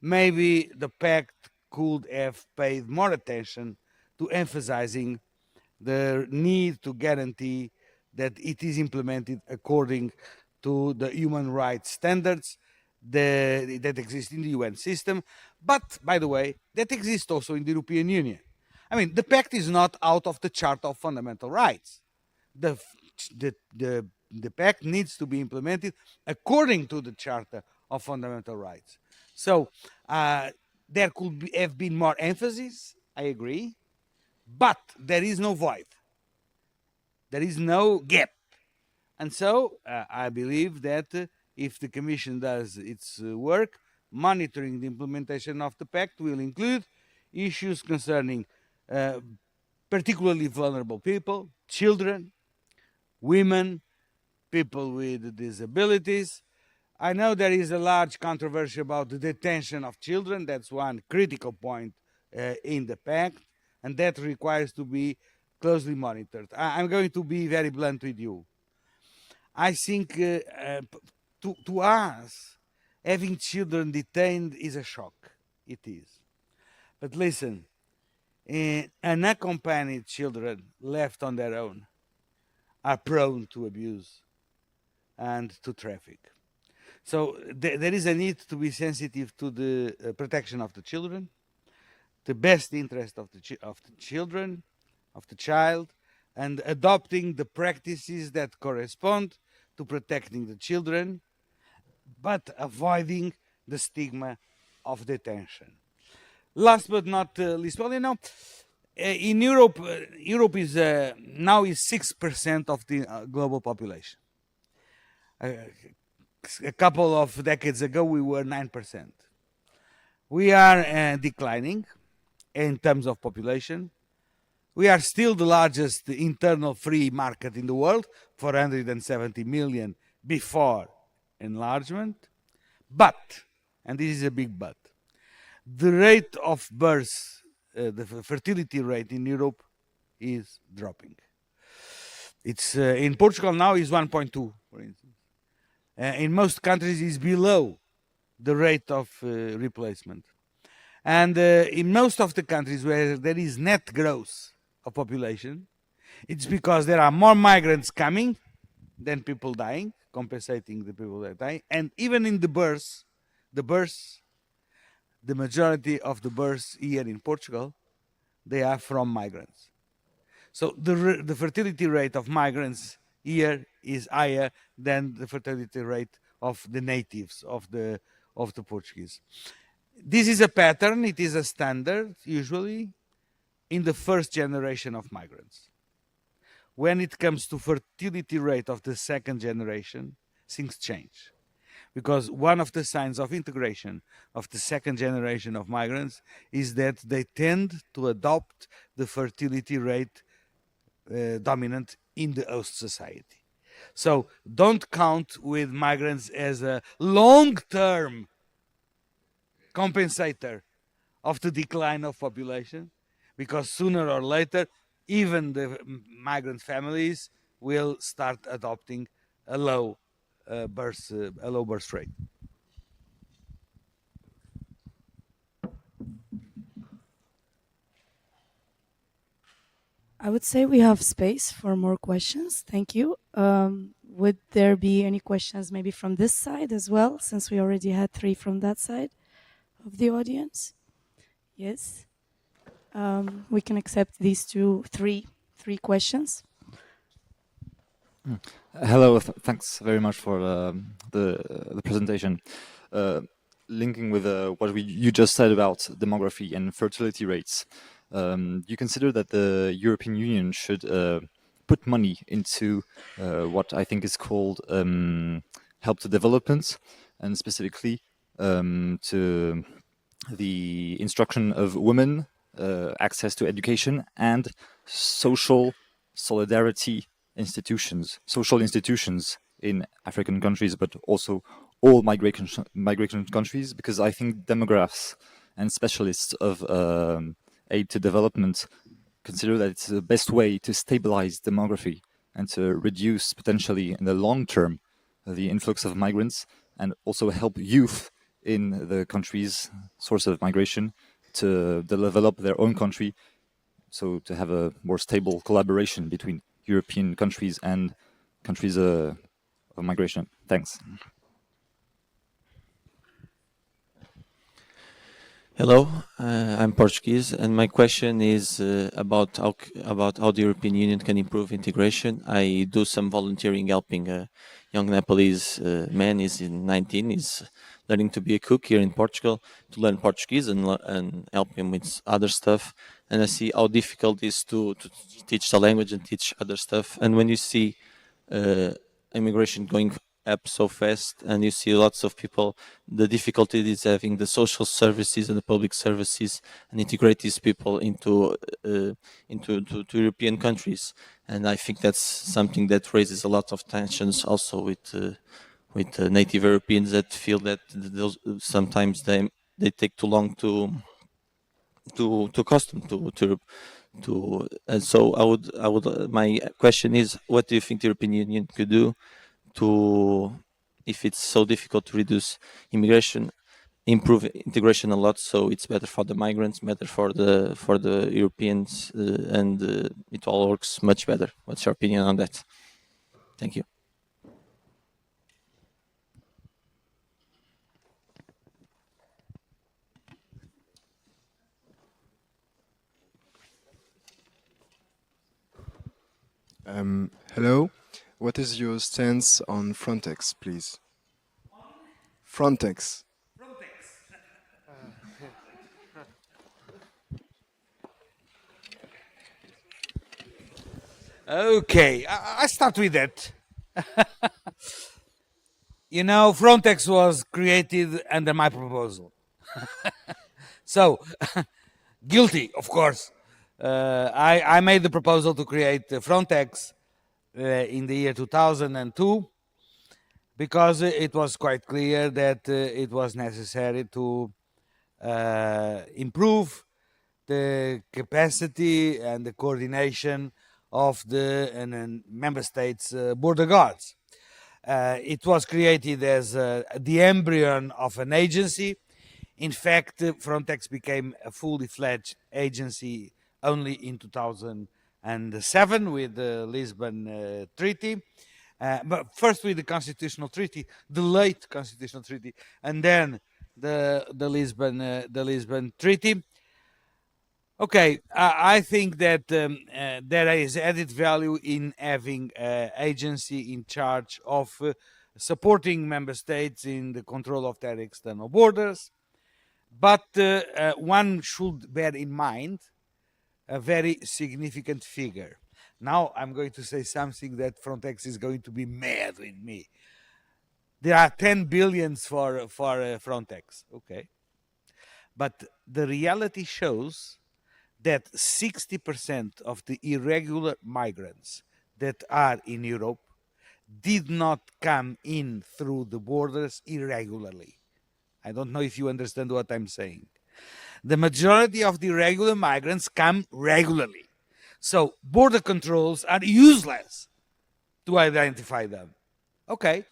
Maybe the pact could have paid more attention to emphasizing the need to guarantee that it is implemented according to the human rights standards that exist in the UN system, but, by the way, that exist also in the European Union. I mean, the pact is not out of the Charter of Fundamental Rights. The pact needs to be implemented according to the Charter of Fundamental Rights. So there could have been more emphasis, I agree, but there is no void. There is no gap. And so I believe that if the Commission does its work, monitoring the implementation of the pact will include issues concerning particularly vulnerable people, children, women, people with disabilities. I know there is a large controversy about the detention of children. That's one critical point in the pact, and that requires to be closely monitored. I'm going to be very blunt with you. I think to us, having children detained is a shock. It is. But listen, unaccompanied children left on their own are prone to abuse and to traffic. So there is a need to be sensitive to the protection of the children, the best interest of the children, of the child, and adopting the practices that correspond to protecting the children, but avoiding the stigma of detention. Last but not least, well, you know, in Europe, Europe is now is 6% of the global population. A couple of decades ago, we were 9%. We are declining in terms of population. We are still the largest internal free market in the world, 470 million before enlargement. But, and this is a big but, the rate of birth, the fertility rate in Europe is dropping. It's in Portugal now is 1.2, for instance. In most countries is below the rate of replacement. And in most of the countries where there is net growth of population, it's because there are more migrants coming than people dying, compensating the people that die. And even in the majority of the births here in Portugal, they are from migrants. So the fertility rate of migrants here is higher than the fertility rate of the natives of the Portuguese. This is a pattern, it is a standard usually in the first generation of migrants. When it comes to fertility rate of the second generation, things change. Because one of the signs of integration of the second generation of migrants is that they tend to adopt the fertility rate dominant in the host society. So don't count with migrants as a long-term compensator of the decline of population, because sooner or later, even the migrant families will start adopting a low birth rate. I would say we have space for more questions. Thank you. Would there be any questions maybe from this side as well, since we already had 3 from that side of the audience? Yes. We can accept these three questions. Hello, thanks very much for the presentation. Linking with what you just said about demography and fertility rates, you consider that the European Union should put money into what I think is called help to development, and specifically to the instruction of women, access to education, and social solidarity institutions, social institutions in African countries, but also all migration countries, because I think demographs and specialists of aid to development consider that it's the best way to stabilize demography and to reduce potentially in the long term the influx of migrants, and also help youth in the country's source of migration to develop their own country, so to have a more stable collaboration between European countries and countries of migration. Thanks. Hello, I'm Portuguese, and my question is about how the European Union can improve integration. I do some volunteering helping a young Nepalese man. He's 19. He's learning to be a cook here in Portugal, to learn Portuguese and help him with other stuff. And I see how difficult it is to teach the language and teach other stuff. And when you see immigration going up so fast, and you see lots of people, the difficulty is having the social services and the public services and integrate these people into European countries. And I think that's something that raises a lot of tensions also with native Europeans that feel that sometimes they take too long to custom to and so I would my question is, what do you think the European Union could do to, if it's so difficult to reduce immigration, improve integration a lot, so it's better for the migrants, better for the Europeans, and it all works much better? What's your opinion on that? Thank you. Hello, what is your stance on Frontex, please? Frontex. Okay, I start with that. You know, Frontex was created under my proposal. So, guilty, of course. I made the proposal to create Frontex in the year 2002 because it was quite clear that it was necessary to improve the capacity and the coordination of the member states' border guards. It was created as the embryo of an agency. In fact, Frontex became a fully fledged agency only in 2007 with the Lisbon Treaty, but first with the Constitutional Treaty, the late Constitutional Treaty, and then the Lisbon Treaty. Okay, I think that there is added value in having an agency in charge of supporting member states in the control of their external borders. But one should bear in mind a very significant figure. Now I'm going to say something that Frontex is going to be mad with me. There are 10 billions for Frontex, okay? But the reality shows that 60% of the irregular migrants that are in Europe did not come in through the borders irregularly. I don't know if you understand what I'm saying. The majority of the irregular migrants come regularly. So border controls are useless to identify them. Okay,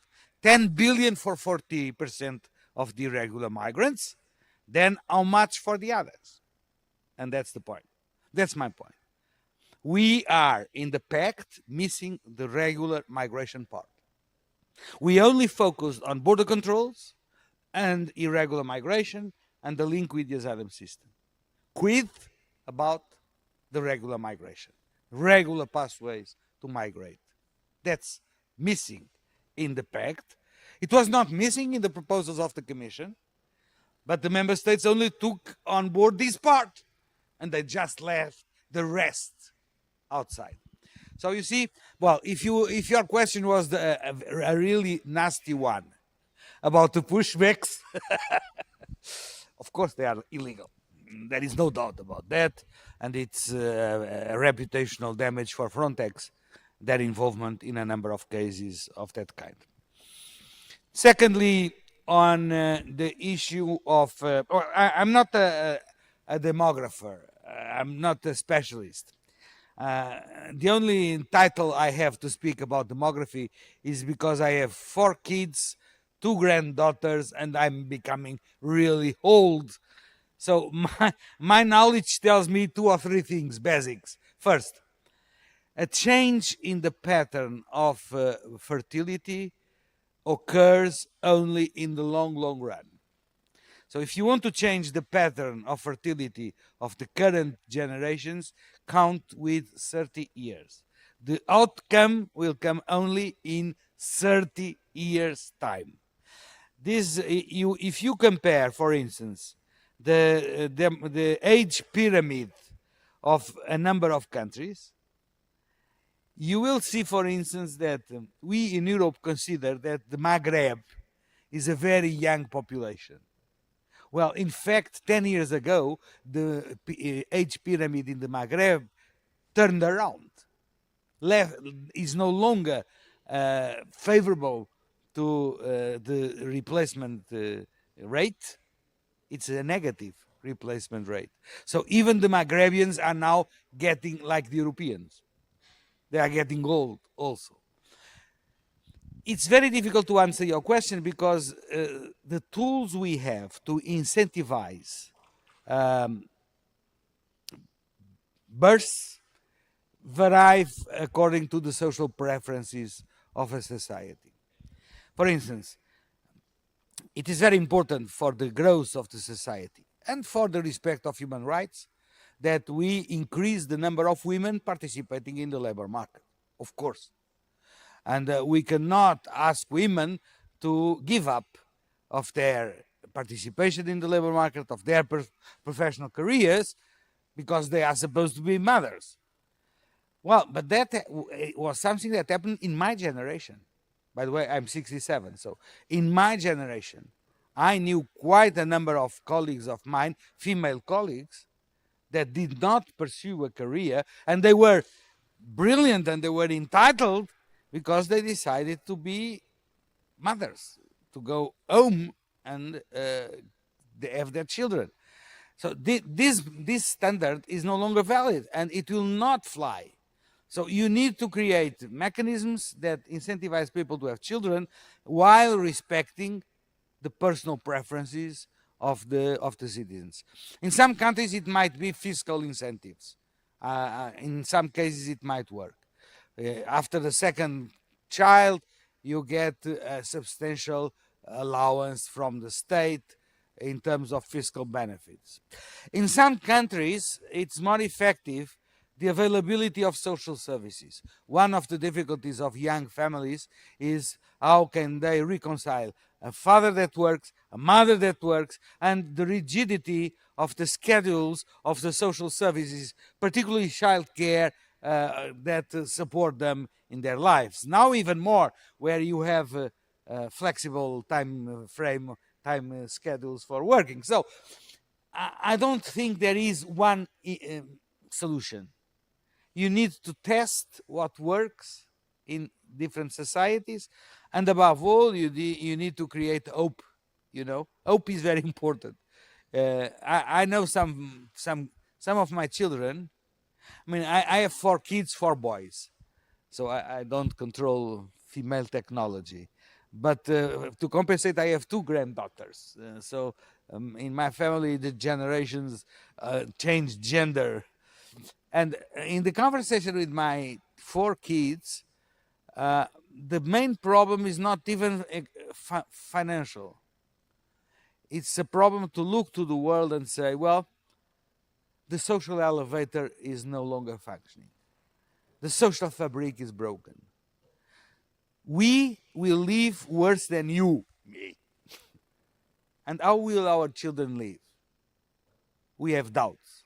10 billion for 40% of the irregular migrants, then how much for the others? And that's the point. That's my point. We are in the pact missing the regular migration part. We only focused on border controls and irregular migration and the link with the asylum system. Quid about the regular migration, regular pathways to migrate. That's missing in the pact. It was not missing in the proposals of the Commission, but the member states only took on board this part and they just left the rest outside. So you see, well, if your question was a really nasty one about the pushbacks, of course they are illegal. There is no doubt about that, and it's a reputational damage for Frontex, their involvement in a number of cases of that kind. Secondly, on the issue of, I'm not a demographer, I'm not a specialist. The only title I have to speak about demography is because I have 4 kids, 2 granddaughters, and I'm becoming really old. So my knowledge tells me 2 or 3 things, basics. First, a change in the pattern of fertility occurs only in the long run. So if you want to change the pattern of fertility of the current generations, count with 30 years. The outcome will come only in 30 years' time. This, if you compare, for instance, the age pyramid of a number of countries, you will see, for instance, that we in Europe consider that the Maghreb is a very young population. Well, in fact, 10 years ago, the age pyramid in the Maghreb turned around. Is no longer favorable to the replacement rate. It's a negative replacement rate. So even the Maghrebians are now getting like the Europeans. They are getting old also. It's very difficult to answer your question because the tools we have to incentivize births vary according to the social preferences of a society. For instance, it is very important for the growth of the society and for the respect of human rights that we increase the number of women participating in the labor market, of course. And we cannot ask women to give up of their participation in the labor market, of their professional careers, because they are supposed to be mothers. Well, but that was something that happened in my generation. By the way, I'm 67, so in my generation, I knew quite a number of colleagues of mine, female colleagues, that did not pursue a career, and they were brilliant and they were entitled because they decided to be mothers, to go home and they have their children. So this standard is no longer valid and it will not fly. So you need to create mechanisms that incentivize people to have children while respecting the personal preferences of the citizens. In some countries it might be fiscal incentives. In some cases it might work. After the second child, you get a substantial allowance from the state in terms of fiscal benefits. In some countries, it's more effective the availability of social services. One of the difficulties of young families is how can they reconcile a father that works, a mother that works, and the rigidity of the schedules of the social services, particularly childcare, that support them in their lives. Now even more, where you have flexible time frame, time schedules for working. So I don't think there is one solution. You need to test what works in different societies, and above all, you need to create hope. You know, hope is very important. I know some of my children. I mean, I have 4 kids, 4 boys, so I don't control female technology. But to compensate, I have 2 granddaughters. So in my family, the generations change gender. And in the conversation with my 4 kids, the main problem is not even financial. It's a problem to look to the world and say, well, the social elevator is no longer functioning. The social fabric is broken. We will live worse than you, me. And how will our children live? We have doubts.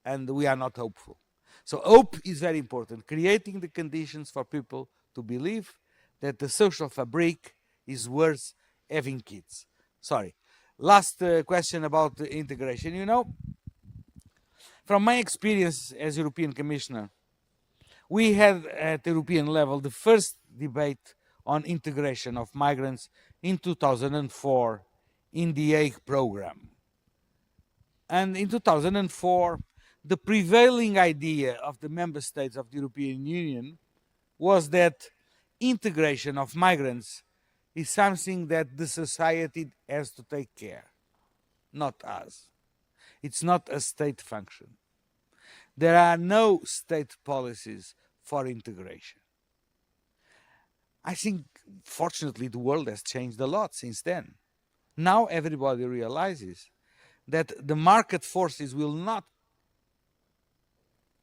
And we are not hopeful. So hope is very important, creating the conditions for people to believe that the social fabric is worth having kids. Sorry. Last question about the integration. You know, from my experience as European Commissioner, we had at the European level the first debate on integration of migrants in 2004 in the Hague program. And in 2004, the prevailing idea of the member states of the European Union was that integration of migrants is something that the society has to take care, not us. It's not a state function. There are no state policies for integration. I think, fortunately, the world has changed a lot since then. Now everybody realizes that the market forces will not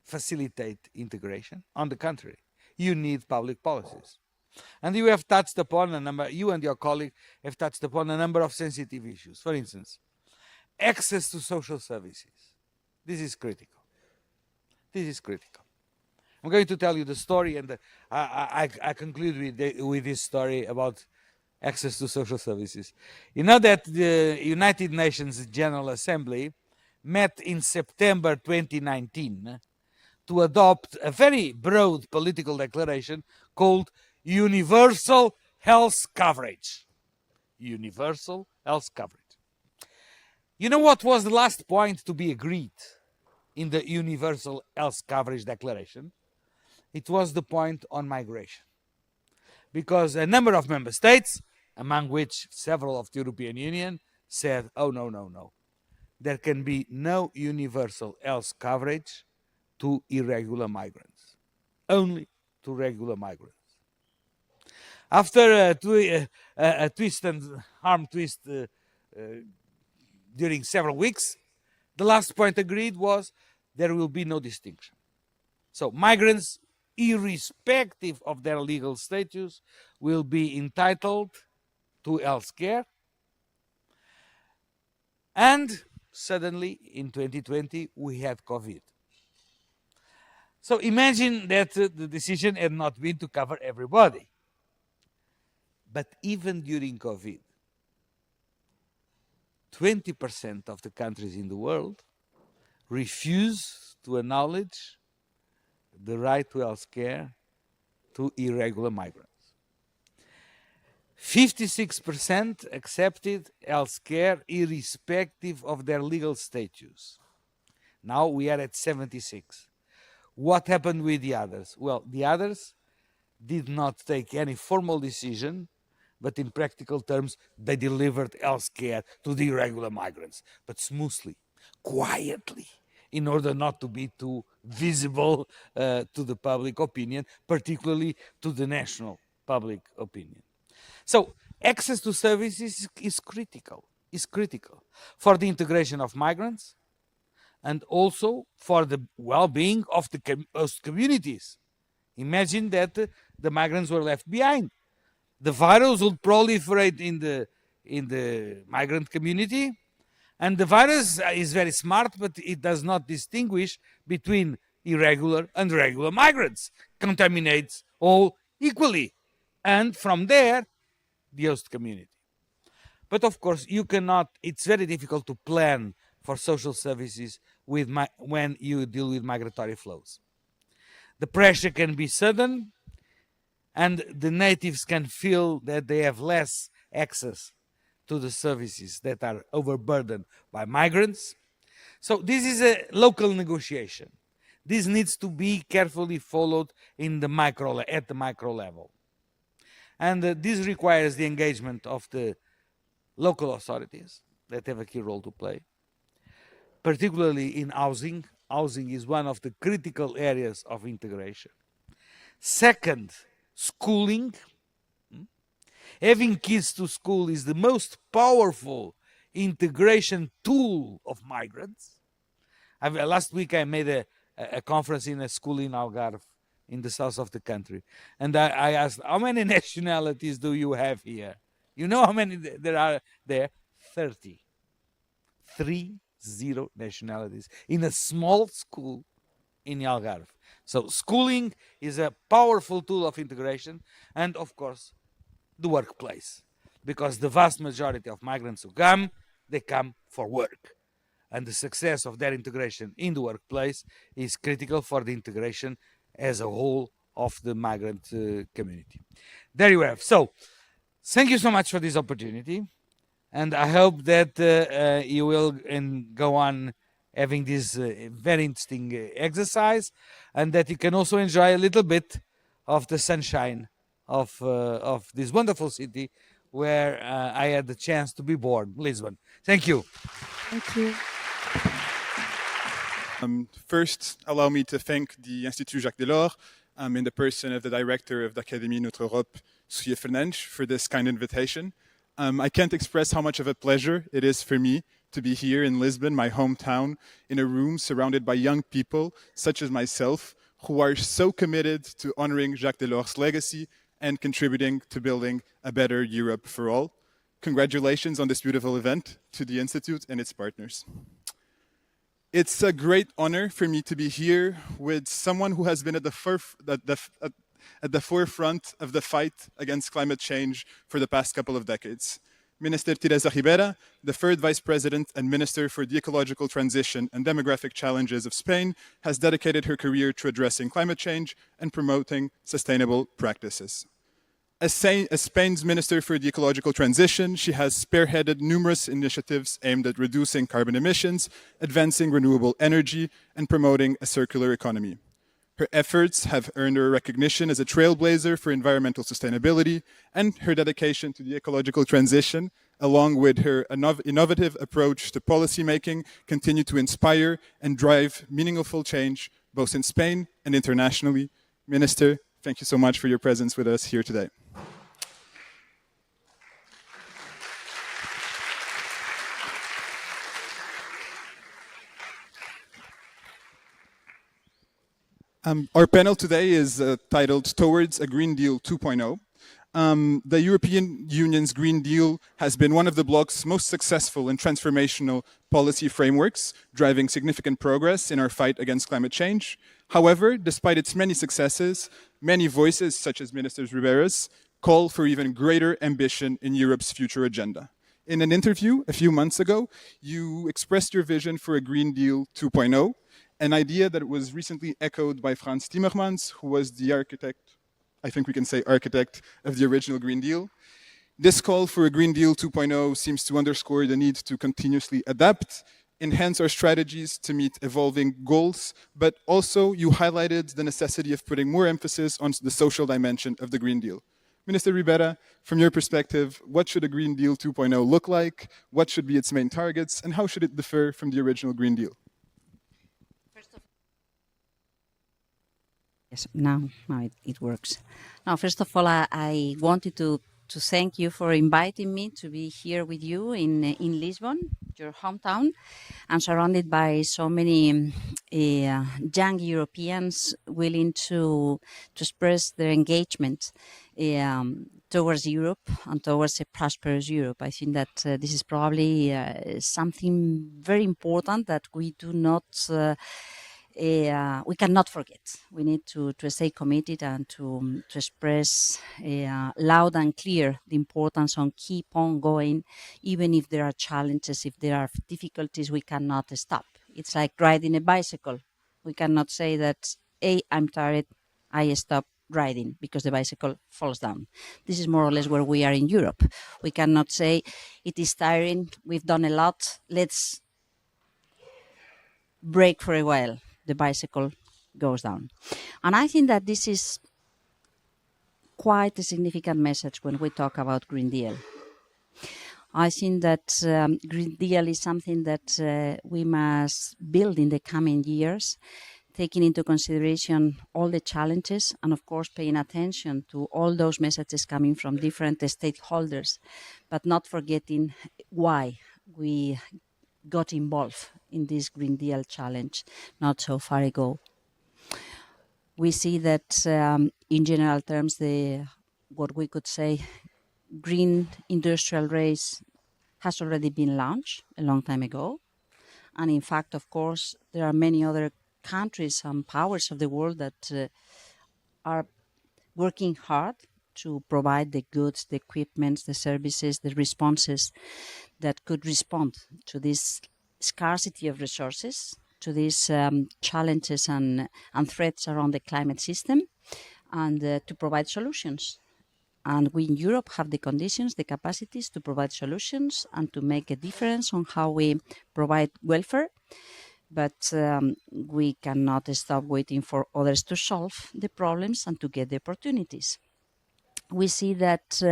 facilitate integration. On the contrary, you need public policies. And you have touched upon a number, you and your colleague have touched upon a number of sensitive issues. For instance, access to social services. This is critical. This is critical. I'm going to tell you the story, and I conclude with this story about access to social services. You know that the United Nations General Assembly met in September 2019 to adopt a very broad political declaration called Universal Health Coverage. Universal Health Coverage. You know what was the last point to be agreed in the Universal Health Coverage Declaration? It was the point on migration. Because a number of member states, among which several of the European Union, said, oh, no, no, no. There can be no universal health coverage to irregular migrants. Only to regular migrants. After a twist and arm twist during several weeks, the last point agreed was there will be no distinction. So migrants, irrespective of their legal status, will be entitled to health care. And suddenly, in 2020, we had COVID. So imagine that the decision had not been to cover everybody. But even during COVID, 20% of the countries in the world refuse to acknowledge the right to health care to irregular migrants. 56% accepted health care irrespective of their legal status. Now we are at 76. What happened with the others? Well, the others did not take any formal decision, but in practical terms, they delivered health care to the irregular migrants, but smoothly, quietly, in order not to be too visible to the public opinion, particularly to the national public opinion. So access to services is critical. is critical for the integration of migrants and also for the well-being of the host communities. Imagine that the migrants were left behind. The virus would proliferate in the migrant community, and the virus is very smart, but it does not distinguish between irregular and regular migrants, contaminates all equally, and from there, the host community. But of course, you cannot, it's very difficult to plan for social services when you deal with migratory flows. The pressure can be sudden, and the natives can feel that they have less access to the services that are overburdened by migrants. So this is a local negotiation. This needs to be carefully followed at the micro level. And this requires the engagement of the local authorities that have a key role to play, particularly in housing. Housing is one of the critical areas of integration. Second, schooling. Having kids to school is the most powerful integration tool of migrants. Last week I made a conference in a school in Algarve, in the south of the country. And I asked, how many nationalities do you have here? You know how many there are there? 30. 30 nationalities in a small school in Algarve. So schooling is a powerful tool of integration, and of course, the workplace. Because the vast majority of migrants who come, they come for work. And the success of their integration in the workplace is critical for the integration as a whole of the migrant community. There you have. So, thank you so much for this opportunity. And I hope that you will go on having this very interesting exercise, and that you can also enjoy a little bit of the sunshine of this wonderful city where I had the chance to be born, Lisbon. Thank you. Thank you. First, allow me to thank the Institut Jacques Delors in the person of the director of the Académie Notre Europe, Souye Fernandes, for this kind invitation. I can't express how much of a pleasure it is for me to be here in Lisbon, my hometown, in a room surrounded by young people, such as myself, who are so committed to honoring Jacques Delors' legacy and contributing to building a better Europe for all. Congratulations on this beautiful event to the Institute and its partners. It's a great honor for me to be here with someone who has been at the forefront of the fight against climate change for the past couple of decades. Minister Teresa Ribera, the third Vice President and Minister for the Ecological Transition and Demographic Challenges of Spain, has dedicated her career to addressing climate change and promoting sustainable practices. As Spain's Minister for the Ecological Transition, she has spearheaded numerous initiatives aimed at reducing carbon emissions, advancing renewable energy, and promoting a circular economy. Her efforts have earned her recognition as a trailblazer for environmental sustainability, and her dedication to the ecological transition, along with her innovative approach to policymaking, continue to inspire and drive meaningful change both in Spain and internationally. Minister, thank you so much for your presence with us here today. Our panel today is titled Towards a Green Deal 2.0. The European Union's Green Deal has been one of the bloc's most successful and transformational policy frameworks, driving significant progress in our fight against climate change. However, despite its many successes, many voices, such as Minister Ribera's, call for even greater ambition in Europe's future agenda. In an interview a few months ago, you expressed your vision for a Green Deal 2.0, an idea that was recently echoed by Frans Timmermans, who was the architect, I think we can say architect, of the original Green Deal. This call for a Green Deal 2.0 seems to underscore the need to continuously adapt, enhance our strategies to meet evolving goals, but also you highlighted the necessity of putting more emphasis on the social dimension of the Green Deal. Minister Ribera, from your perspective, what should a Green Deal 2.0 look like? What should be its main targets? And how should it differ from the original Green Deal? Yes, now it works. Now, first of all, I wanted to to thank you for inviting me to be here with you in Lisbon, your hometown. I'm surrounded by so many young Europeans willing to express their engagement towards Europe and towards a prosperous Europe. I think that this is probably something very important that we do not we cannot forget. We need to stay committed and to express loud and clear the importance on keep on going, even if there are challenges, if there are difficulties, we cannot stop. It's like riding a bicycle. We cannot say that, hey, I'm tired, I stop riding because the bicycle falls down. This is more or less where we are in Europe. We cannot say it is tiring, we've done a lot, let's break for a while. The bicycle goes down. And I think that this is quite a significant message when we talk about Green Deal. I think that Green Deal is something that we must build in the coming years, taking into consideration all the challenges and, of course, paying attention to all those messages coming from different stakeholders, but not forgetting why we got involved in this Green Deal challenge not so far ago. We see that in general terms, what we could say green industrial race has already been launched a long time ago. And in fact, of course, there are many other countries and powers of the world that are working hard to provide the goods, the equipments, the services, the responses that could respond to this scarcity of resources, to these challenges and threats around the climate system, and to provide solutions. And we in Europe have the conditions, the capacities to provide solutions and to make a difference on how we provide welfare. But we cannot stop waiting for others to solve the problems and to get the opportunities. We see that,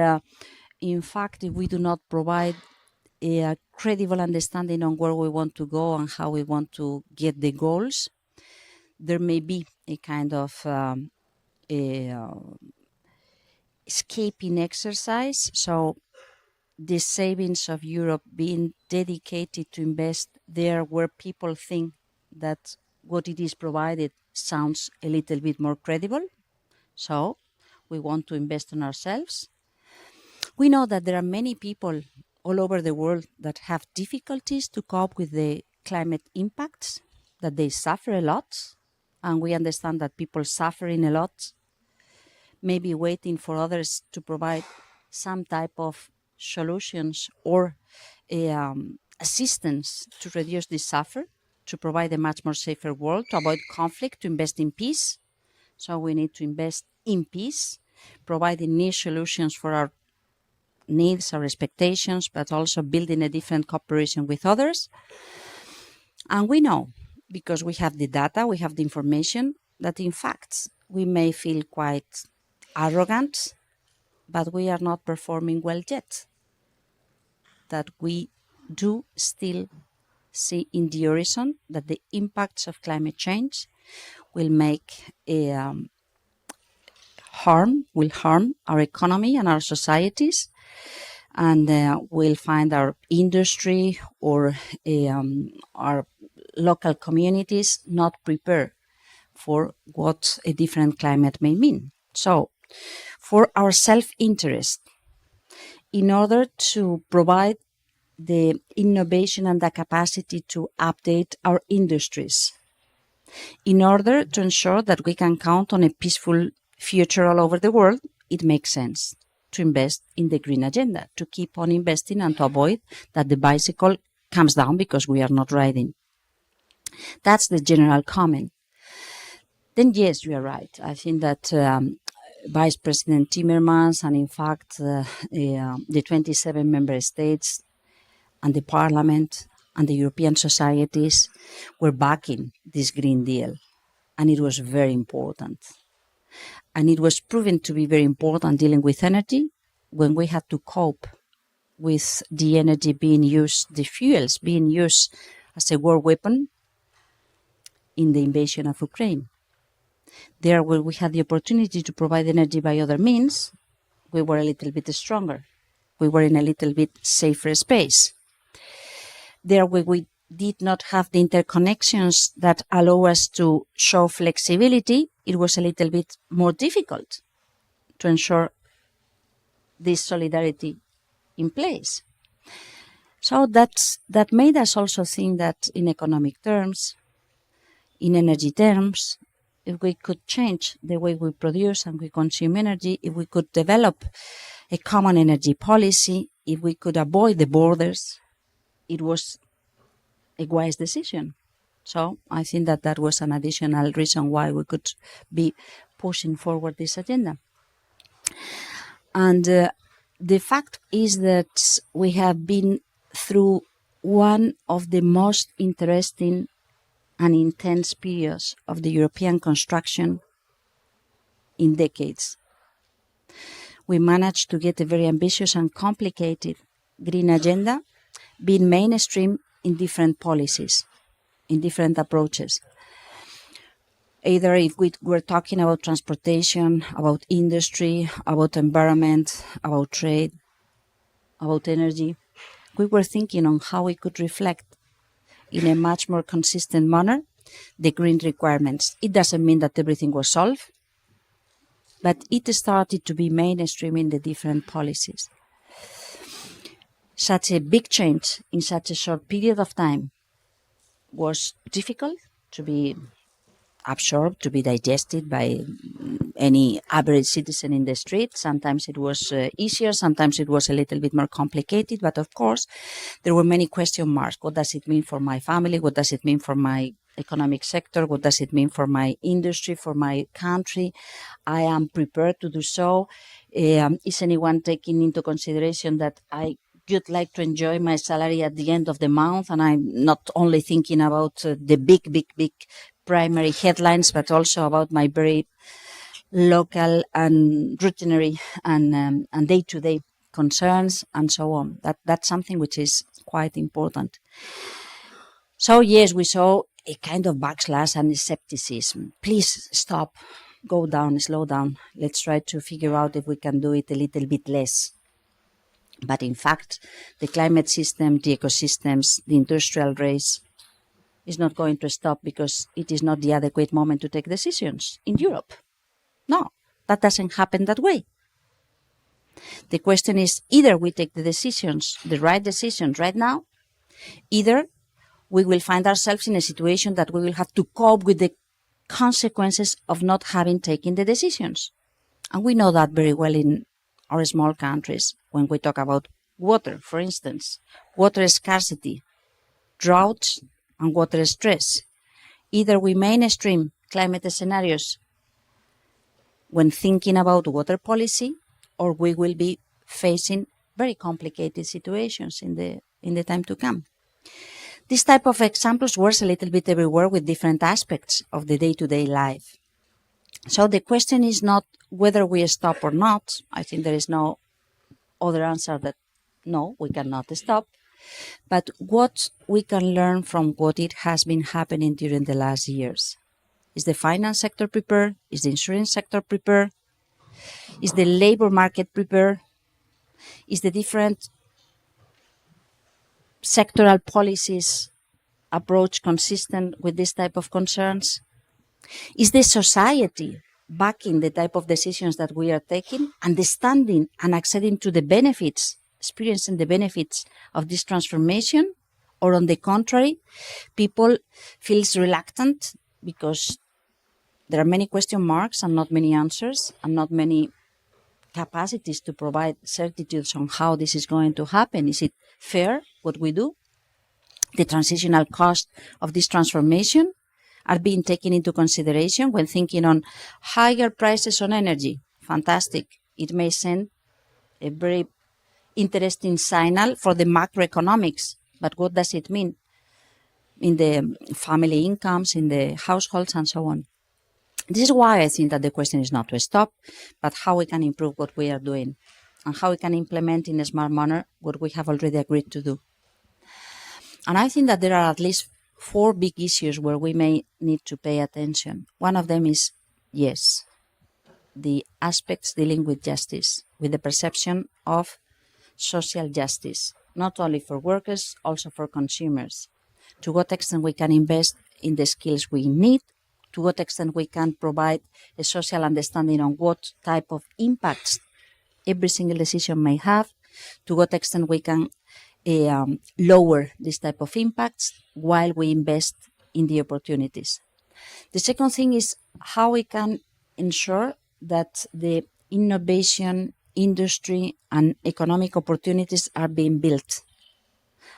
in fact, if we do not provide a credible understanding on where we want to go and how we want to get the goals, there may be a kind of escaping exercise. So the savings of Europe being dedicated to invest there where people think that what it is provided sounds a little bit more credible. So we want to invest in ourselves. We know that there are many people all over the world that have difficulties to cope with the climate impacts, that they suffer a lot. And we understand that people suffering a lot may be waiting for others to provide some type of solutions or assistance to reduce this suffer, to provide a much more safer world, to avoid conflict, to invest in peace. So we need to invest in peace, providing new solutions for our needs, our expectations, but also building a different cooperation with others. And we know, because we have the data, we have the information, that in fact we may feel quite arrogant, but we are not performing well yet. That we do still see in the horizon that the impacts of climate change will make will harm our economy and our societies, and will find our industry or our local communities not prepared for what a different climate may mean. So, for our self-interest, in order to provide the innovation and the capacity to update our industries, in order to ensure that we can count on a peaceful future all over the world, it makes sense to invest in the green agenda, to keep on investing and to avoid that the bicycle comes down because we are not riding. That's the general comment. Then yes, you are right. I think that Vice President Timmermans and in fact the 27 member states and the Parliament and the European societies were backing this Green Deal. And it was very important. And it was proven to be very important dealing with energy when we had to cope with the energy being used, the fuels being used as a war weapon in the invasion of Ukraine. There where we had the opportunity to provide energy by other means, we were a little bit stronger. We were in a little bit safer space. There we did not have the interconnections that allow us to show flexibility. It was a little bit more difficult to ensure this solidarity in place. So that made us also think that in economic terms, in energy terms, if we could change the way we produce and we consume energy, if we could develop a common energy policy, if we could avoid the borders, it was a wise decision. So I think that was an additional reason why we could be pushing forward this agenda. And the fact is that we have been through one of the most interesting and intense periods of the European construction in decades. We managed to get a very ambitious and complicated green agenda being mainstream in different policies, in different approaches. Either if we were talking about transportation, about industry, about environment, about trade, about energy, we were thinking on how we could reflect in a much more consistent manner the green requirements. It doesn't mean that everything was solved, but it started to be mainstream in the different policies. Such a big change in such a short period of time was difficult to be absorbed, to be digested by any average citizen in the street. Sometimes it was easier, sometimes it was a little bit more complicated, but of course there were many question marks. What does it mean for my family? What does it mean for my economic sector? What does it mean for my industry, for my country? I am prepared to do so. Is anyone taking into consideration that I would like to enjoy my salary at the end of the month, and I'm not only thinking about the big primary headlines, but also about my very local and routinary and day-to-day concerns and so on. That's something which is quite important. So yes, we saw a kind of backslash and skepticism. Please stop, go down, slow down. Let's try to figure out if we can do it a little bit less. But in fact, the climate system, the ecosystems, the industrial race is not going to stop because it is not the adequate moment to take decisions in Europe. No, that doesn't happen that way. The question is, either we take the decisions, the right decisions right now, either we will find ourselves in a situation that we will have to cope with the consequences of not having taken the decisions. And we know that very well in our small countries when we talk about water, for instance, water scarcity, droughts, and water stress. Either we mainstream climate scenarios when thinking about water policy, or we will be facing very complicated situations in the time to come. This type of examples works a little bit everywhere with different aspects of the day-to-day life. So the question is not whether we stop or not. I think there is no other answer that no, we cannot stop. But what we can learn from what it has been happening during the last years. Is the finance sector prepared? Is the insurance sector prepared? Is the labor market prepared? Is the different sectoral policies approach consistent with this type of concerns? Is the society backing the type of decisions that we are taking, understanding and acceding to the benefits, experiencing the benefits of this transformation? Or on the contrary, people feel reluctant because there are many question marks and not many answers and not many capacities to provide certitudes on how this is going to happen. Is it fair what we do? The transitional cost of this transformation are being taken into consideration when thinking on higher prices on energy. Fantastic. It may send a very interesting signal for the macroeconomics, but what does it mean in the family incomes, in the households, and so on? This is why I think that the question is not to stop, but how we can improve what we are doing and how we can implement in a smart manner what we have already agreed to do. And I think that there are at least 4 big issues where we may need to pay attention. One of them is, yes, the aspects dealing with justice, with the perception of social justice, not only for workers, also for consumers. To what extent we can invest in the skills we need, to what extent we can provide a social understanding on what type of impacts every single decision may have, to what extent we can lower this type of impacts while we invest in the opportunities. The second thing is how we can ensure that the innovation, industry, and economic opportunities are being built.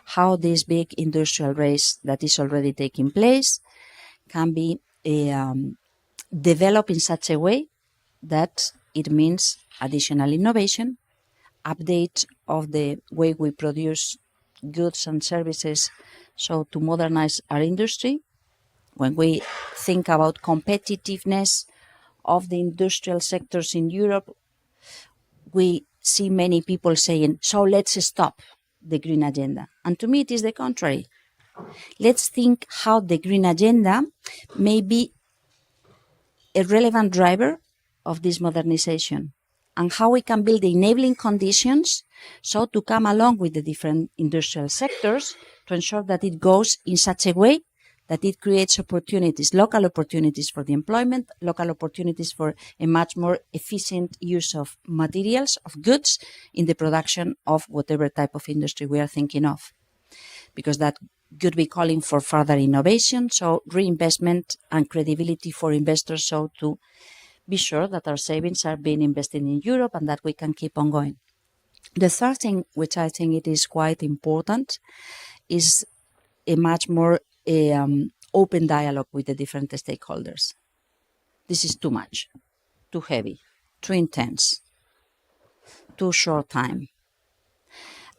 How this big industrial race that is already taking place can be developed in such a way that it means additional innovation, update of the way we produce goods and services, so to modernize our industry. When we think about competitiveness of the industrial sectors in Europe, we see many people saying, so let's stop the green agenda. And to me, it is the contrary. Let's think how the green agenda may be a relevant driver of this modernization, and how we can build the enabling conditions so to come along with the different industrial sectors to ensure that it goes in such a way that it creates opportunities, local opportunities for the employment, local opportunities for a much more efficient use of materials, of goods, in the production of whatever type of industry we are thinking of. Because that could be calling for further innovation, so reinvestment and credibility for investors, so to be sure that our savings are being invested in Europe and that we can keep on going. The third thing, which I think it is quite important, is a much more open dialogue with the different stakeholders. This is too much, too heavy, too intense, too short time.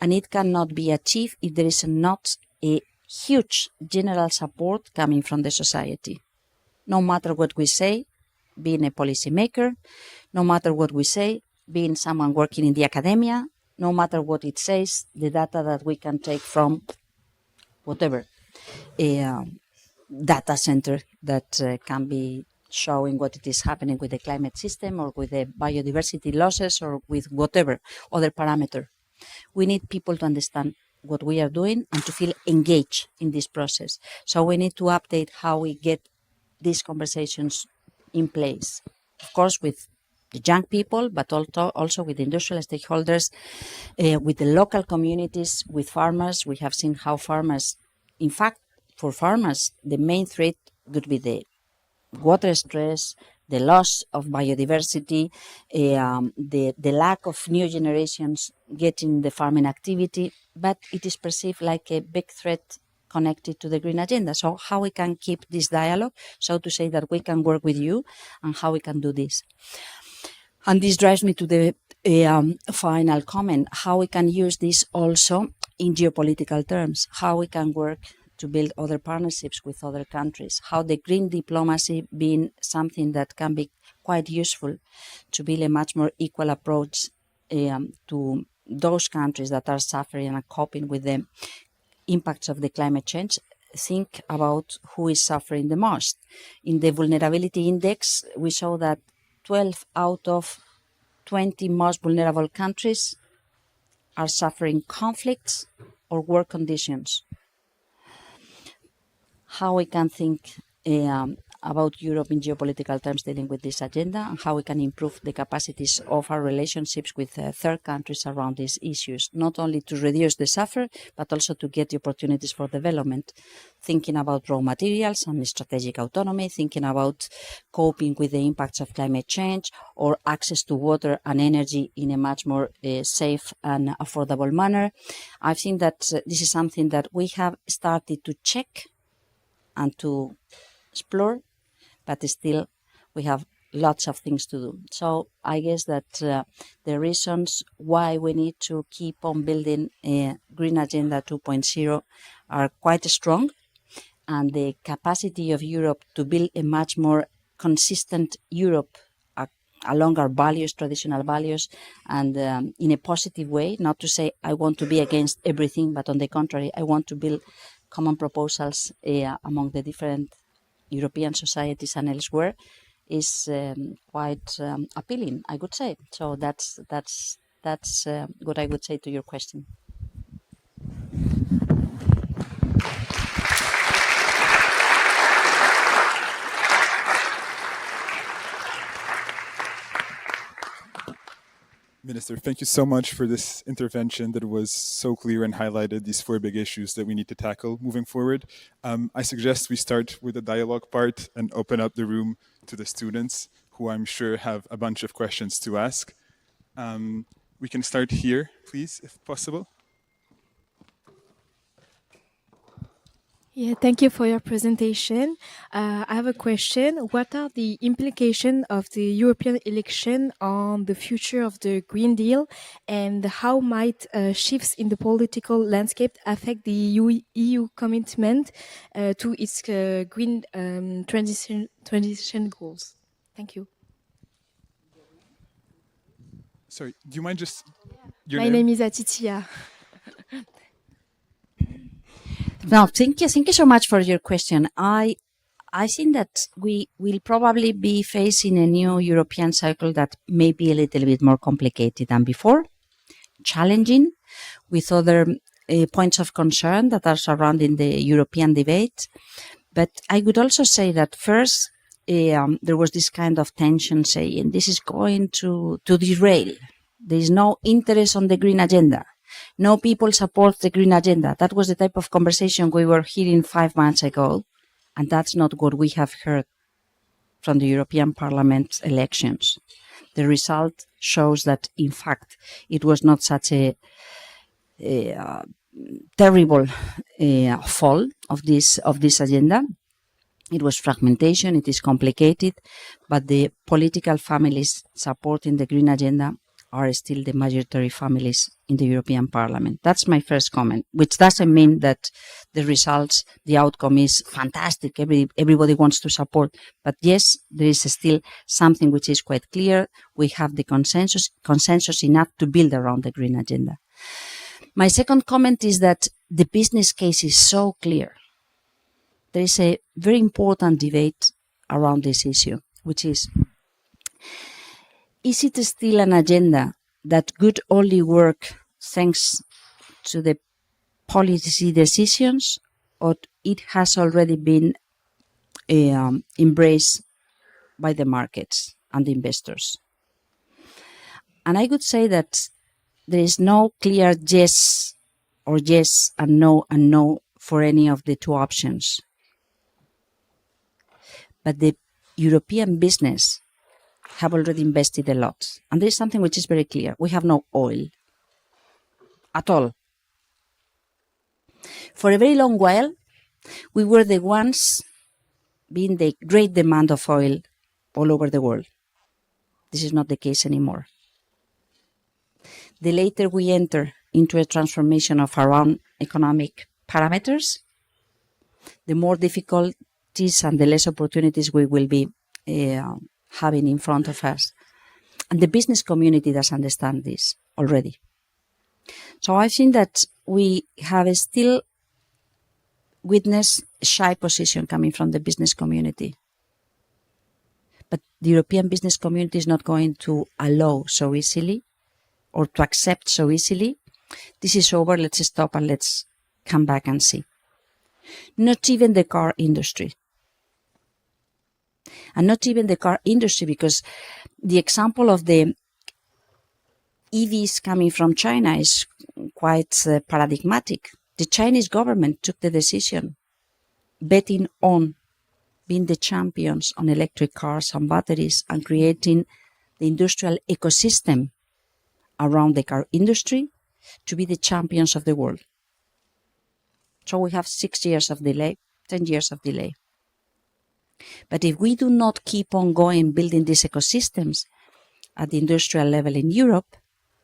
And it cannot be achieved if there is not a huge general support coming from the society. No matter what we say, being a policymaker, no matter what we say, being someone working in the academia, no matter what it says, the data that we can take from whatever data center that can be showing what it is happening with the climate system or with the biodiversity losses or with whatever other parameter. We need people to understand what we are doing and to feel engaged in this process. So we need to update how we get these conversations in place. Of course, with the young people, but also with industrial stakeholders, with the local communities, with farmers. We have seen how farmers, in fact, for farmers, the main threat would be the water stress, the loss of biodiversity, the lack of new generations getting the farming activity, but it is perceived like a big threat connected to the green agenda. So how we can keep this dialogue, so to say that we can work with you and how we can do this. And this drives me to the final comment, how we can use this also in geopolitical terms, how we can work to build other partnerships with other countries, how the green diplomacy being something that can be quite useful to build a much more equal approach to those countries that are suffering and coping with the impacts of the climate change. Think about who is suffering the most. In the vulnerability index, we saw that 12 out of 20 most vulnerable countries are suffering conflicts or war conditions. How we can think about Europe in geopolitical terms dealing with this agenda, and how we can improve the capacities of our relationships with third countries around these issues, not only to reduce the suffer, but also to get the opportunities for development, thinking about raw materials and strategic autonomy, thinking about coping with the impacts of climate change, or access to water and energy in a much more safe and affordable manner. I think that this is something that we have started to check and to explore, but still we have lots of things to do. So I guess that the reasons why we need to keep on building a Green Agenda 2.0 are quite strong, and the capacity of Europe to build a much more consistent Europe along our values, traditional values, and in a positive way, not to say I want to be against everything, but on the contrary, I want to build common proposals among the different European societies and elsewhere, is quite appealing, I would say. So that's what I would say to your question. Minister, thank you so much for this intervention that was so clear and highlighted these 4 big issues that we need to tackle moving forward. I suggest we start with the dialogue part and open up the room to the students, who I'm sure have a bunch of questions to ask. We can start here, please, if possible. Yeah, thank you for your presentation. I have a question. What are the implications of the European election on the future of the Green Deal, and how might shifts in the political landscape affect the EU commitment to its green transition goals? Thank you. Sorry, do you mind just your My name is Atitia. No, thank you so much for your question. I think that we will probably be facing a new European cycle that may be a little bit more complicated than before, challenging, with other points of concern that are surrounding the European debate. But I would also say that first, there was this kind of tension saying this is going to derail. There is no interest on the green agenda. No people support the green agenda. That was the type of conversation we were hearing 5 months ago, and that's not what we have heard from the European Parliament elections. The result shows that, in fact, it was not such a terrible fall of this agenda. It was fragmentation, it is complicated, but the political families supporting the green agenda are still the majority families in the European Parliament. That's my first comment, which doesn't mean that the results, the outcome is fantastic. Everybody wants to support. But yes, there is still something which is quite clear. We have the consensus enough to build around the green agenda. My second comment is that the business case is so clear. There is a very important debate around this issue, which is it still an agenda that could only work thanks to the policy decisions, or it has already been embraced by the markets and the investors? And I would say that there is no clear yes and no for any of the two options. But the European business have already invested a lot. And there is something which is very clear. We have no oil at all. For a very long while, we were the ones being the great demand of oil all over the world. This is not the case anymore. The later we enter into a transformation of our own economic parameters, the more difficulties and the less opportunities we will be having in front of us. And the business community does understand this already. So I think that we have still witnessed a shy position coming from the business community. But the European business community is not going to allow so easily or to accept so easily. This is over, let's stop and let's come back and see. Not even the car industry. And not even the car industry, because the example of the EVs coming from China is quite paradigmatic. The Chinese government took the decision, betting on being the champions on electric cars and batteries and creating the industrial ecosystem around the car industry to be the champions of the world. So we have 6 years of delay, 10 years of delay. But if we do not keep on going building these ecosystems at the industrial level in Europe,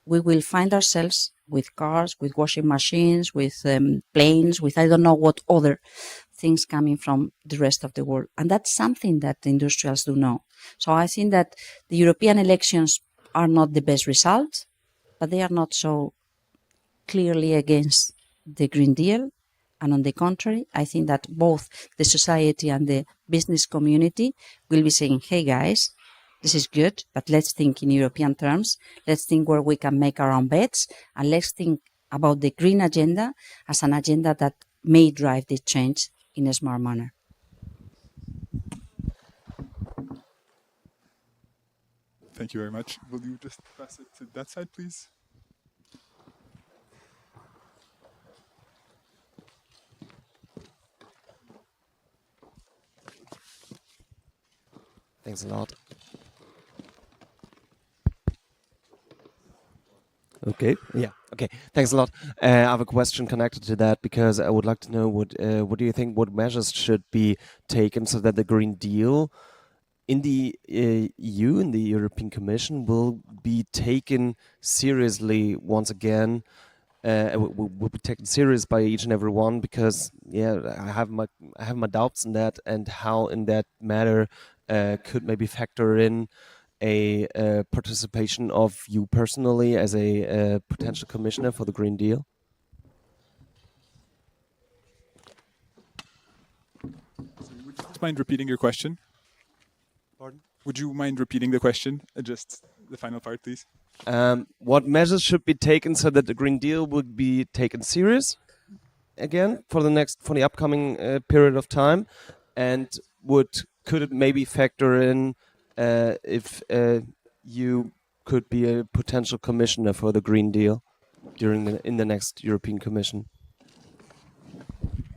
we will find ourselves with cars, with washing machines, with planes, with I don't know what other things coming from the rest of the world. And that's something that the industrials do know. So I think that the European elections are not the best result, but they are not so clearly against the Green Deal, And on the contrary, I think that both the society and the business community will be saying, hey guys, this is good, but let's think in European terms. Let's think where we can make our own bets, and let's think about the green agenda as an agenda that may drive this change in a smart manner. Thank you very much. Will you just pass it to that side, please? Thanks a lot. Okay. Yeah. Okay. Thanks a lot. I have a question connected to that because I would like to know what do you think? What measures should be taken so that the Green Deal in the EU, in the European Commission, will be taken seriously once again? Will be taken serious by each and every one, because I have my doubts in that, and how in that matter could maybe factor in a participation of you personally as a potential commissioner for the Green Deal? Would you mind repeating your question? Pardon? Would you mind repeating the question? Just the final part, please. What measures should be taken so that the Green Deal would be taken serious again for the upcoming period of time, and could it maybe factor in if you could be a potential commissioner for the Green Deal in the next European Commission?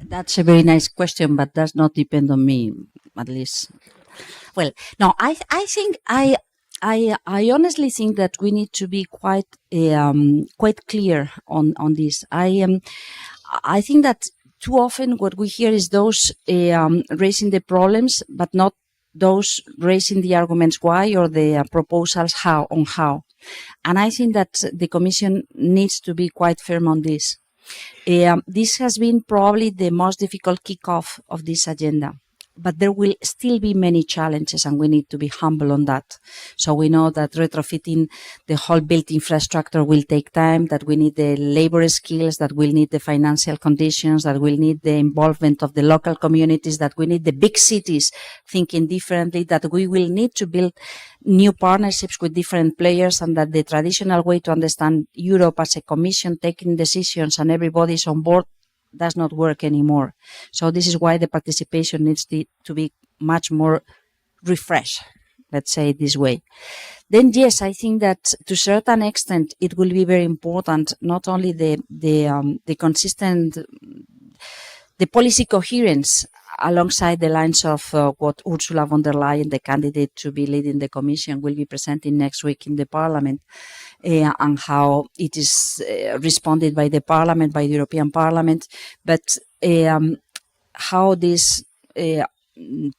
That's a very nice question, but does not depend on me, at least. Well, no, I think I honestly think that we need to be quite clear on this. I think that too often what we hear is those raising the problems, but not those raising the arguments why, or the proposals how. And I think that the Commission needs to be quite firm on this. This has been probably the most difficult kickoff of this agenda. But there will still be many challenges, and we need to be humble on that. So we know that retrofitting the whole built infrastructure will take time, that we need the labor skills, that we'll need the financial conditions, that we'll need the involvement of the local communities, that we need the big cities thinking differently, that we will need to build new partnerships with different players, and that the traditional way to understand Europe as a commission taking decisions and everybody's on board does not work anymore. So this is why the participation needs to be much more refreshed, let's say it this way. Then yes, I think that to a certain extent it will be very important, not only the consistent, the policy coherence alongside the lines of what Ursula von der Leyen, the candidate to be leading the Commission, will be presenting next week in the Parliament, and how it is responded by the Parliament, by the European Parliament, but how this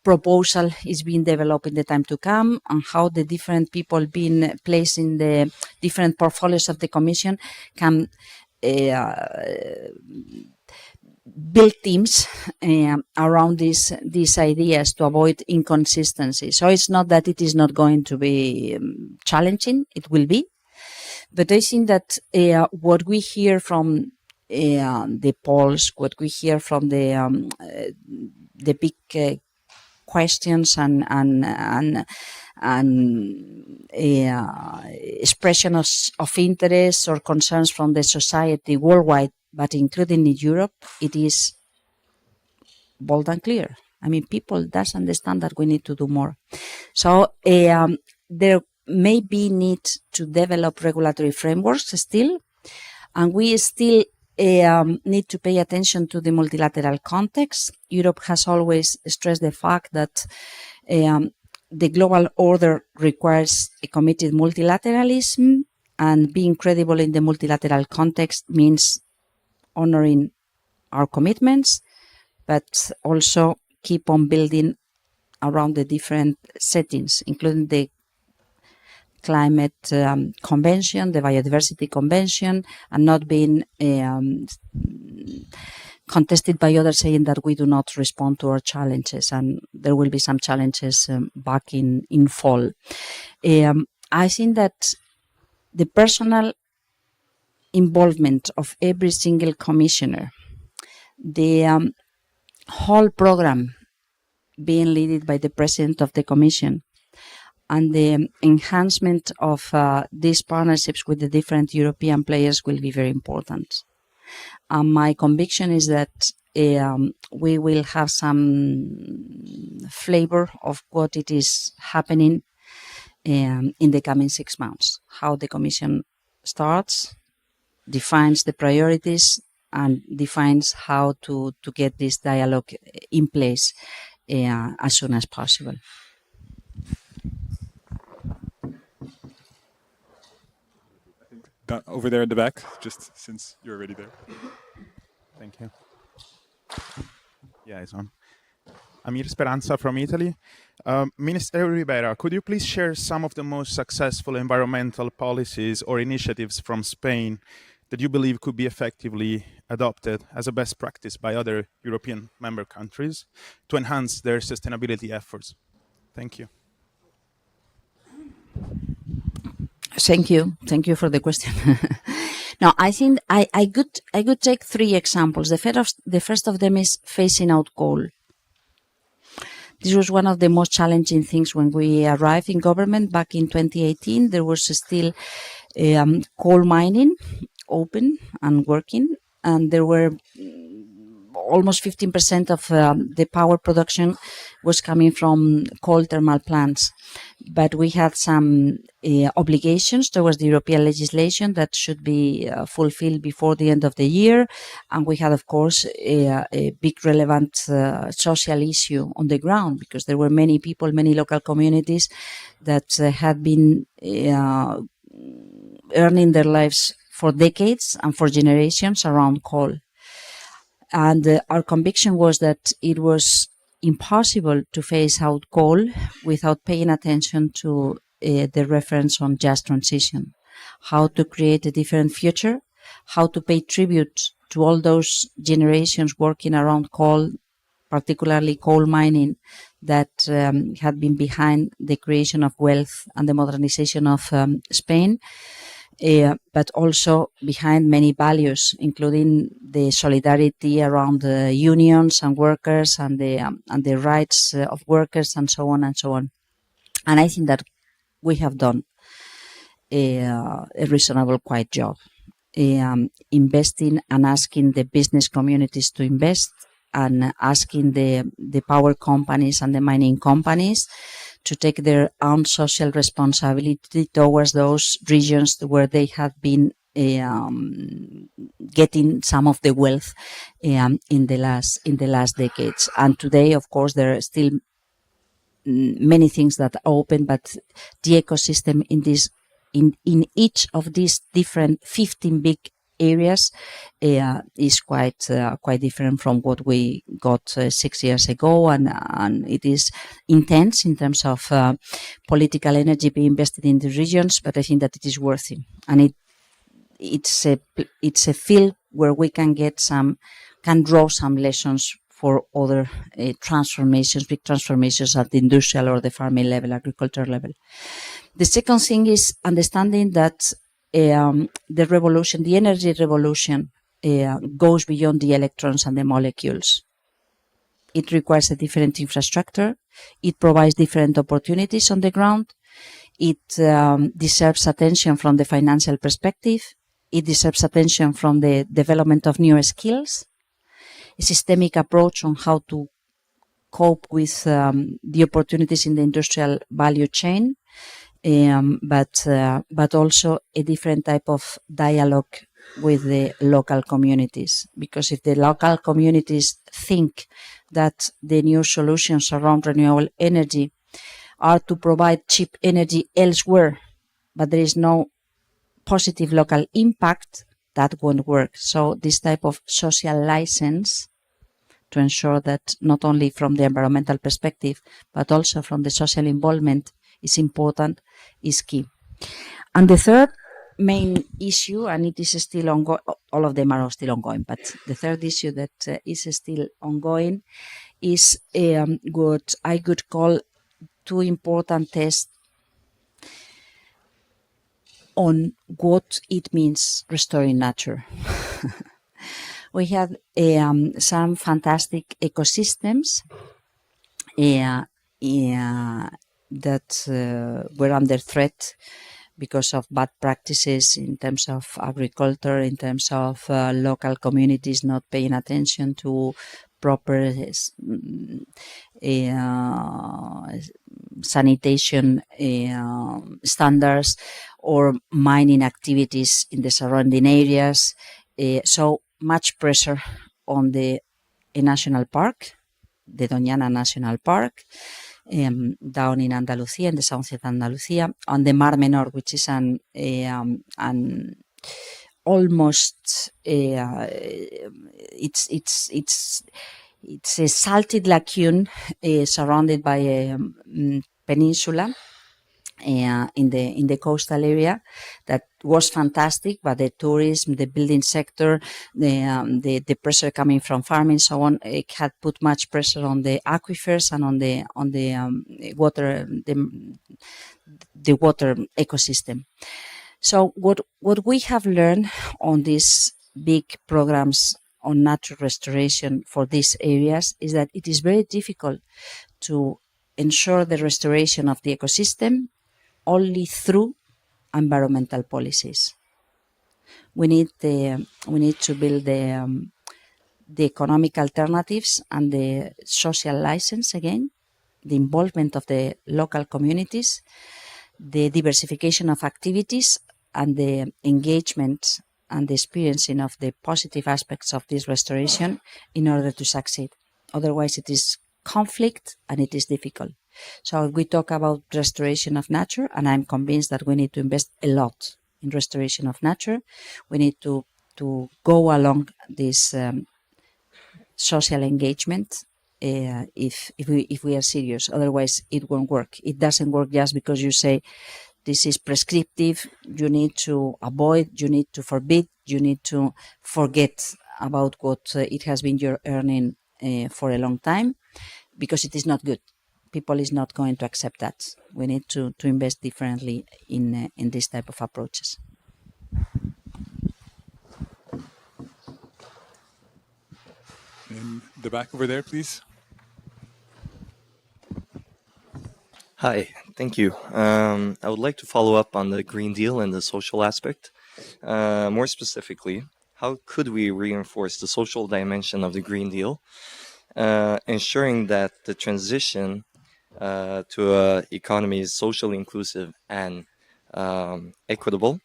proposal is being developed in the time to come, and how the different people being placed in the different portfolios of the Commission can build teams around these ideas to avoid inconsistency. So it's not that it is not going to be challenging, it will be. But I think that what we hear from the polls, what we hear from the big questions and expression of interest or concerns from the society worldwide, but including in Europe, it is bold and clear. I mean, people does understand that we need to do more. So there may be need to develop regulatory frameworks still, and we still need to pay attention to the multilateral context. Europe has always stressed the fact that the global order requires a committed multilateralism, and being credible in the multilateral context means honoring our commitments, but also keep on building around the different settings, including the climate convention, the biodiversity convention, and not being contested by others saying that we do not respond to our challenges, and there will be some challenges back in fall. I think that the personal involvement of every single commissioner, The whole program being led by the President of the Commission and the enhancement of these partnerships with the different European players will be very important. My conviction is that we will have some flavor of what it is happening in the coming 6 months, how the Commission starts, defines the priorities, and defines how to get this dialogue in place as soon as possible. Over there at the back, just since you're already there. Thank you. Yeah, it's on. Amir Speranza from Italy. Minister Ribera, could you please share some of the most successful environmental policies or initiatives from Spain that you believe could be effectively adopted as a best practice by other European member countries to enhance their sustainability efforts? Thank you. Thank you for the question. Now, I think I could take 3 examples. The first of them is phasing out coal. This was one of the most challenging things when we arrived in government back in 2018. There was still coal mining open and working, and there were almost 15% of the power production was coming from coal thermal plants. But we had some obligations towards the European legislation that should be fulfilled before the end of the year. And we had, of course, a big relevant social issue on the ground, because there were many people, many local communities that had been earning their lives for decades and for generations around coal. And our conviction was that it was impossible to phase out coal without paying attention to the reference on just transition, how to create a different future, how to pay tribute to all those generations working around coal, particularly coal mining, that had been behind the creation of wealth and the modernization of Spain. But also behind many values, including the solidarity around the unions and workers and the rights of workers, and so on and so on. And I think that we have done a reasonable, quite job investing and asking the business communities to invest, and asking the power companies and the mining companies to take their own social responsibility towards those regions where they have been getting some of the wealth in the last decades. And today, of course, there are still many things that are open, but the ecosystem in each of these different 15 big areas is quite different from what we got 6 years ago, and it is intense in terms of political energy being invested in the regions, but I think that it is worth it, and it's a field where we can draw some lessons for other transformations, big transformations at the industrial or the farming level, agriculture level. The second thing is understanding that the revolution, the energy revolution, goes beyond the electrons and the molecules. It requires a different infrastructure. It provides different opportunities on the ground. It deserves attention from the financial perspective. It deserves attention from the development of new skills, a systemic approach on how to cope with the opportunities in the industrial value chain, but also a different type of dialogue with the local communities. Because if the local communities think that the new solutions around renewable energy are to provide cheap energy elsewhere, but there is no positive local impact, that won't work. So this type of social license to ensure that not only from the environmental perspective, but also from the social involvement is important, is key. And the third main issue, and it is still ongoing, all of them are still ongoing, but the third issue that is still ongoing is what I could call two important tests on what it means restoring nature. We had some fantastic ecosystems that were under threat because of bad practices in terms of agriculture, in terms of local communities not paying attention to proper sanitation standards, or mining activities in the surrounding areas. So much pressure on the national park, the Doñana National Park, down in Andalusia, in the south of Andalusia, on the Mar Menor, which is an almost it's a salted lagoon surrounded by a peninsula in the coastal area that was fantastic, but the tourism, the building sector, the pressure coming from farming, so on, it had put much pressure on the aquifers and on the water, the water ecosystem. So what we have learned on these big programs on natural restoration for these areas is that it is very difficult to ensure the restoration of the ecosystem only through environmental policies. We need to build the economic alternatives and the social license again, the involvement of the local communities, the diversification of activities, and the engagement and the experiencing of the positive aspects of this restoration in order to succeed. Otherwise, it is conflict and it is difficult. So we talk about restoration of nature, and I'm convinced that we need to invest a lot in restoration of nature. We need to go along this social engagement if we are serious. Otherwise, it won't work. It doesn't work just because you say this is prescriptive, you need to avoid, you need to forbid, you need to forget about what it has been your earning for a long time, because it is not good. People is not going to accept that. We need to invest differently in this type of approaches. In the back over there, please. Hi, thank you. I would like to follow up on the Green Deal and the social aspect. More specifically, how could we reinforce the social dimension of the Green Deal, ensuring that the transition to an economy is socially inclusive and equitable,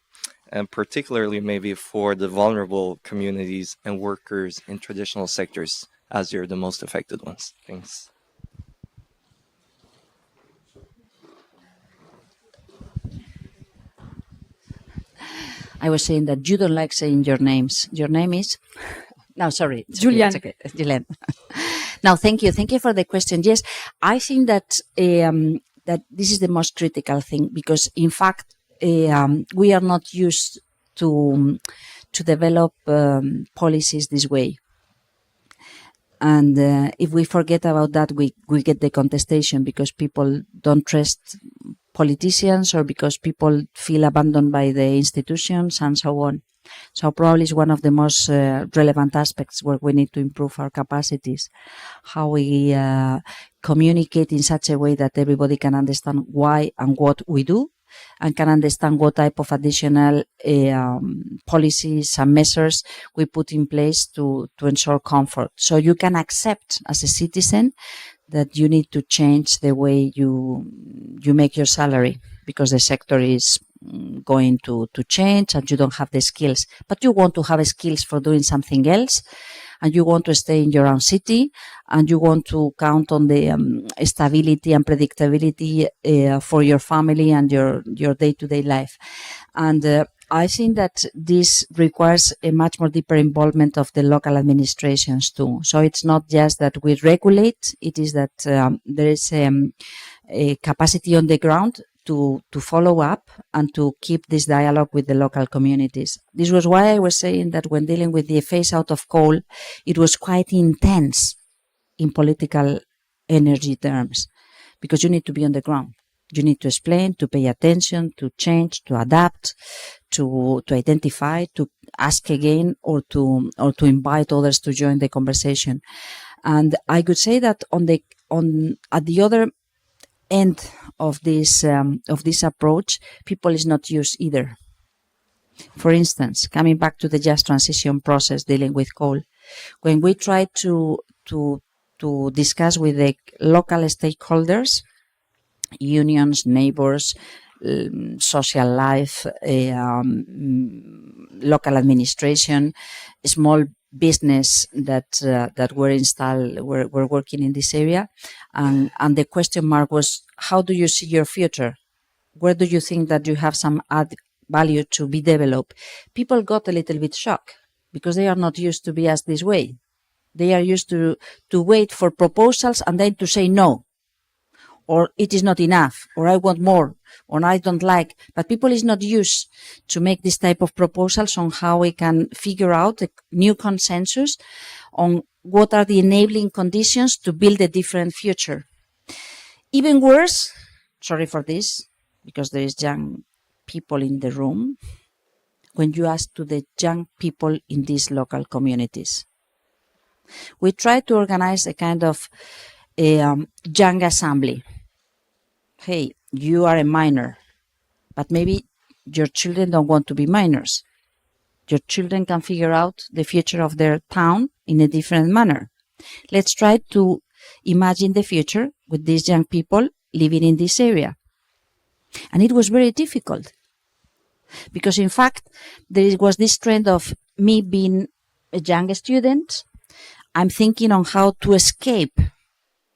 and particularly maybe for the vulnerable communities and workers in traditional sectors, as they're the most affected ones? Thanks. I was saying that you don't like saying your names. Your name is? No, sorry. Julian. Okay, it's okay. Julian. Now, thank you. Thank you for the question. Yes, I think that that this is the most critical thing, because in fact, we are not used to develop policies this way. And if we forget about that, we get the contestation, because people don't trust politicians, or because people feel abandoned by the institutions and so on. So probably it's one of the most relevant aspects where we need to improve our capacities, how we communicate in such a way that everybody can understand why and what we do, and can understand what type of additional policies and measures we put in place to ensure comfort. So you can accept as a citizen that you need to change the way you make your salary, because the sector is going to change and you don't have the skills. But you want to have skills for doing something else, and you want to stay in your own city, and you want to count on the stability and predictability for your family and your day-to-day life. And I think that this requires a much more deeper involvement of the local administrations too. So it's not just that we regulate, it is that there is a capacity on the ground to follow up and to keep this dialogue with the local communities. This was why I was saying that when dealing with the phase out of coal, it was quite intense in political energy terms, because you need to be on the ground. You need to explain, to pay attention, to change, to adapt, to identify, to ask again, or to invite others to join the conversation. And I could say that at the other end of this approach, people is not used either. For instance, coming back to the just transition process dealing with coal, when we try to discuss with the local stakeholders, unions, neighbors, social life, local administration, small business that were working in this area, and the question mark was, how do you see your future? Where do you think that you have some add value to be developed? People got a little bit shocked because they are not used to be asked this way. They are used to wait for proposals and then to say no, or it is not enough, or I want more, or I don't like. But people is not used to make this type of proposals on how we can figure out a new consensus on what are the enabling conditions to build a different future. Even worse, sorry for this, because there is young people in the room, when you ask to the young people in these local communities. We try to organize a kind of young assembly. Hey, you are a minor, but maybe your children don't want to be minors. Your children can figure out the future of their town in a different manner. Let's try to imagine the future with these young people living in this area. And it was very difficult because, in fact, there was this trend of me being a young student. I'm thinking on how to escape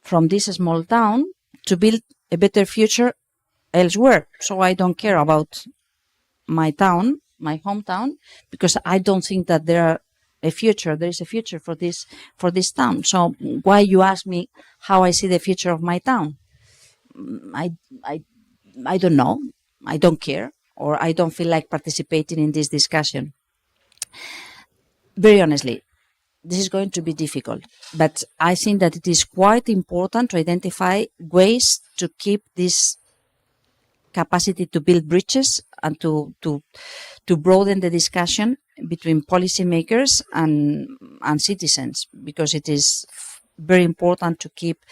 from this small town to build a better future elsewhere. So I don't care about my town, my hometown, because I don't think that there is a future for this town. So why you ask me how I see the future of my town? I don't know. I don't care, or I don't feel like participating in this discussion. Very honestly, this is going to be difficult, but I think that it is quite important to identify ways to keep this capacity to build bridges and to broaden the discussion between policymakers and citizens, because it is very important to keep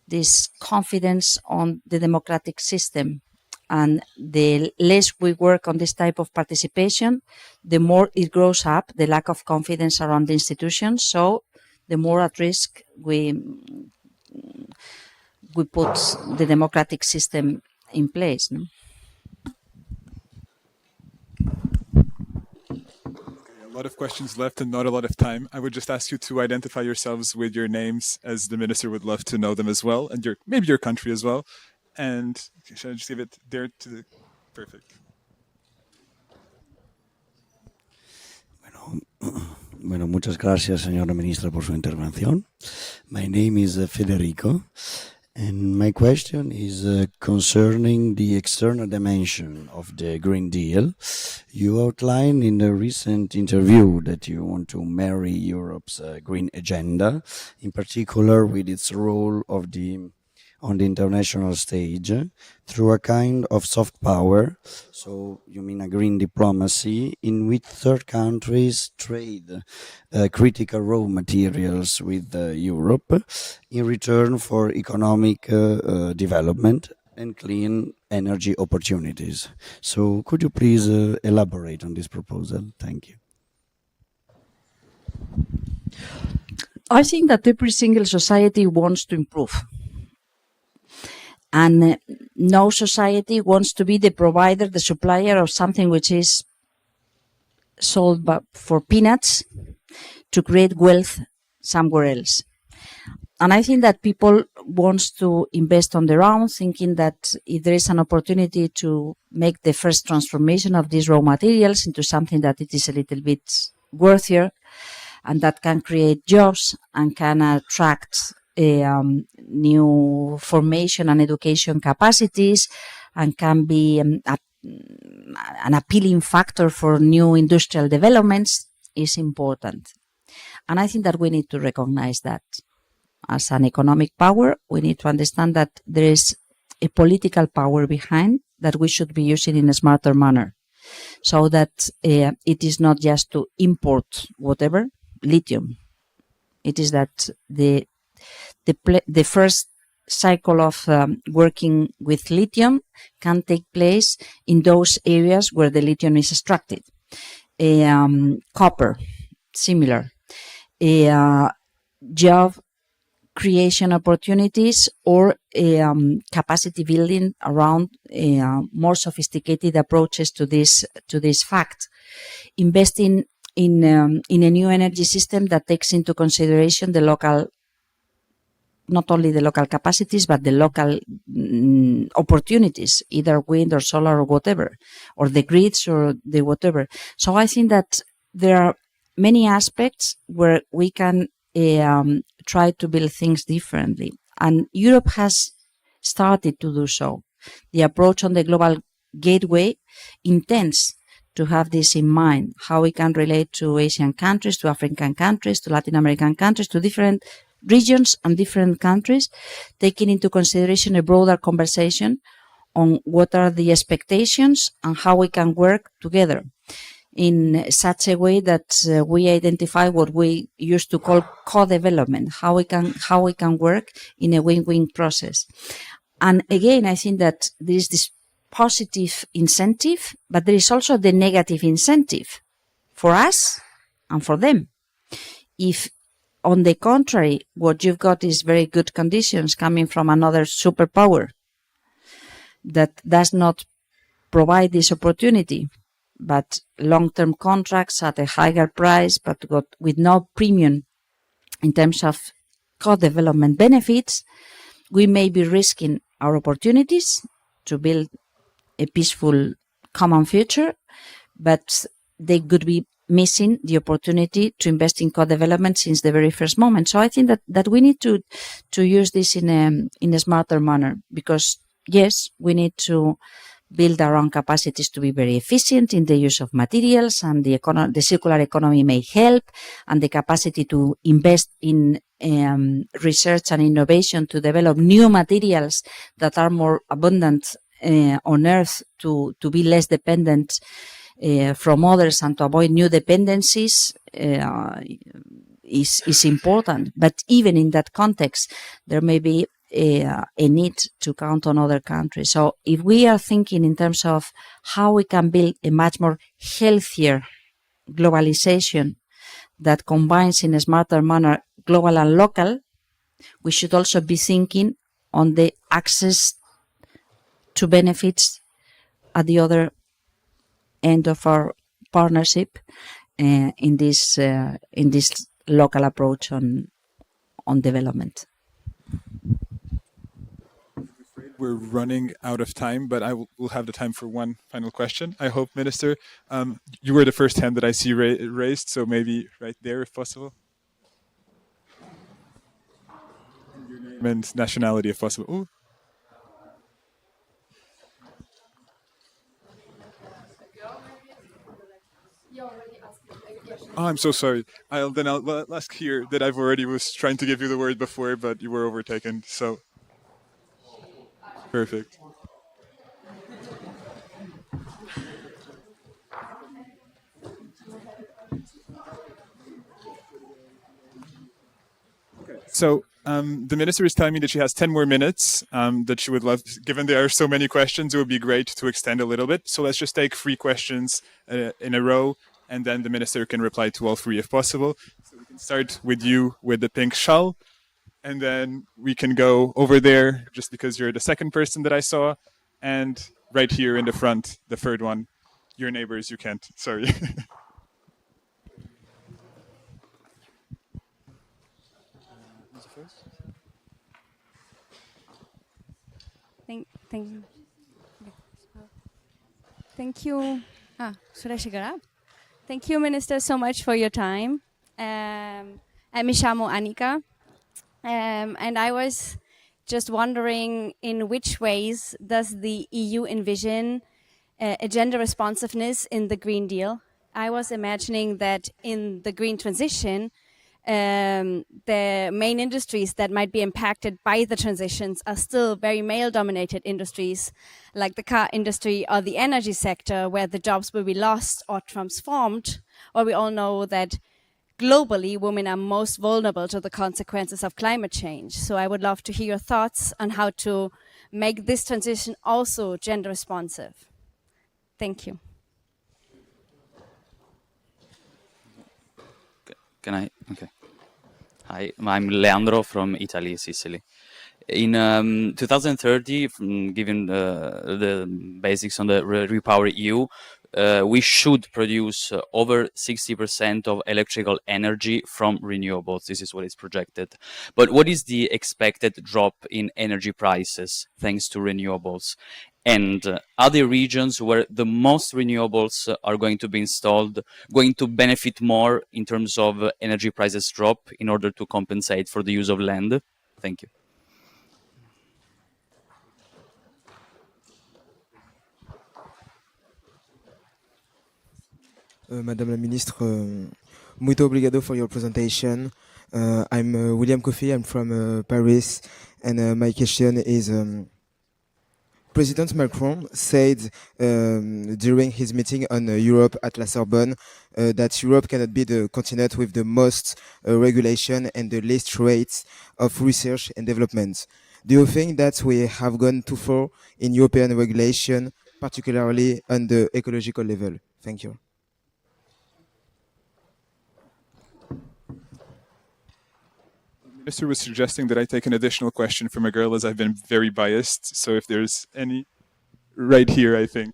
this confidence on the democratic system. And the less we work on this type of participation, the more it grows up, the lack of confidence around the institutions. So the more at risk we put the democratic system in place. No? A lot of questions left and not a lot of time. I would just ask you to identify yourselves with your names, as the minister would love to know them as well, and maybe your country as well. And should I just give it there to the... Perfect. Bueno, muchas gracias, señora ministra, por su intervención. My name is Federico, and my question is concerning the external dimension of the Green Deal. You outlined in a recent interview that you want to marry Europe's green agenda, in particular with its role on the international stage through a kind of soft power. So you mean a green diplomacy in which third countries trade critical raw materials with Europe in return for economic development and clean energy opportunities. So could you please elaborate on this proposal? Thank you. I think that every single society wants to improve. And no society wants to be the provider, the supplier of something which is sold for peanuts to create wealth somewhere else. And I think that people want to invest on their own, thinking that if there is an opportunity to make the first transformation of these raw materials into something that it is a little bit worthier and that can create jobs and can attract new formation and education capacities and can be an appealing factor for new industrial developments is important. And I think that we need to recognize that as an economic power. We need to understand that there is a political power behind that we should be using in a smarter manner, so that it is not just to import whatever lithium. It is that the first cycle of working with lithium can take place in those areas where the lithium is extracted. Copper, similar. Job creation opportunities or capacity building around more sophisticated approaches to this fact. Investing in a new energy system that takes into consideration the local, not only the local capacities, but the local opportunities, either wind or solar or whatever, or the grids or the whatever. So I think that there are many aspects where we can try to build things differently. And Europe has started to do so. The approach on the global gateway intends to have this in mind, how we can relate to Asian countries, to African countries, to Latin American countries, to different regions and different countries, taking into consideration a broader conversation on what are the expectations and how we can work together in such a way that we identify what we used to call co-development, how we can work in a win-win process. And again, I think that there is this positive incentive, but there is also the negative incentive for us and for them. If, on the contrary, what you've got is very good conditions coming from another superpower that does not provide this opportunity, but long-term contracts at a higher price, but with no premium in terms of co-development benefits, we may be risking our opportunities to build a peaceful common future, but they could be missing the opportunity to invest in co-development since the very first moment. So I think that we need to use this in a smarter manner, because yes, we need to build our own capacities to be very efficient in the use of materials, and the circular economy may help, and the capacity to invest in research and innovation to develop new materials that are more abundant on Earth, to be less dependent from others and to avoid new dependencies is important. But even in that context, there may be a need to count on other countries. So if we are thinking in terms of how we can build a much more healthier globalization that combines in a smarter manner global and local, we should also be thinking on the access to benefits at the other end of our partnership in this local approach on development. We're running out of time, but we'll have the time for one final question. I hope, Minister. You were the first hand that I see raised, so maybe right there, if possible. Your name and nationality, if possible. Ooh. Oh, I'm so sorry. I'll ask here that I've already was trying to give you the word before, but you were overtaken. So perfect. So the minister is telling me that she has 10 more minutes, that she would love, given there are so many questions, it would be great to extend a little bit. So let's just take 3 questions in a row, and then the minister can reply to all 3 if possible. So we can start with you with the pink shawl, and then we can go over there, just because you're the second person that I saw, and right here in the front, the third one. Your neighbors, you can't, sorry. Thank you. Should I shake it up? Thank you, Minister, so much for your time. Mi chiamo Annika, and I was just wondering, in which ways does the EU envision a gender responsiveness in the Green Deal? I was imagining that in the green transition, the main industries that might be impacted by the transitions are still very male-dominated industries, like the car industry or the energy sector, where the jobs will be lost or transformed, or we all know that globally, women are most vulnerable to the consequences of climate change. So I would love to hear your thoughts on how to make this transition also gender responsive. Thank you. Can I? Okay. Hi, I'm Leandro from Italy, Sicily. In 2030, given the basics on the Repower EU, we should produce over 60% of electrical energy from renewables. This is what is projected. But what is the expected drop in energy prices thanks to renewables? And are there regions where the most renewables are going to be installed, going to benefit more in terms of energy prices drop in order to compensate for the use of land? Thank you. Madame la Ministre, muito obrigado for your presentation. I'm William Coffey, I'm from Paris, and my question is, President Macron said during his meeting on Europe at La Sorbonne that Europe cannot be the continent with the most regulation and the least rates of research and development. Do you think that we have gone too far in European regulation, particularly on the ecological level? Thank you. The Minister was suggesting that I take an additional question from a girl, as I've been very biased. So if there's any, right here, I think.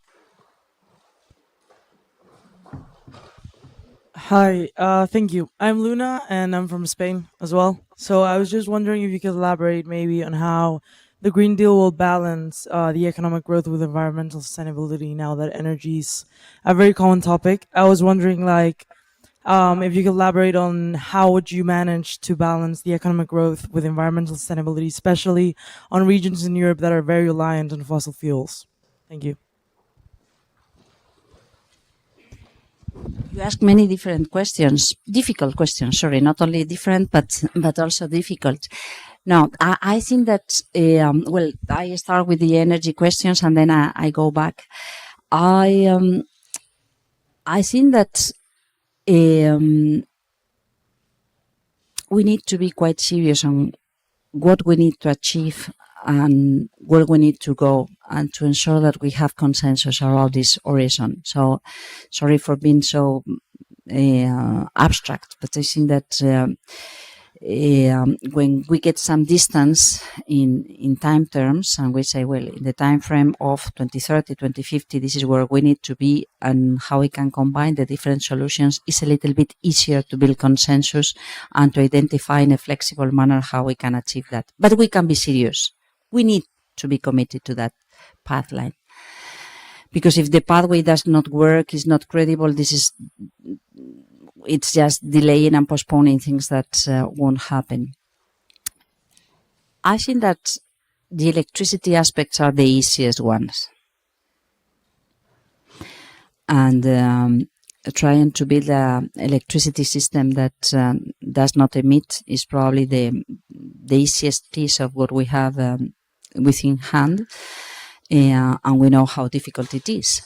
Hi, thank you. I'm Luna, and I'm from Spain as well. So I was just wondering if you could elaborate maybe on how the Green Deal will balance the economic growth with environmental sustainability now that energy is a very common topic. I was wondering, like, if you could elaborate on how would you manage to balance the economic growth with environmental sustainability, especially on regions in Europe that are very reliant on fossil fuels. Thank you. You ask many different questions, difficult questions, sorry, not only different, but also difficult. Now, I think that, well, I start with the energy questions and then I go back. I think that we need to be quite serious on what we need to achieve and where we need to go, and to ensure that we have consensus around this horizon. So, sorry for being so abstract, but I think that when we get some distance in time terms and we say, well, in the time frame of 2030, 2050, this is where we need to be, and how we can combine the different solutions, is a little bit easier to build consensus and to identify in a flexible manner how we can achieve that. But we can be serious. We need to be committed to that pathline. Because if the pathway does not work, is not credible, it's just delaying and postponing things that won't happen. I think that the electricity aspects are the easiest ones. And trying to build an electricity system that does not emit is probably the easiest piece of what we have within hand. And we know how difficult it is.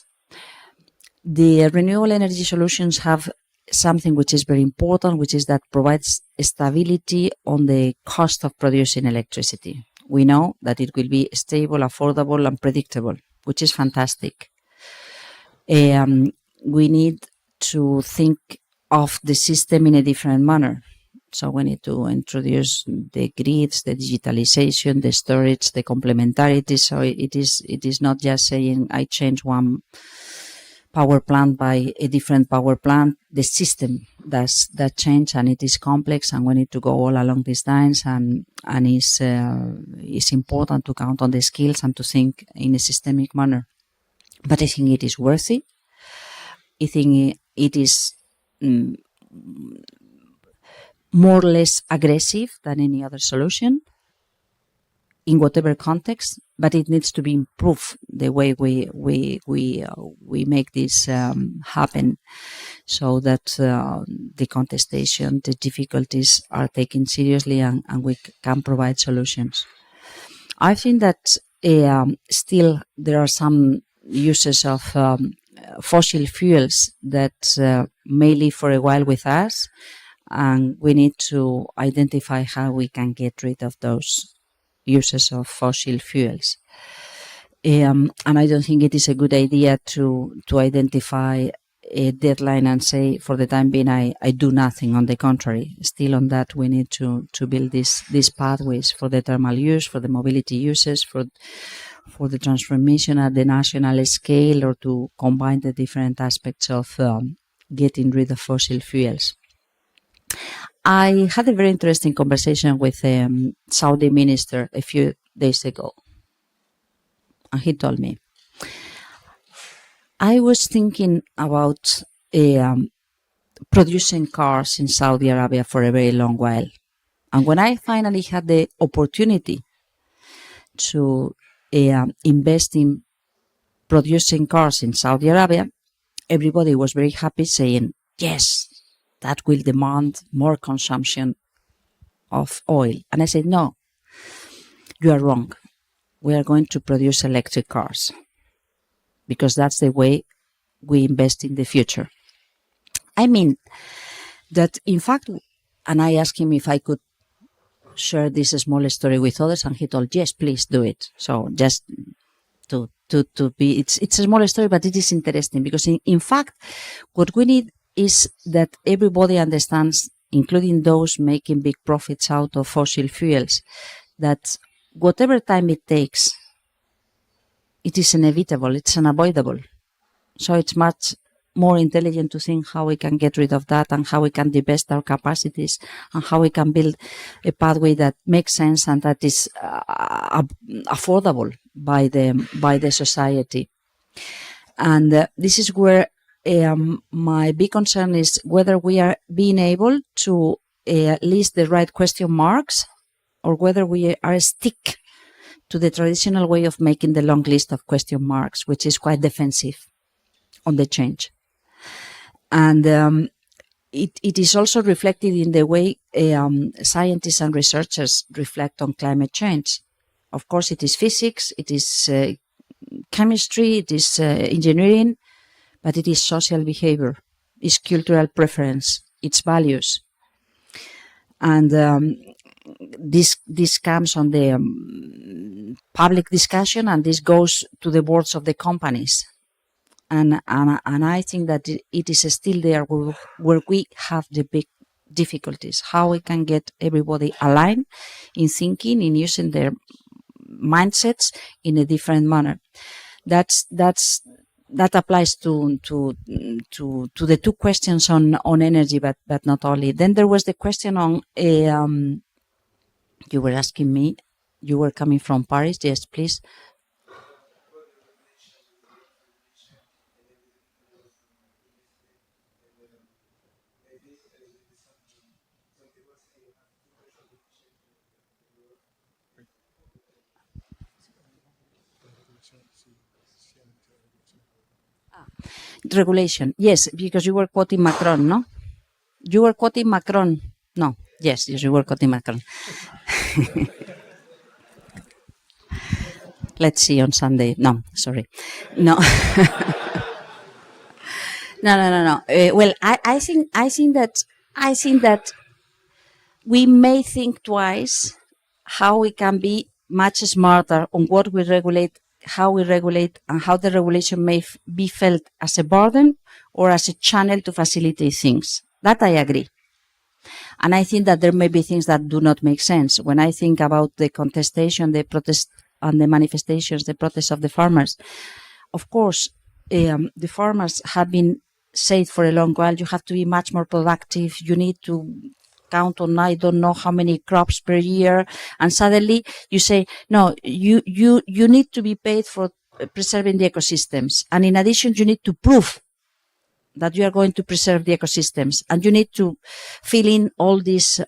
The renewable energy solutions have something which is very important, which is that provides stability on the cost of producing electricity. We know that it will be stable, affordable, and predictable, which is fantastic. We need to think of the system in a different manner. So we need to introduce the grids, the digitalization, the storage, the complementarity. So it is not just saying I change one power plant by a different power plant. The system does that change, and it is complex, and we need to go all along these lines, and it's important to count on the skills and to think in a systemic manner. But I think it is worthy. I think it is more or less aggressive than any other solution. in whatever context, but it needs to be improved the way we make this happen, so that the contestation, the difficulties are taken seriously, and we can provide solutions. I think that still there are some uses of fossil fuels that may live for a while with us, and we need to identify how we can get rid of those uses of fossil fuels. And I don't think it is a good idea to identify a deadline and say, for the time being, I do nothing. On the contrary, still on that, we need to build these pathways for the thermal use, for the mobility uses, for the transformation at the national scale, or to combine the different aspects of getting rid of fossil fuels. I had a very interesting conversation with a Saudi minister a few days ago, and he told me, I was thinking about producing cars in Saudi Arabia for a very long while. And when I finally had the opportunity to invest in producing cars in Saudi Arabia, everybody was very happy, saying, yes, that will demand more consumption of oil. And I said, no, you are wrong. We are going to produce electric cars, because that's the way we invest in the future. I mean that, in fact, and I asked him if I could share this small story with others, and he told, yes, please do it. So just to be, it's a small story, but it is interesting, because in fact, what we need is that everybody understands, including those making big profits out of fossil fuels, that whatever time it takes, it is inevitable, it's unavoidable. So it's much more intelligent to think how we can get rid of that, and how we can divest our capacities, and how we can build a pathway that makes sense and that is affordable by the society. And this is where my big concern is whether we are being able to list the right question marks, or whether we are stick to the traditional way of making the long list of question marks, which is quite defensive on the change. And it is also reflected in the way scientists and researchers reflect on climate change. Of course, it is physics, it is chemistry, it is engineering, but it is social behavior, it's cultural preference, it's values. And this comes on the public discussion, and this goes to the boards of the companies. And I think that it is still there where we have the big difficulties, how we can get everybody aligned in thinking, in using their mindsets in a different manner. That applies to the two questions on energy, but not only. Then there was the question on you were asking me, you were coming from Paris. Yes, please. Regulation, yes, because you were quoting Macron, no? You were quoting Macron. No, yes, you were quoting Macron. Let's see on Sunday. No, sorry. No. No. Well, I think that we may think twice how we can be much smarter on what we regulate, how we regulate, and how the regulation may be felt as a burden or as a channel to facilitate things. That I agree. And I think that there may be things that do not make sense. When I think about the contestation, the protest, and the manifestations, the protests of the farmers, of course, the farmers have been said for a long while, you have to be much more productive, you need to count on I don't know how many crops per year, and suddenly you say, no, you need to be paid for preserving the ecosystems, and in addition you need to prove that you are going to preserve the ecosystems, and you need to fill in all these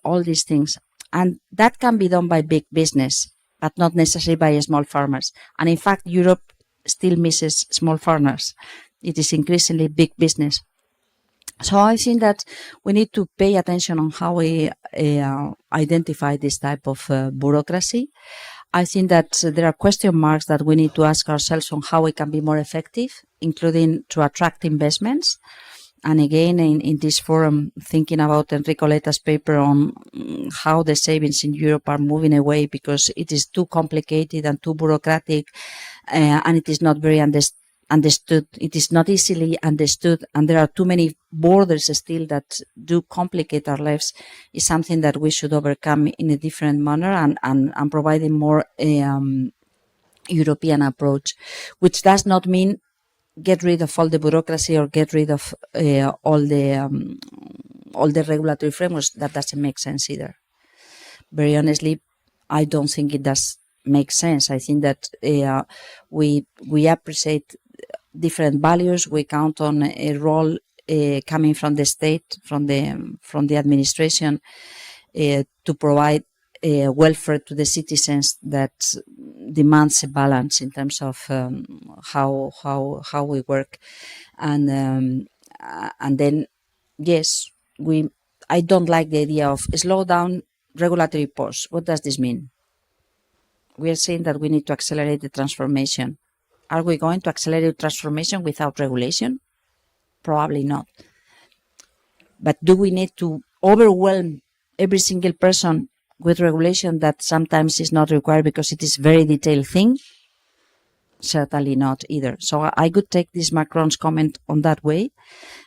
things, and that can be done by big business. but not necessarily by small farmers. And in fact, Europe still misses small farmers. It is increasingly big business. So I think that we need to pay attention on how we identify this type of bureaucracy. I think that there are question marks that we need to ask ourselves on how we can be more effective, including to attract investments. And again, in this forum, thinking about Enrico Letta's paper on how the savings in Europe are moving away because it is too complicated and too bureaucratic, and it is not very understood. It is not easily understood, and there are too many borders still that do complicate our lives, is something that we should overcome in a different manner and provide a more European approach, which does not mean get rid of all the bureaucracy or get rid of all the regulatory frameworks. That doesn't make sense either. Very honestly, I don't think it does make sense. I think that we appreciate different values. We count on a role coming from the state, from the administration, to provide welfare to the citizens that demands a balance in terms of how we work, and then yes, I don't like the idea of slow down regulatory pause. What does this mean? We are saying that we need to accelerate the transformation. Are we going to accelerate transformation without regulation? Probably not. But do we need to overwhelm every single person with regulation that sometimes is not required because it is a very detailed thing? Certainly not either. So I could take this Macron's comment on that way,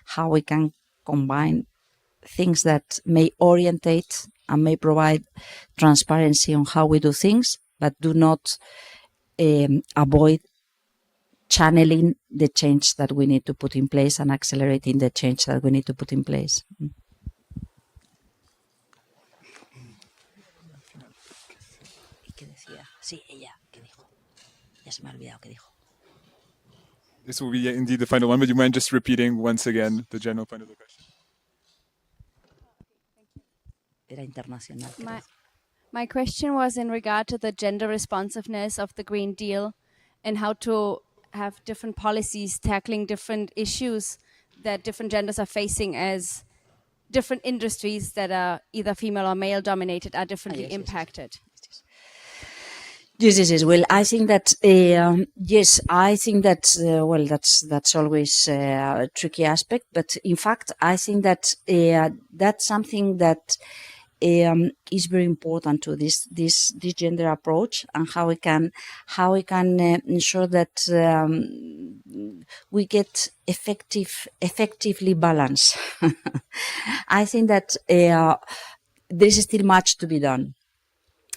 how we can combine things that may orientate and may provide transparency on how we do things, but do not avoid channeling the change that we need to put in place and accelerating the change that we need to put in place. This will be indeed the final one, but you mind just repeating once again the general point of the question? My question was in regard to the gender responsiveness of the Green Deal and how to have different policies tackling different issues that different genders are facing, as different industries that are either female or male dominated are differently impacted. Yes. Well, I think that well, that's always a tricky aspect. But in fact, I think that that's something that is very important to this gender approach, and how we can ensure that we get effectively balanced. I think that there is still much to be done,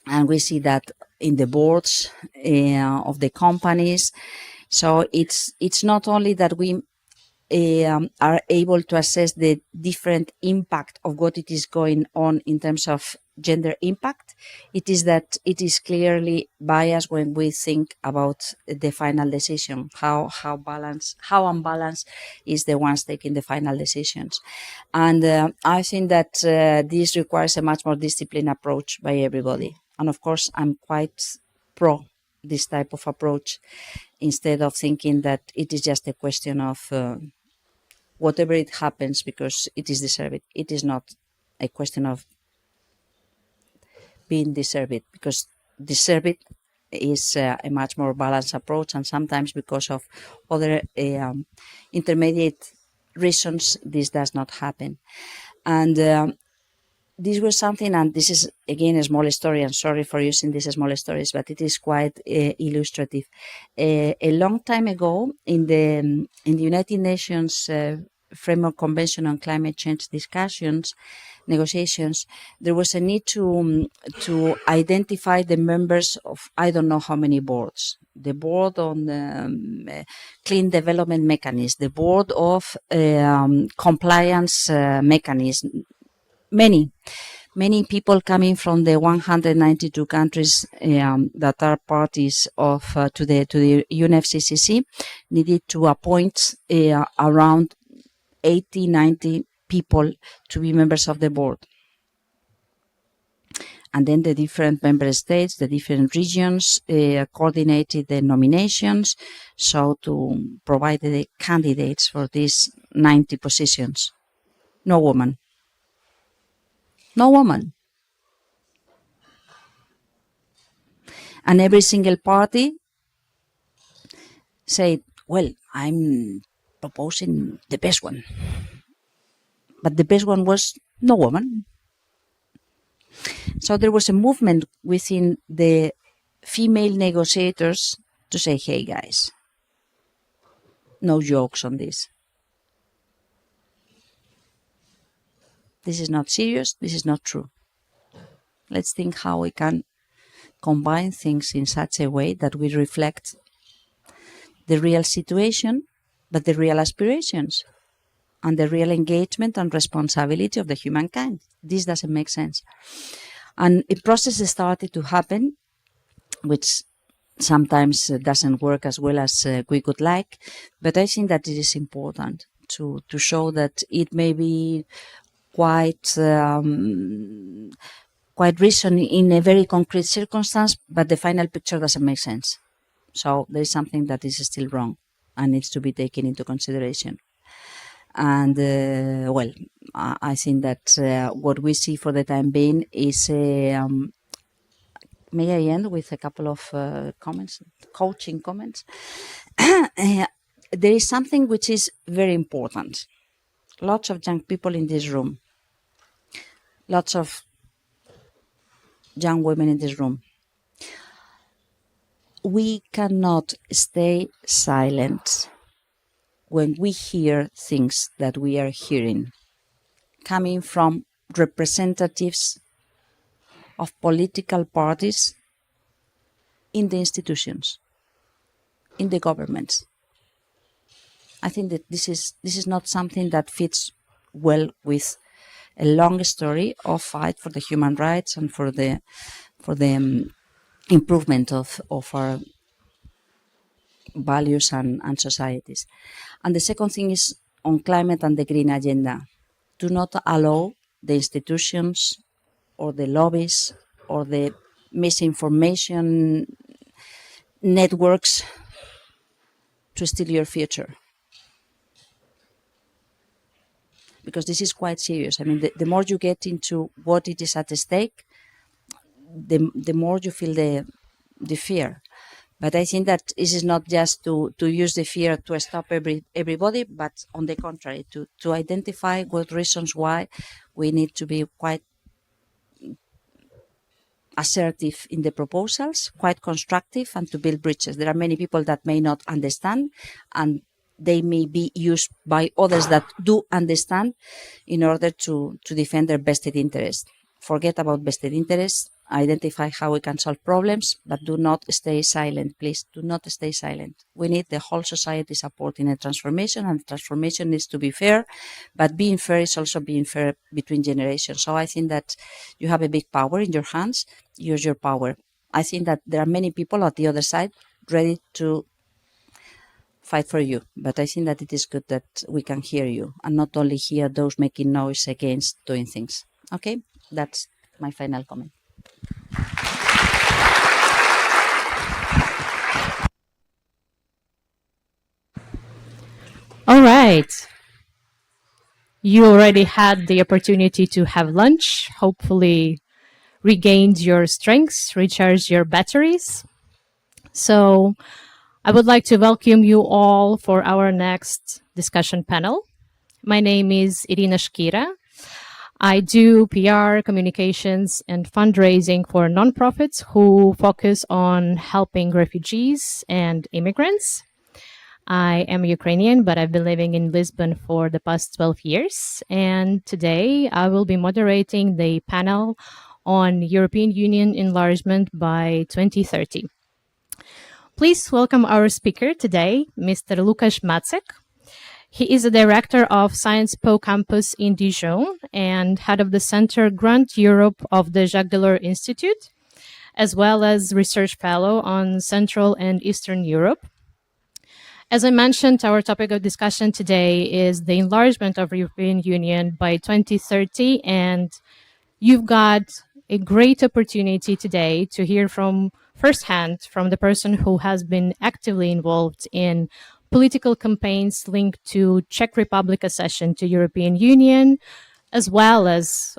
and we see that in the boards of the companies. So it's not only that we are able to assess the different impact of what it is going on in terms of gender impact. It is that it is clearly biased when we think about the final decision, how unbalanced is the ones taking the final decisions. And I think that this requires a much more disciplined approach by everybody. And of course, I'm quite pro this type of approach, instead of thinking that it is just a question of whatever it happens because it is deserved. It is not a question of being deserved, because deserved is a much more balanced approach, and sometimes because of other intermediate reasons this does not happen. And this was something, and this is again a small story, and sorry for using these small stories, but it is quite illustrative. A long time ago, in the United Nations Framework Convention on Climate Change negotiations, there was a need to identify the members of I don't know how many boards. The board on the clean development mechanism, the board of compliance mechanism. Many people coming from the 192 countries that are parties of to the UNFCCC needed to appoint around 80-90 people to be members of the board. And then the different member states, the different regions coordinated the nominations, so to provide the candidates for these 90 positions. No woman. No woman. And every single party said, well, I'm proposing the best one. But the best one was no woman. So there was a movement within the female negotiators to say, hey guys, no jokes on this. This is not serious, this is not true. Let's think how we can combine things in such a way that we reflect the real situation, but the real aspirations and the real engagement and responsibility of the humankind. This doesn't make sense. And a process started to happen, which sometimes doesn't work as well as we could like, but I think that it is important to show that it may be quite recent in a very concrete circumstance, but the final picture doesn't make sense. So there is something that is still wrong and needs to be taken into consideration. And well, I think that what we see for the time being is may I end with a couple of comments, coaching comments? There is something which is very important. Lots of young people in this room, lots of young women in this room. We cannot stay silent when we hear things that we are hearing coming from representatives of political parties in the institutions, in the governments. I think that this is not something that fits well with a long story of fight for the human rights and for the improvement of our values and societies. And the second thing is on climate and the green agenda. Do not allow the institutions or the lobbies or the misinformation networks to steal your future. Because this is quite serious. I mean, the more you get into what it is at stake, the more you feel the fear. But I think that this is not just to use the fear to stop everybody, but on the contrary, to identify what reasons why we need to be quite assertive in the proposals, quite constructive, and to build bridges. There are many people that may not understand, and they may be used by others that do understand in order to defend their vested interest. Forget about vested interests, identify how we can solve problems, but do not stay silent, please. Do not stay silent. We need the whole society supporting a transformation, and transformation needs to be fair, but being fair is also being fair between generations. So I think that you have a big power in your hands. Use your power. I think that there are many people at the other side ready to fight for you, but I think that it is good that we can hear you and not only hear those making noise against doing things. Okay, that's my final comment. All right. You already had the opportunity to have lunch, hopefully regained your strengths, recharged your batteries. So I would like to welcome you all for our next discussion panel. My name is Irina Shkira. I do PR, communications, and fundraising for nonprofits who focus on helping refugees and immigrants. I am Ukrainian, but I've been living in Lisbon for the past 12 years. And today I will be moderating the panel on European Union enlargement by 2030. Please welcome our speaker today, Mr. Lukáš Macek. He is a director of Science Po campus in Dijon and head of the Center Grand Europe of the Jacques Delors Institute, as well as research fellow on Central and Eastern Europe. As I mentioned, our topic of discussion today is the enlargement of the European Union by 2030, and you've got a great opportunity today to hear from firsthand from the person who has been actively involved in political campaigns linked to Czech Republic accession to European Union, as well as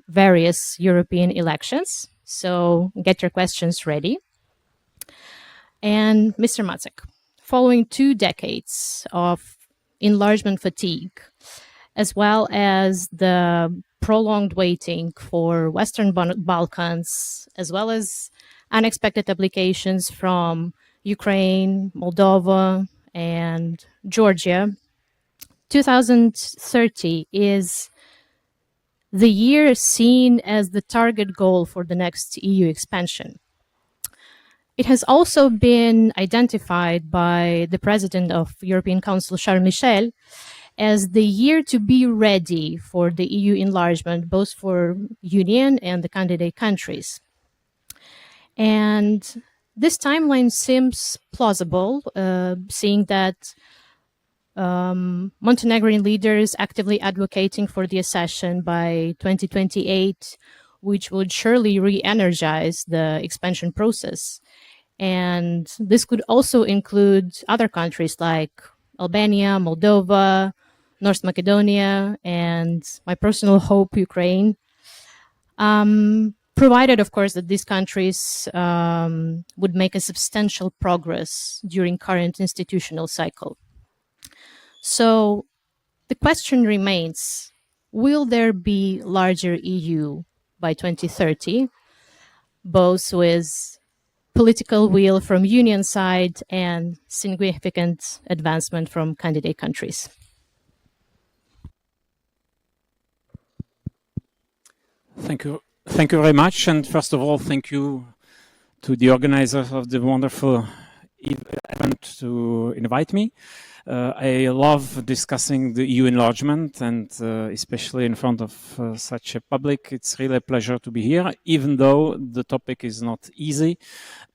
various European elections. So get your questions ready. And Mr. Macek, following 2 decades of enlargement fatigue, as well as the prolonged waiting for Western Balkans, as well as unexpected applications from Ukraine, Moldova, and Georgia, 2030 is the year seen as the target goal for the next EU expansion. It has also been identified by the President of European Council, Charles Michel, as the year to be ready for the EU enlargement, both for Union and the candidate countries. And this timeline seems plausible, seeing that Montenegrin leaders actively advocating for the accession by 2028, which would surely re-energize the expansion process. And this could also include other countries like Albania, Moldova, North Macedonia, and my personal hope, Ukraine. Provided, of course, that these countries would make a substantial progress during current institutional cycle. So the question remains, will there be larger EU by 2030, both with political will from Union side and significant advancement from candidate countries? Thank you. Thank you very much. And first of all, thank you to the organizers of the wonderful event to invite me. I love discussing the EU enlargement, and especially in front of such a public. It's really a pleasure to be here, even though the topic is not easy.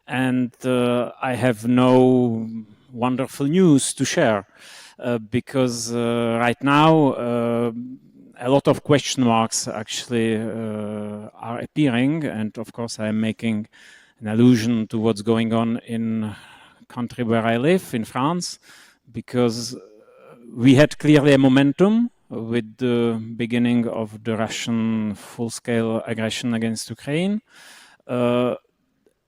And I have no wonderful news to share because right now a lot of question marks actually are appearing. And of course, I am making an allusion to what's going on in country where I live, in France, because we had clearly a momentum with the beginning of the Russian full-scale aggression against Ukraine. A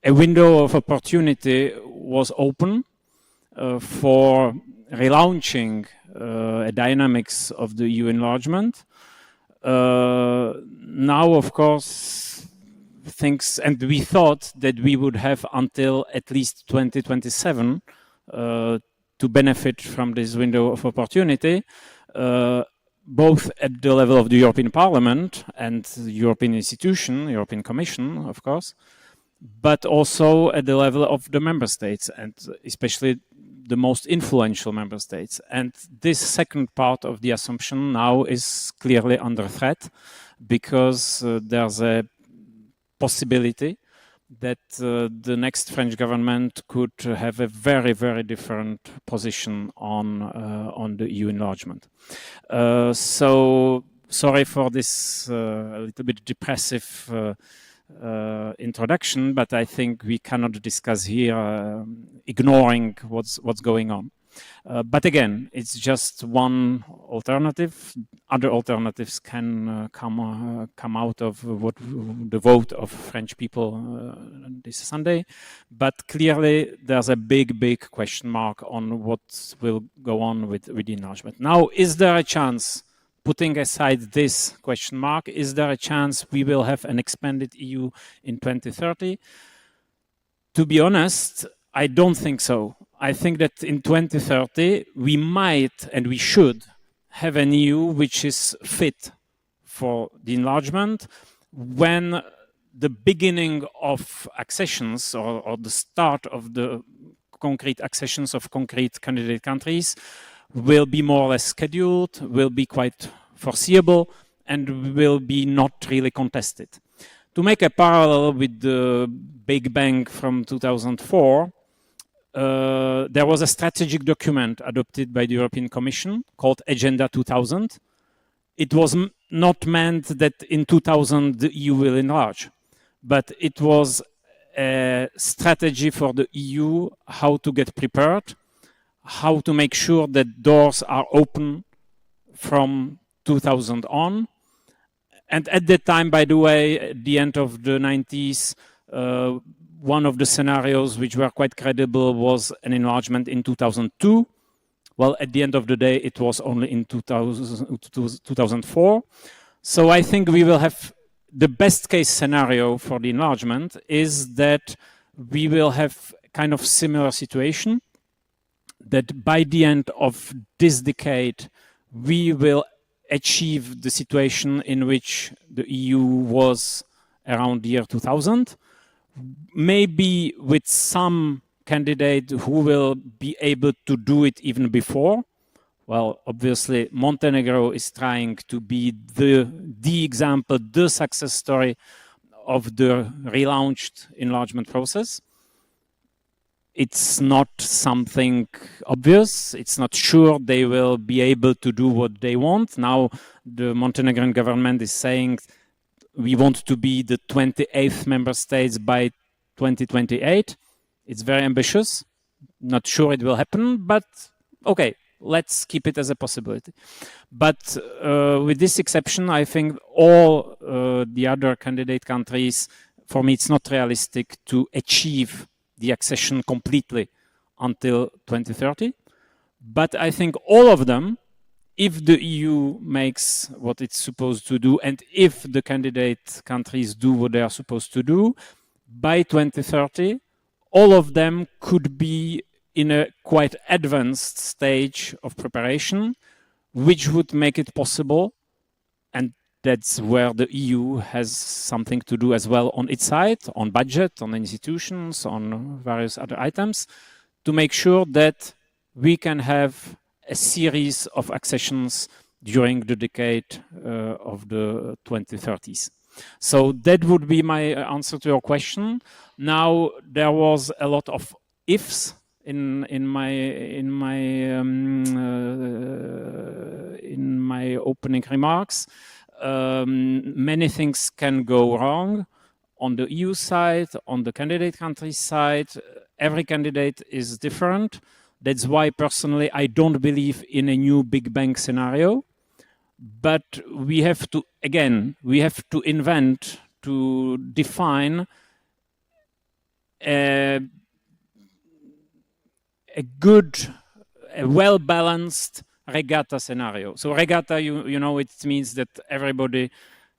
window of opportunity was open for relaunching a dynamics of the EU enlargement. Now, of course, things, and we thought that we would have until at least 2027 to benefit from this window of opportunity, both at the level of the European Parliament and the European institution, European Commission, of course, but also at the level of the member states, and especially the most influential member states. And this second part of the assumption now is clearly under threat, because there's a possibility that the next French government could have a very, very different position on the EU enlargement. So sorry for this a little bit depressive introduction, but I think we cannot discuss here ignoring what's going on. But again, it's just one alternative. Other alternatives can come out of what the vote of French people this Sunday. But clearly, there's a big question mark on what will go on with the enlargement. Now, is there a chance, putting aside this question mark, is there a chance we will have an expanded EU in 2030? To be honest, I don't think so. I think that in 2030, we might and we should have an EU which is fit for the enlargement when the beginning of accessions or the start of the concrete accessions of concrete candidate countries will be more or less scheduled, will be quite foreseeable, and will be not really contested. To make a parallel with the Big Bang from 2004, there was a strategic document adopted by the European Commission called Agenda 2000. It was not meant that in 2000 the EU will enlarge. but it was a strategy for the EU how to get prepared, how to make sure that doors are open from 2000 on. And at that time, by the way, at the end of the 90s, one of the scenarios which were quite credible was an enlargement in 2002. Well, at the end of the day, it was only in 2004. So I think we will have the best case scenario for the enlargement is that we will have kind of similar situation, that by the end of this decade, we will achieve the situation in which the EU was around the year 2000, maybe with some candidate who will be able to do it even before. Well, obviously, Montenegro is trying to be the example, the success story of the relaunched enlargement process. It's not something obvious. It's not sure they will be able to do what they want. Now, the Montenegrin government is saying we want to be the 28th member states by 2028. It's very ambitious. Not sure it will happen, but okay, let's keep it as a possibility. But with this exception, I think all the other candidate countries, for me, it's not realistic to achieve the accession completely until 2030. But I think all of them, if the EU makes what it's supposed to do, and if the candidate countries do what they are supposed to do, by 2030, all of them could be in a quite advanced stage of preparation, which would make it possible, and that's where the EU has something to do as well on its side, on budget, on institutions, on various other items, to make sure that we can have a series of accessions during the decade of the 2030s. So that would be my answer to your question. Now, there was a lot of ifs in my opening remarks. Many things can go wrong on the EU side, on the candidate country side. Every candidate is different. That's why personally I don't believe in a new Big Bang scenario. But we have to, again, we have to invent, to define a good, a well-balanced regatta scenario. So regatta, you know, it means that everybody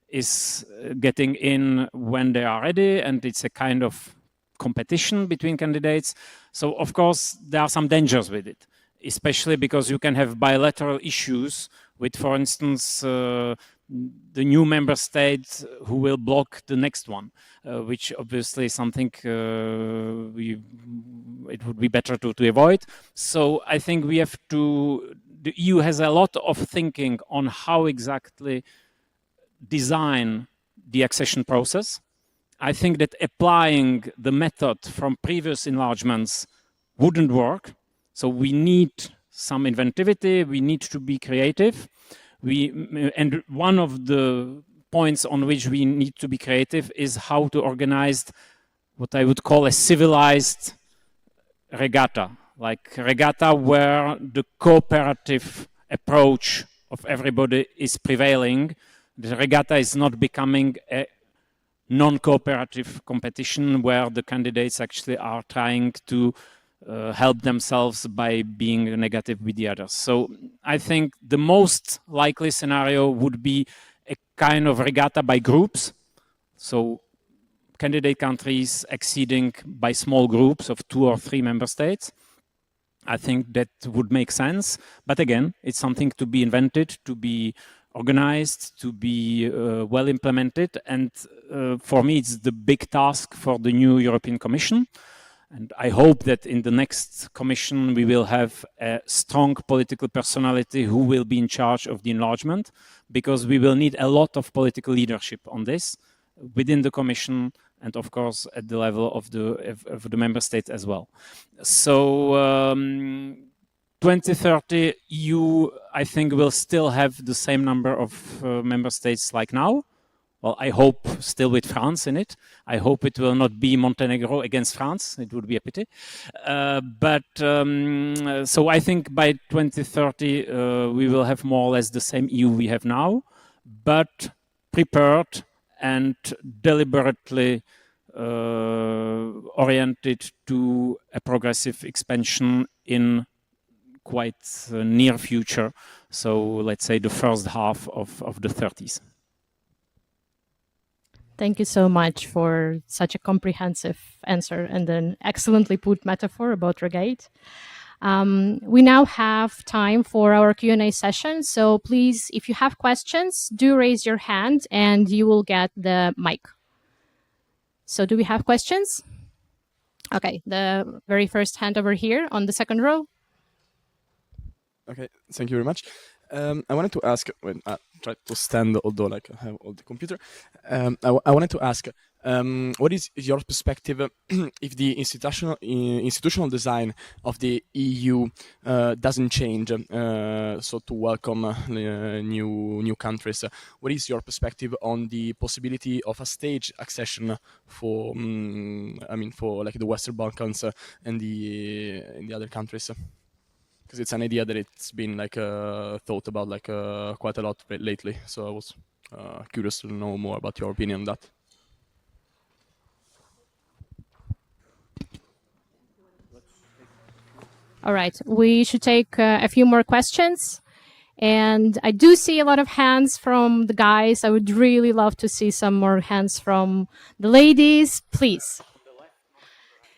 is getting in when they are ready, and it's a kind of competition between candidates. So of course there are some dangers with it, especially because you can have bilateral issues with, for instance, the new member state who will block the next one, which obviously is something it would be better to avoid. So I think we have to, the EU has a lot of thinking on how exactly design the accession process. I think that applying the method from previous enlargements wouldn't work. So we need some inventivity, we need to be creative. And one of the points on which we need to be creative is how to organize what I would call a civilized regatta, like regatta where the cooperative approach of everybody is prevailing. The regatta is not becoming a non-cooperative competition where the candidates actually are trying to help themselves by being negative with the others. So I think the most likely scenario would be a kind of regatta by groups. So candidate countries exceeding by small groups of 2 or 3 member states. I think that would make sense. But again, it's something to be invented, to be organized, to be well implemented. And for me, it's the big task for the new European Commission. And I hope that in the next Commission, we will have a strong political personality who will be in charge of the enlargement, because we will need a lot of political leadership on this within the Commission and, of course, at the level of the member states as well. So 2030 EU, I think, will still have the same number of member states like now, well, I hope still with France in it. I hope it will not be Montenegro against France. It would be a pity. So I think by 2030, we will have more or less the same EU we have now, but prepared and deliberately oriented to a progressive expansion in quite near future. So let's say the first half of the 30s. Thank you so much for such a comprehensive answer and an excellently put metaphor about regate. We now have time for our Q&A session. So please, if you have questions, do raise your hand and you will get the mic. So do we have questions? Okay, the very first hand over here on the second row. Okay, thank you very much. I wanted to ask, when I tried to stand, although like I have all the computer, I wanted to ask, what is your perspective if the institutional design of the EU doesn't change, so to welcome new countries? What is your perspective on the possibility of a stage accession for, for like the Western Balkans and the other countries? Because it's an idea that it's been like thought about like quite a lot lately. So I was curious to know more about your opinion on that. All right, we should take a few more questions. And I do see a lot of hands from the guys. I would really love to see some more hands from the ladies, please.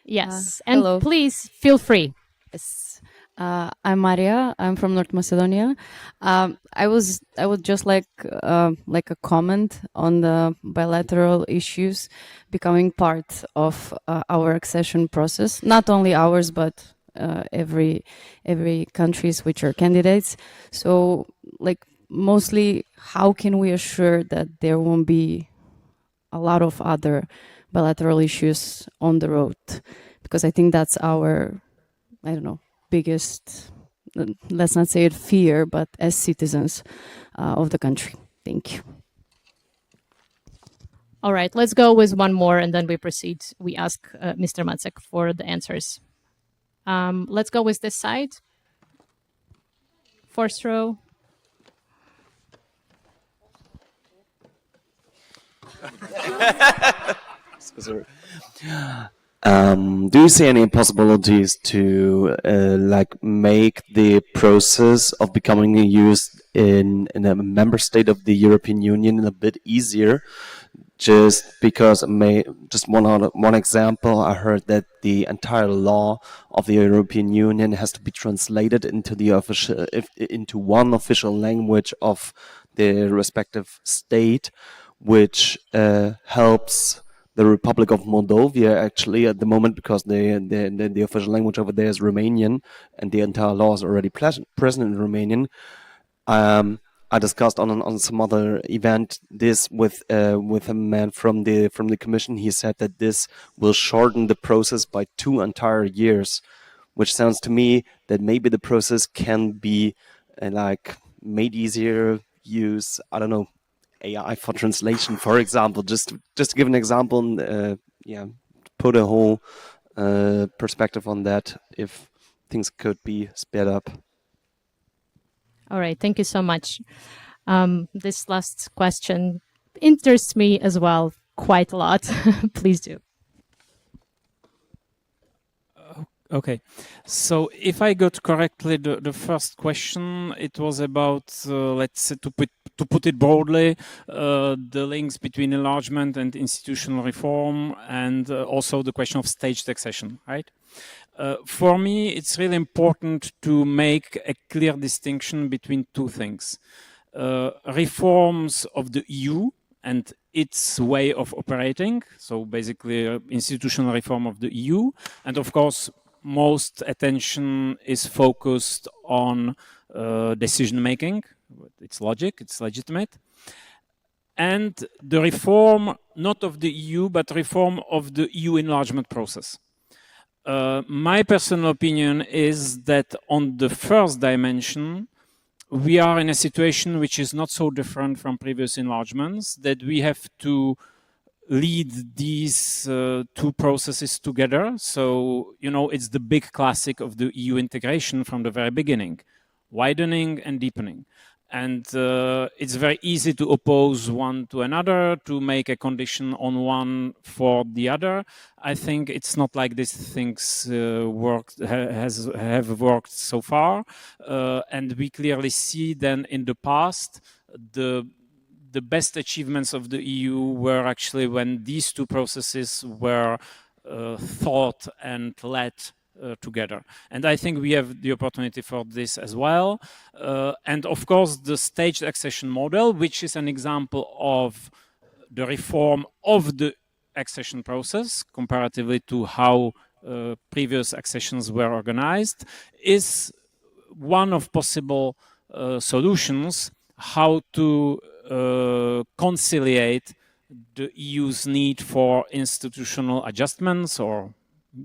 Yes, and hello. Please feel free. Yes. I'm Maja. I'm from North Macedonia. I would just like a comment on the bilateral issues becoming part of our accession process. Not only ours, but every countries which are candidates. So, like mostly, how can we assure that there won't be a lot of other bilateral issues on the road? Because I think that's our, I don't know, biggest, let's not say it fear, but as citizens of the country. Thank you. All right, let's go with one more and then we proceed. We ask Mr. Macek for the answers. Let's go with this side. Fourth row. Do you see any possibilities to make the process of becoming a US in a member state of the European Union a bit easier? Just because, just one example, I heard that the entire law of the European Union has to be translated into into one official language of the respective state, which helps the Republic of Moldova actually at the moment, because the official language over there is Romanian and the entire law is already present in Romanian. I discussed on some other event this with a man from the Commission. He said that this will shorten the process by 2 entire years, which sounds to me that maybe the process can be made easier. Use, I don't know, AI for translation, for example. Just to give an example, put a whole perspective on that. If things could be sped up. All right, thank you so much. This last question interests me as well quite a lot. Please do. Okay, so if I got correctly, the first question, it was about, let's say, to put it broadly, the links between enlargement and institutional reform, and also the question of staged accession, right? For me, it's really important to make a clear distinction between 2 things. Reforms of the EU and its way of operating, so basically institutional reform of the EU, and of course, most attention is focused on decision-making. It's logic, it's legitimate. And the reform, not of the EU, but reform of the EU enlargement process. My personal opinion is that on the first dimension, we are in a situation which is not so different from previous enlargements, that we have to lead these two processes together. So, you know, it's the big classic of the EU integration from the very beginning, widening and deepening. And it's very easy to oppose one to another, to make a condition on one for the other. I think it's not like these things have worked so far. And we clearly see then in the past, the best achievements of the EU were actually when these two processes were thought and led together. And I think we have the opportunity for this as well. And of course, the staged accession model, which is an example of the reform of the accession process comparatively to how previous accessions were organized, is one of possible solutions how to conciliate the EU's need for institutional adjustments, or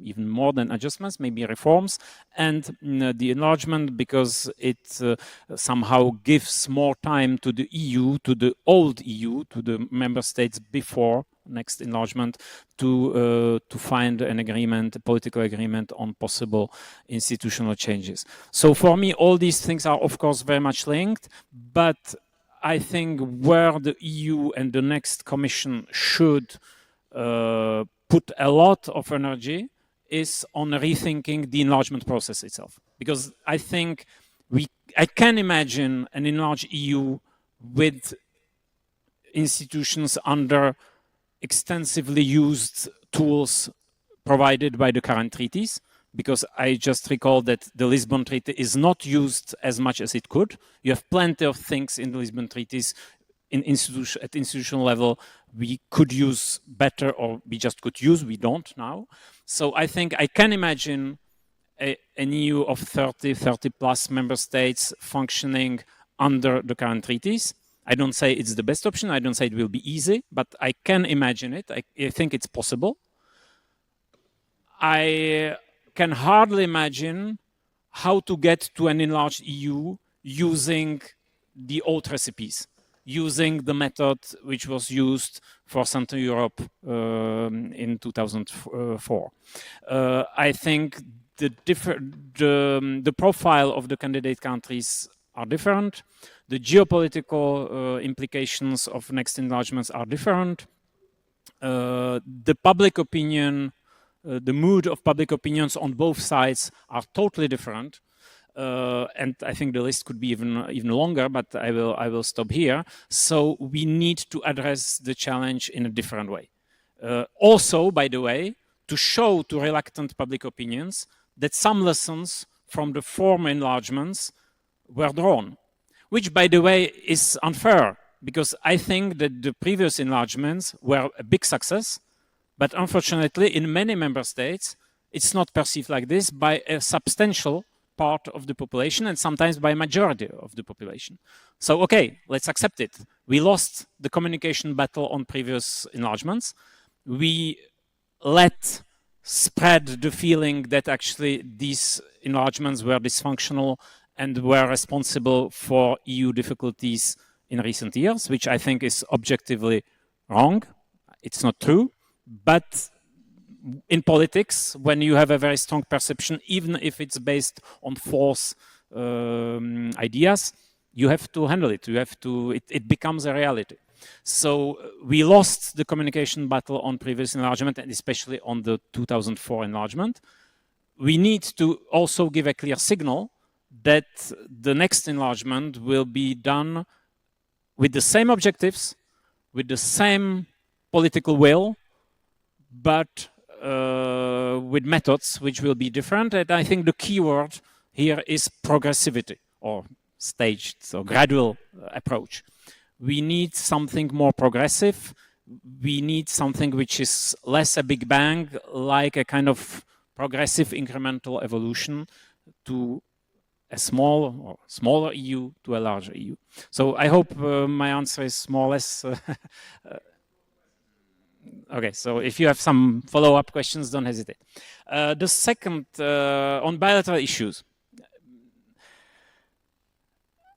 even more than adjustments, maybe reforms, and the enlargement, because it somehow gives more time to the EU, to the old EU, to the member states before next enlargement, to find an agreement, a political agreement on possible institutional changes. So for me, all these things are of course very much linked, but I think where the EU and the next Commission should put a lot of energy is on rethinking the enlargement process itself. Because I think I can imagine an enlarged EU with institutions under extensively used tools provided by the current treaties, because I just recall that the Lisbon Treaty is not used as much as it could. You have plenty of things in the Lisbon Treaties at institutional level we could use better, or we just could use, we don't now. So I think I can imagine an EU of 30 plus member states functioning under the current treaties. I don't say it's the best option, I don't say it will be easy, but I can imagine it. I think it's possible. I can hardly imagine how to get to an enlarged EU using the old recipes, using the method which was used for Central Europe in 2004. I think the profile of the candidate countries are different. The geopolitical implications of next enlargements are different. The public opinion, the mood of public opinions on both sides are totally different. And I think the list could be even longer, but I will stop here. So we need to address the challenge in a different way. Also, by the way, to show to reluctant public opinions that some lessons from the former enlargements were drawn, which, by the way, is unfair, because I think that the previous enlargements were a big success, but unfortunately, in many member states, it's not perceived like this by a substantial part of the population, and sometimes by a majority of the population. So, okay, let's accept it. We lost the communication battle on previous enlargements. We let spread the feeling that actually these enlargements were dysfunctional and were responsible for EU difficulties in recent years, which I think is objectively wrong. It's not true, but in politics, when you have a very strong perception, even if it's based on false ideas, you have to handle it. You have to. It becomes a reality. So we lost the communication battle on previous enlargement, and especially on the 2004 enlargement. We need to also give a clear signal that the next enlargement will be done with the same objectives, with the same political will, but with methods which will be different. And I think the key word here is progressivity, or staged, so gradual approach. We need something more progressive. We need something which is less a big bang, like a kind of progressive incremental evolution to a small or smaller EU to a larger EU. So I hope my answer is more or less okay, so if you have some follow-up questions, don't hesitate. The second, on bilateral issues.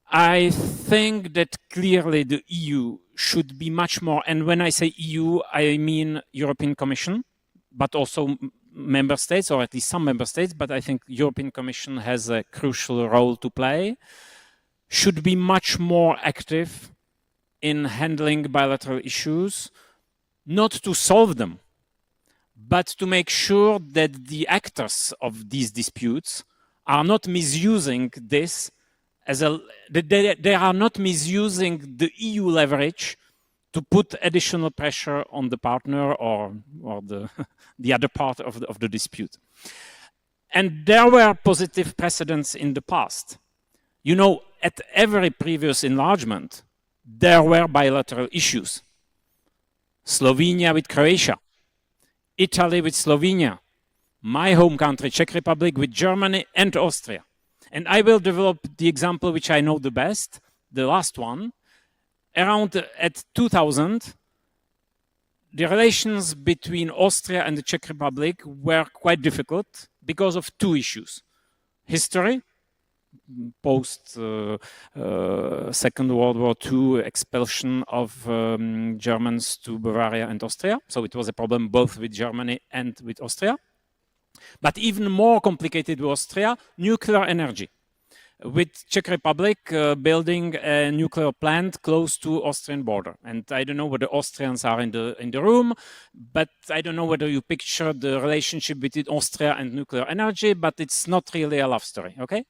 I think that clearly the EU should be much more, and when I say EU, I mean European Commission, but also member states, or at least some member states, but I think European Commission has a crucial role to play, should be much more active in handling bilateral issues, not to solve them, but to make sure that the actors of these disputes are not misusing this as they are not misusing the EU leverage to put additional pressure on the partner or the, the other part of the dispute. And there were positive precedents in the past. You know, at every previous enlargement, there were bilateral issues. Slovenia with Croatia, Italy with Slovenia, my home country, Czech Republic, with Germany and Austria. And I will develop the example which I know the best, the last one. Around at 2000, the relations between Austria and the Czech Republic were quite difficult because of two issues. History, post Second World War II, expulsion of Germans to Bavaria and Austria. So it was a problem both with Germany and with Austria. But even more complicated with Austria, nuclear energy. With Czech Republic building a nuclear plant close to Austrian border. And I don't know whether Austrians are in the room, but I don't know whether you picture the relationship between Austria and nuclear energy, but it's not really a love story, okay?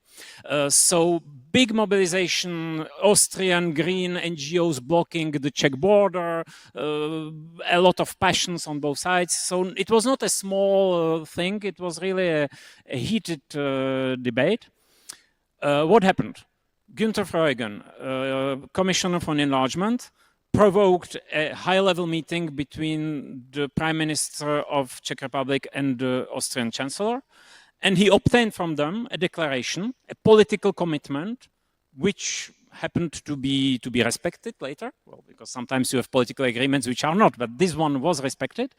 So big mobilization, Austrian green NGOs blocking the Czech border, a lot of passions on both sides. So it was not a small thing, it was really a heated debate. What happened? Günther Verheugen, Commissioner for Enlargement, provoked a high-level meeting between the Prime Minister of Czech Republic and the Austrian Chancellor, and he obtained from them a declaration, a political commitment, which happened to be respected later, well, because sometimes you have political agreements which are not, but this one was respected.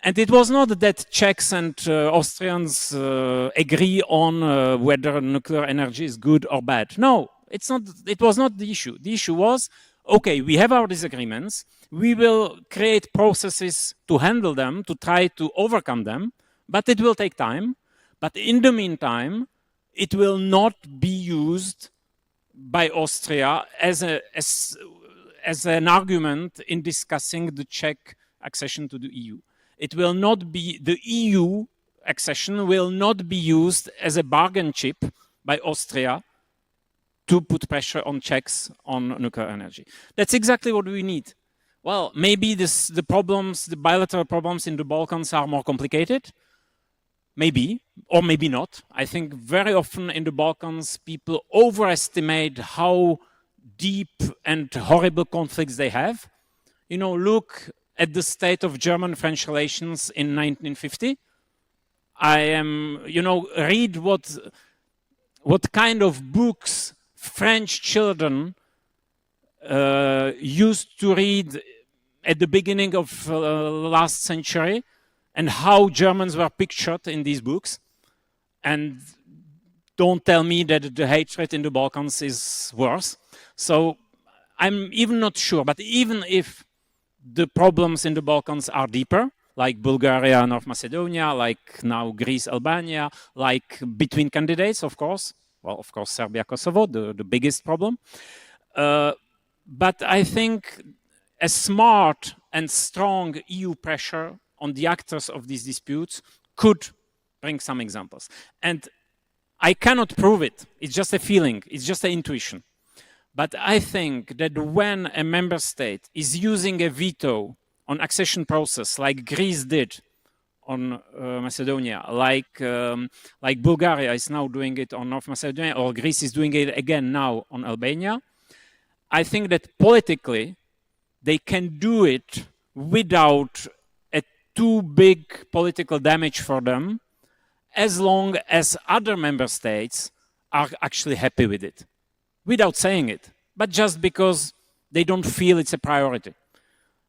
And it was not that Czechs and Austrians agree on whether nuclear energy is good or bad. No, it's not. It was not the issue. The issue was, okay, we have our disagreements. We will create processes to handle them, to try to overcome them, but it will take time. But in the meantime, it will not be used by Austria as an argument in discussing the Czech accession to the EU. It will not be, the EU accession will not be used as a bargain chip by Austria to put pressure on Czechs on nuclear energy. That's exactly what we need. Well, maybe the bilateral problems in the Balkans are more complicated. Maybe, or maybe not. I think very often in the Balkans, people overestimate how deep and horrible conflicts they have. You know, look at the state of German-French relations in 1950. Read what kind of books French children used to read at the beginning of last century, and how Germans were pictured in these books. And don't tell me that the hatred in the Balkans is worse. So I'm even not sure, but even if the problems in the Balkans are deeper, like Bulgaria, North Macedonia, like now Greece, Albania, like between candidates, of course. Well, of course, Serbia, Kosovo, the biggest problem. But I think a smart and strong EU pressure on the actors of these disputes could bring some examples. And I cannot prove it. It's just a feeling. It's just an intuition. But I think that when a member state is using a veto on accession process, like Greece did on Macedonia, like Bulgaria is now doing it on North Macedonia, or Greece is doing it again now on Albania, I think that politically they can do it without a too big political damage for them, as long as other member states are actually happy with it. Without saying it, but just because they don't feel it's a priority.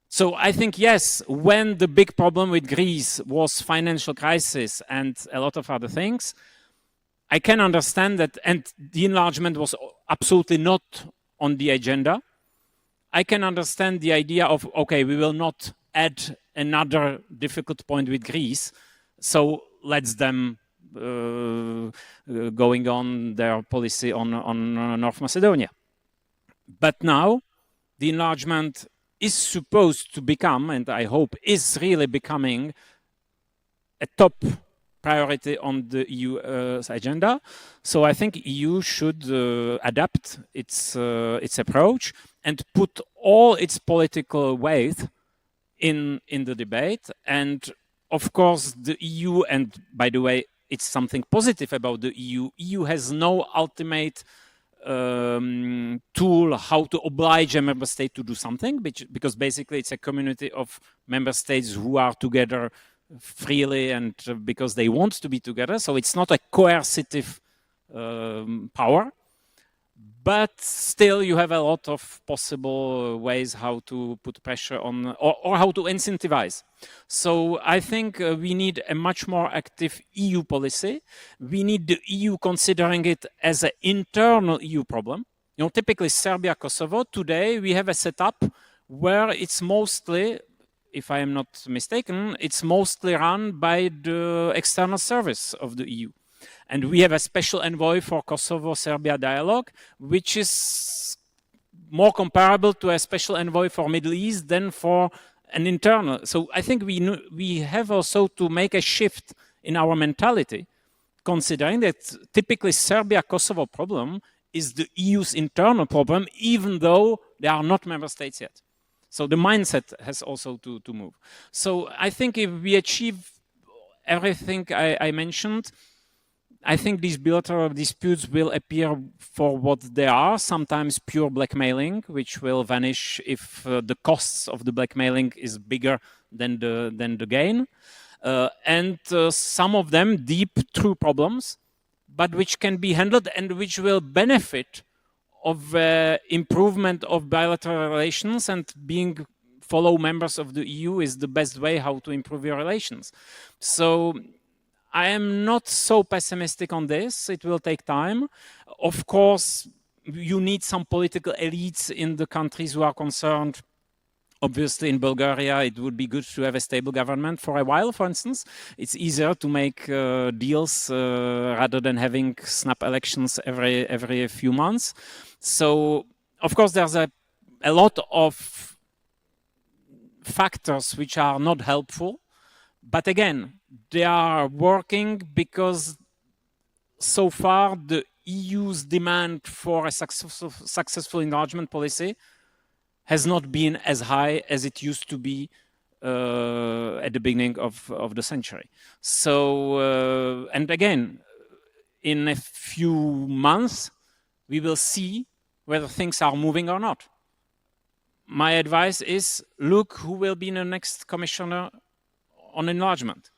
So I think, yes, when the big problem with Greece was financial crisis and a lot of other things, I can understand that, and the enlargement was absolutely not on the agenda. I can understand the idea of, okay, we will not add another difficult point with Greece, so let's them going on their policy on North Macedonia. But now the enlargement is supposed to become, and I hope is really becoming, a top priority on the EU's agenda. So I think EU should adapt its approach and put all its political weight in the debate. And of course, the EU, and by the way, it's something positive about the EU. EU has no ultimate tool how to oblige a member state to do something, because basically it's a community of member states who are together freely and because they want to be together. So it's not a coercive power. But still, you have a lot of possible ways how to put pressure on, or how to incentivize. So I think we need a much more active EU policy. We need the EU considering it as an internal EU problem. You know, typically Serbia, Kosovo, today we have a setup where it's mostly, if I am not mistaken, it's mostly run by the external service of the EU. And we have a special envoy for Kosovo-Serbia dialogue, which is more comparable to a special envoy for Middle East than for an internal. So I think we have also to make a shift in our mentality, considering that typically Serbia-Kosovo problem is the EU's internal problem, even though they are not member states yet. So the mindset has also to move. So I think if we achieve everything I mentioned, I think these bilateral disputes will appear for what they are, sometimes pure blackmailing, which will vanish if the costs of the blackmailing is bigger than the gain. And some of them deep, true problems, but which can be handled and which will benefit of improvement of bilateral relations, and being fellow members of the EU is the best way how to improve your relations. So I am not so pessimistic on this. It will take time. Of course, you need some political elites in the countries who are concerned. Obviously, in Bulgaria, it would be good to have a stable government for a while, for instance. It's easier to make deals rather than having snap elections every few months. So, of course, there's a lot of factors which are not helpful. But again, they are working because so far the EU's demand for a successful enlargement policy has not been as high as it used to be at the beginning of the century. So, and again, in a few months, we will see whether things are moving or not. My advice is, look who will be the next commissioner on enlargement.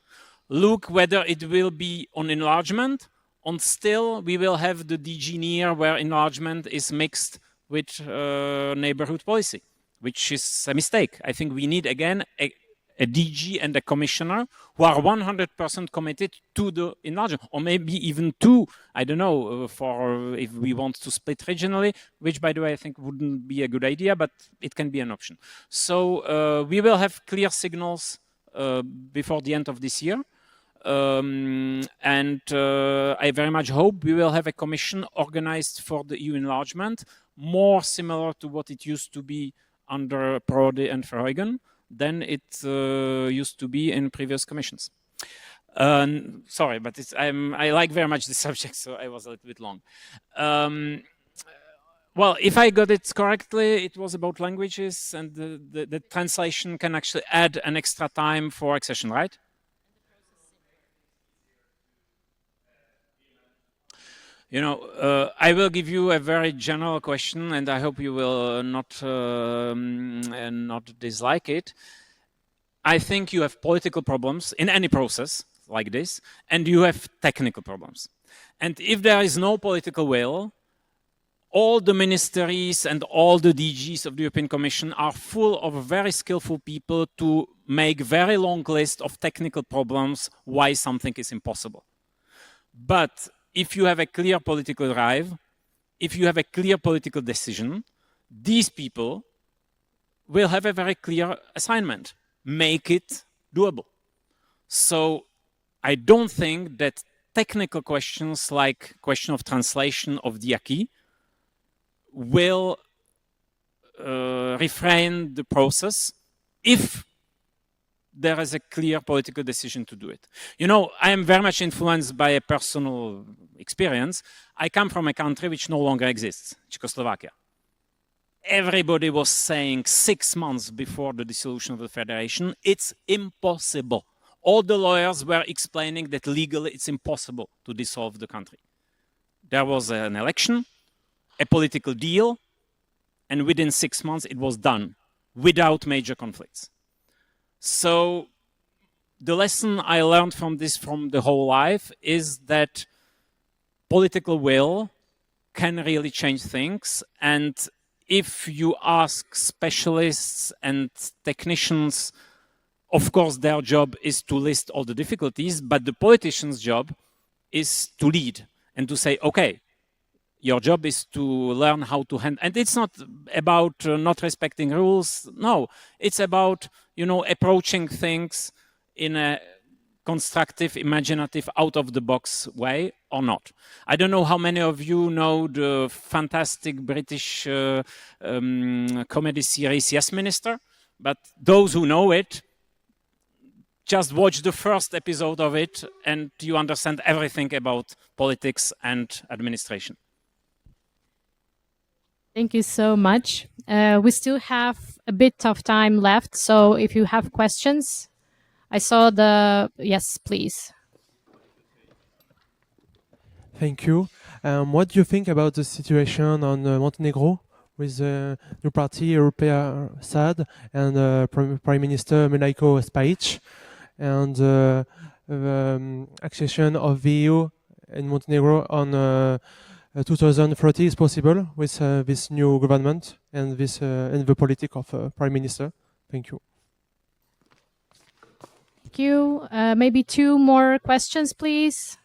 Look whether it will be on enlargement, on still we will have the DG NEAR where enlargement is mixed with neighborhood policy, which is a mistake. I think we need again a DG and a commissioner who are 100% committed to the enlargement, or maybe even two, I don't know, for if we want to split regionally, which by the way I think wouldn't be a good idea, but it can be an option. So we will have clear signals before the end of this year. And I very much hope we will have a commission organized for the EU enlargement, more similar to what it used to be under Prodi and Verheugen than it used to be in previous commissions. Sorry, but I like very much the subject, so I was a little bit long. Well, if I got it correctly, it was about languages, and the translation can actually add an extra time for accession, right? You know, I will give you a very general question, and I hope you will not dislike it. I think you have political problems in any process like this, and you have technical problems. And if there is no political will, all the ministries and all the DGs of the European Commission are full of very skillful people to make very long list of technical problems why something is impossible. But if you have a clear political drive, if you have a clear political decision, these people will have a very clear assignment. Make it doable. So I don't think that technical questions like question of translation of the acquis will refrain the process if there is a clear political decision to do it. You know, I am very much influenced by a personal experience. I come from a country which no longer exists, Czechoslovakia. Everybody was saying 6 months before the dissolution of the federation, it's impossible. All the lawyers were explaining that legally it's impossible to dissolve the country. There was an election, a political deal, and within 6 months it was done without major conflicts. So the lesson I learned from this, from the whole life, is that political will can really change things. And if you ask specialists and technicians, of course, their job is to list all the difficulties, but the politician's job is to lead and to say, okay, your job is to learn how to handle. And it's not about not respecting rules. No, it's about, you know, approaching things in a constructive, imaginative, out-of-the-box way or not. I don't know how many of you know the fantastic British comedy series Yes Minister, but those who know it, just watch the first episode of it and you understand everything about politics and administration. Thank you so much. We still have a bit of time left, so if you have questions, I saw the... Yes, please. Thank you. What do you think about the situation on Montenegro with the new party, European SAD, and Prime Minister Milenko Spajic, and accession of the EU in Montenegro on 2030 is possible with this new government and this and the politics of Prime Minister? Thank you. Thank you. Maybe 2 more questions, please.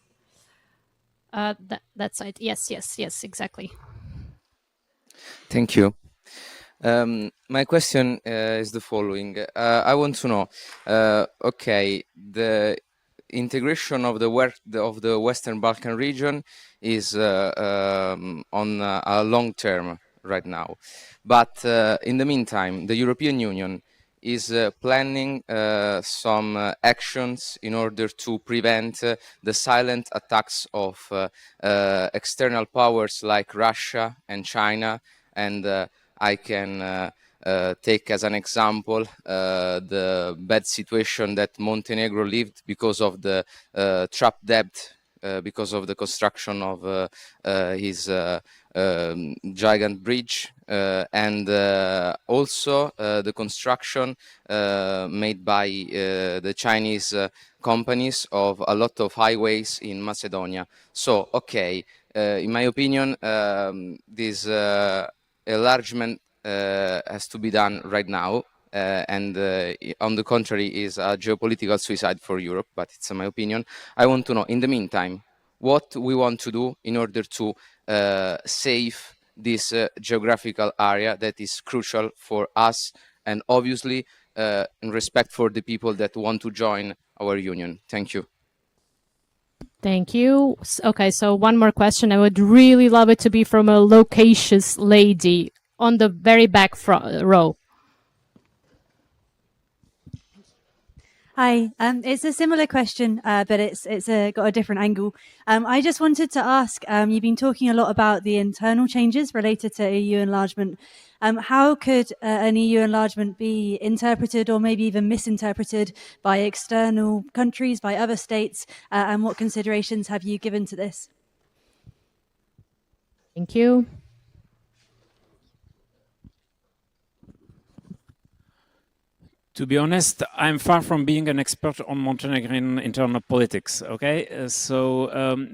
That's it. Yes, exactly. Thank you. My question is the following. I want to know, okay, the integration of the Western Balkan region is on a long term right now. But in the meantime, the European Union is planning some actions in order to prevent the silent attacks of external powers like Russia and China. And I can take as an example the bad situation that Montenegro lived because of the trapped debt, because of the construction of his giant bridge, and also the construction made by the Chinese companies of a lot of highways in Macedonia. So, okay, in my opinion, this enlargement has to be done right now, and on the contrary is a geopolitical suicide for Europe, but it's my opinion. I want to know, in the meantime, what we want to do in order to save this geographical area that is crucial for us, and obviously in respect for the people that want to join our union. Thank you. Thank you. Okay, so one more question. I would really love it to be from a loquacious lady on the very back row. Hi, it's a similar question, but it's got a different angle. I just wanted to ask, you've been talking a lot about the internal changes related to EU enlargement. How could an EU enlargement be interpreted or maybe even misinterpreted by external countries, by other states, and what considerations have you given to this? Thank you. To be honest, I'm far from being an expert on Montenegrin internal politics, okay? So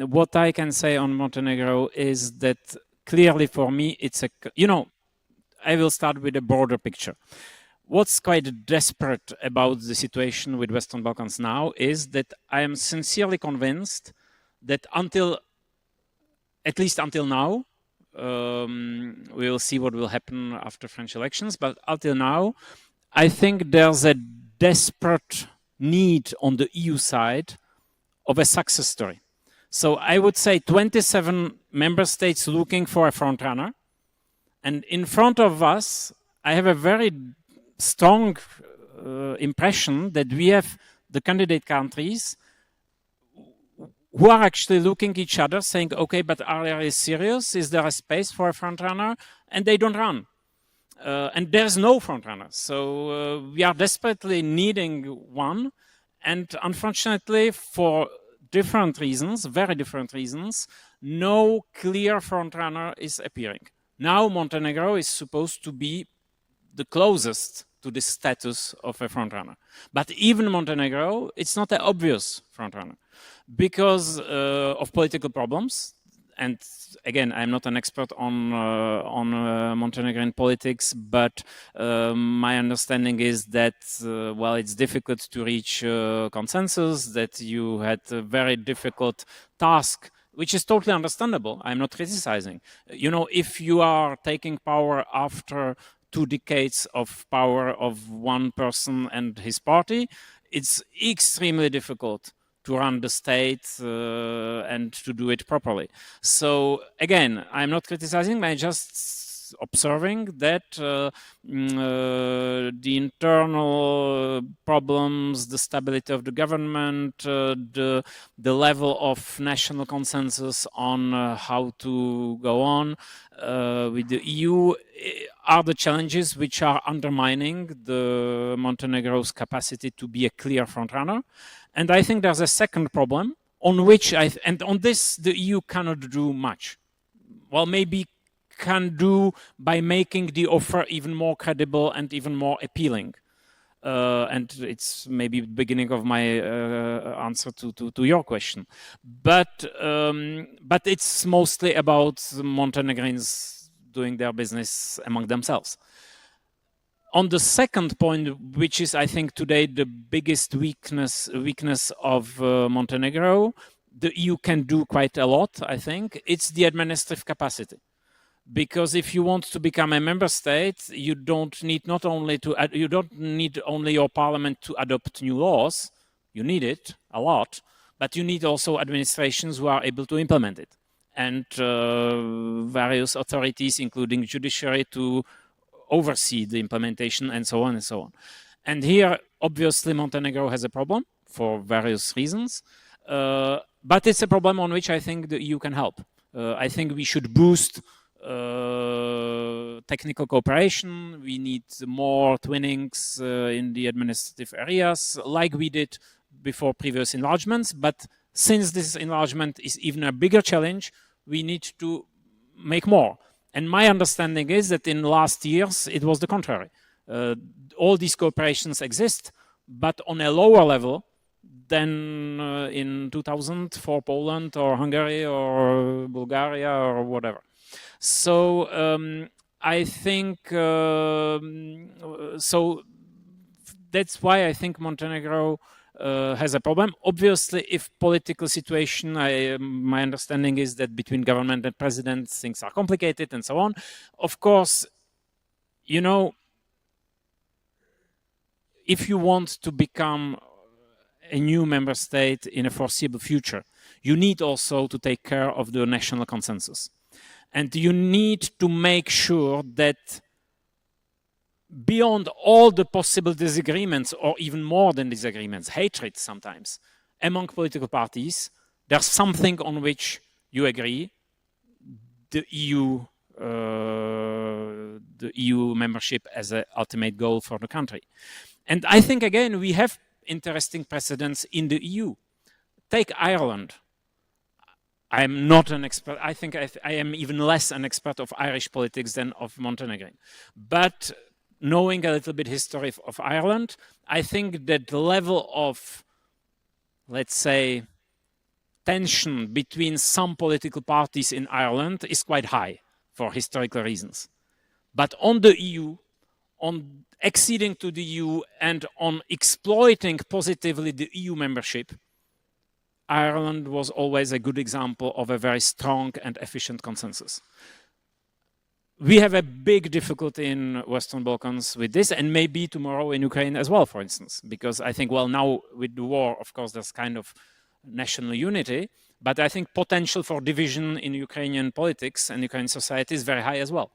what I can say on Montenegro is that clearly for me, it's a, you know, I will start with a broader picture. What's quite desperate about the situation with Western Balkans now is that I am sincerely convinced that at least until now, We will see what will happen after French elections. But until now, I think there's a desperate need on the EU side of a success story. So I would say 27 member states looking for a frontrunner. And in front of us, I have a very strong impression that we have the candidate countries who are actually looking at each other saying, okay, but are they serious? Is there a space for a frontrunner? And they don't run. And there's no frontrunner. So we are desperately needing one. And unfortunately, for different reasons, very different reasons, no clear frontrunner is appearing. Now Montenegro is supposed to be the closest to the status of a frontrunner. But even Montenegro, it's not an obvious frontrunner because of political problems. And again, I'm not an expert on Montenegrin politics, but my understanding is that, well, it's difficult to reach consensus, that you had a very difficult task, which is totally understandable. I'm not criticizing. You know, if you are taking power after 2 decades of power of one person and his party, it's extremely difficult to run the state and to do it properly. So again, I'm not criticizing, I'm just observing that the internal problems, the stability of the government, the level of national consensus on how to go on with the EU are the challenges which are undermining the Montenegro's capacity to be a clear frontrunner. And I think there's a second problem on which and on this the EU cannot do much. Well, maybe can do by making the offer even more credible and even more appealing. And it's maybe the beginning of my answer to your question. But it's mostly about Montenegrins doing their business among themselves. On the second point, which is, I think, today the biggest weakness of Montenegro, the EU can do quite a lot, I think. It's the administrative capacity. Because if you want to become a member state, you don't need only your parliament to adopt new laws. You need it a lot, but you need also administrations who are able to implement it, and various authorities, including judiciary, to oversee the implementation, and so on and so on. And here, obviously, Montenegro has a problem for various reasons, but it's a problem on which I think the EU can help. I think we should boost technical cooperation. We need more twinnings in the administrative areas, like we did before previous enlargements. But since this enlargement is even a bigger challenge, we need to make more. And my understanding is that in last years, it was the contrary. All these cooperations exist, but on a lower level than in 2000 for Poland or Hungary or Bulgaria or whatever. So I think, so that's why I think Montenegro has a problem. Obviously, if political situation, my understanding is that between government and president, things are complicated and so on. Of course, you know, if you want to become a new member state in a foreseeable future, you need also to take care of the national consensus. And you need to make sure that beyond all the possible disagreements, or even more than disagreements, hatred sometimes, among political parties, there's something on which you agree, the EU membership as an ultimate goal for the country. And I think, again, we have interesting precedents in the EU. Take Ireland. I am not an expert. I think I am even less an expert of Irish politics than of Montenegrin. But knowing a little bit history of Ireland, I think that the level of, let's say, tension between some political parties in Ireland is quite high for historical reasons. But on the EU, on acceding to the EU and on exploiting positively the EU membership, Ireland was always a good example of a very strong and efficient consensus. we have a big difficulty in Western Balkans with this, and maybe tomorrow in Ukraine as well, for instance, because I think, well, now with the war, of course, there's kind of national unity, but I think potential for division in Ukrainian politics and Ukrainian society is very high as well.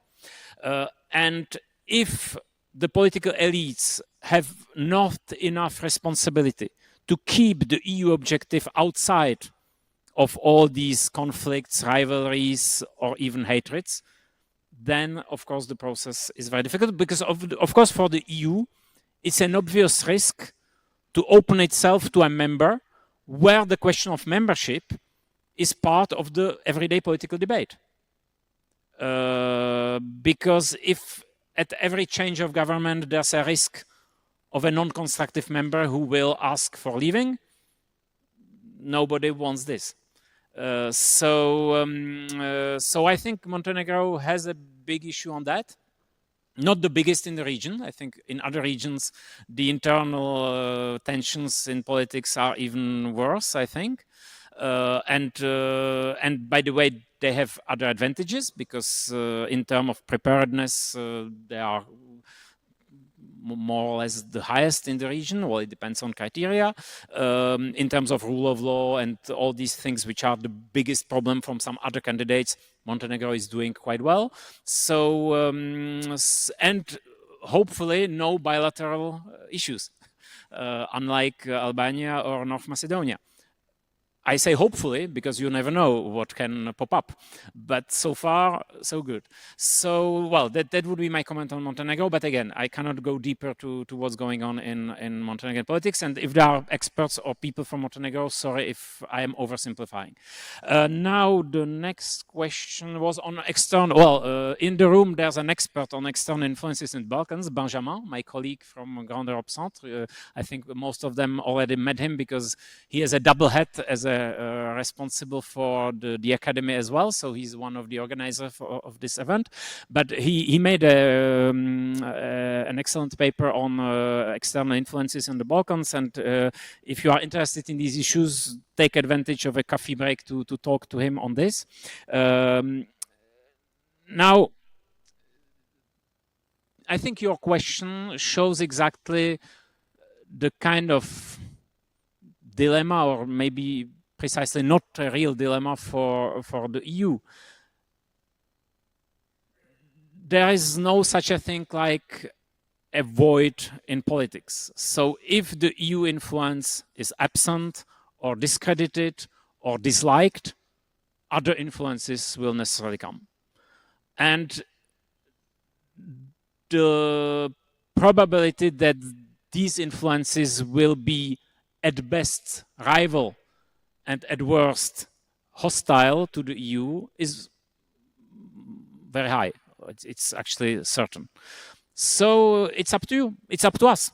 And if the political elites have not enough responsibility to keep the EU objective outside of all these conflicts, rivalries, or even hatreds, then of course the process is very difficult, because of course for the EU it's an obvious risk to open itself to a member where the question of membership is part of the everyday political debate. Because if at every change of government there's a risk of a non-constructive member who will ask for leaving, nobody wants this. So I think Montenegro has a big issue on that. Not the biggest in the region. I think in other regions the internal tensions in politics are even worse, I think. And by the way, they have other advantages, because in terms of preparedness, they are more or less the highest in the region. Well, it depends on criteria. In terms of rule of law and all these things, which are the biggest problem from some other candidates, Montenegro is doing quite well. So, and hopefully no bilateral issues, unlike Albania or North Macedonia. I say hopefully because you never know what can pop up, but so far so good. So, well, that would be my comment on Montenegro, but again, I cannot go deeper to what's going on in Montenegrin politics, and if there are experts or people from Montenegro, sorry if I am oversimplifying. Now the next question was on external, well, in the room there's an expert on external influences in the Balkans, Benjamin, my colleague from Grande Europe Centre. I think most of them already met him because he has a double hat as a responsible for the academy as well, so he's one of the organizers of this event. But he made an excellent paper on external influences in the Balkans, and if you are interested in these issues, take advantage of a coffee break to talk to him on this. Now, I think your question shows exactly the kind of dilemma, or maybe precisely not a real dilemma for the EU. There is no such a thing like a void in politics. So if the EU influence is absent or discredited or disliked, other influences will necessarily come. And the probability that these influences will be at best rival and at worst hostile to the EU is very high. It's actually certain. So it's up to you. It's up to us.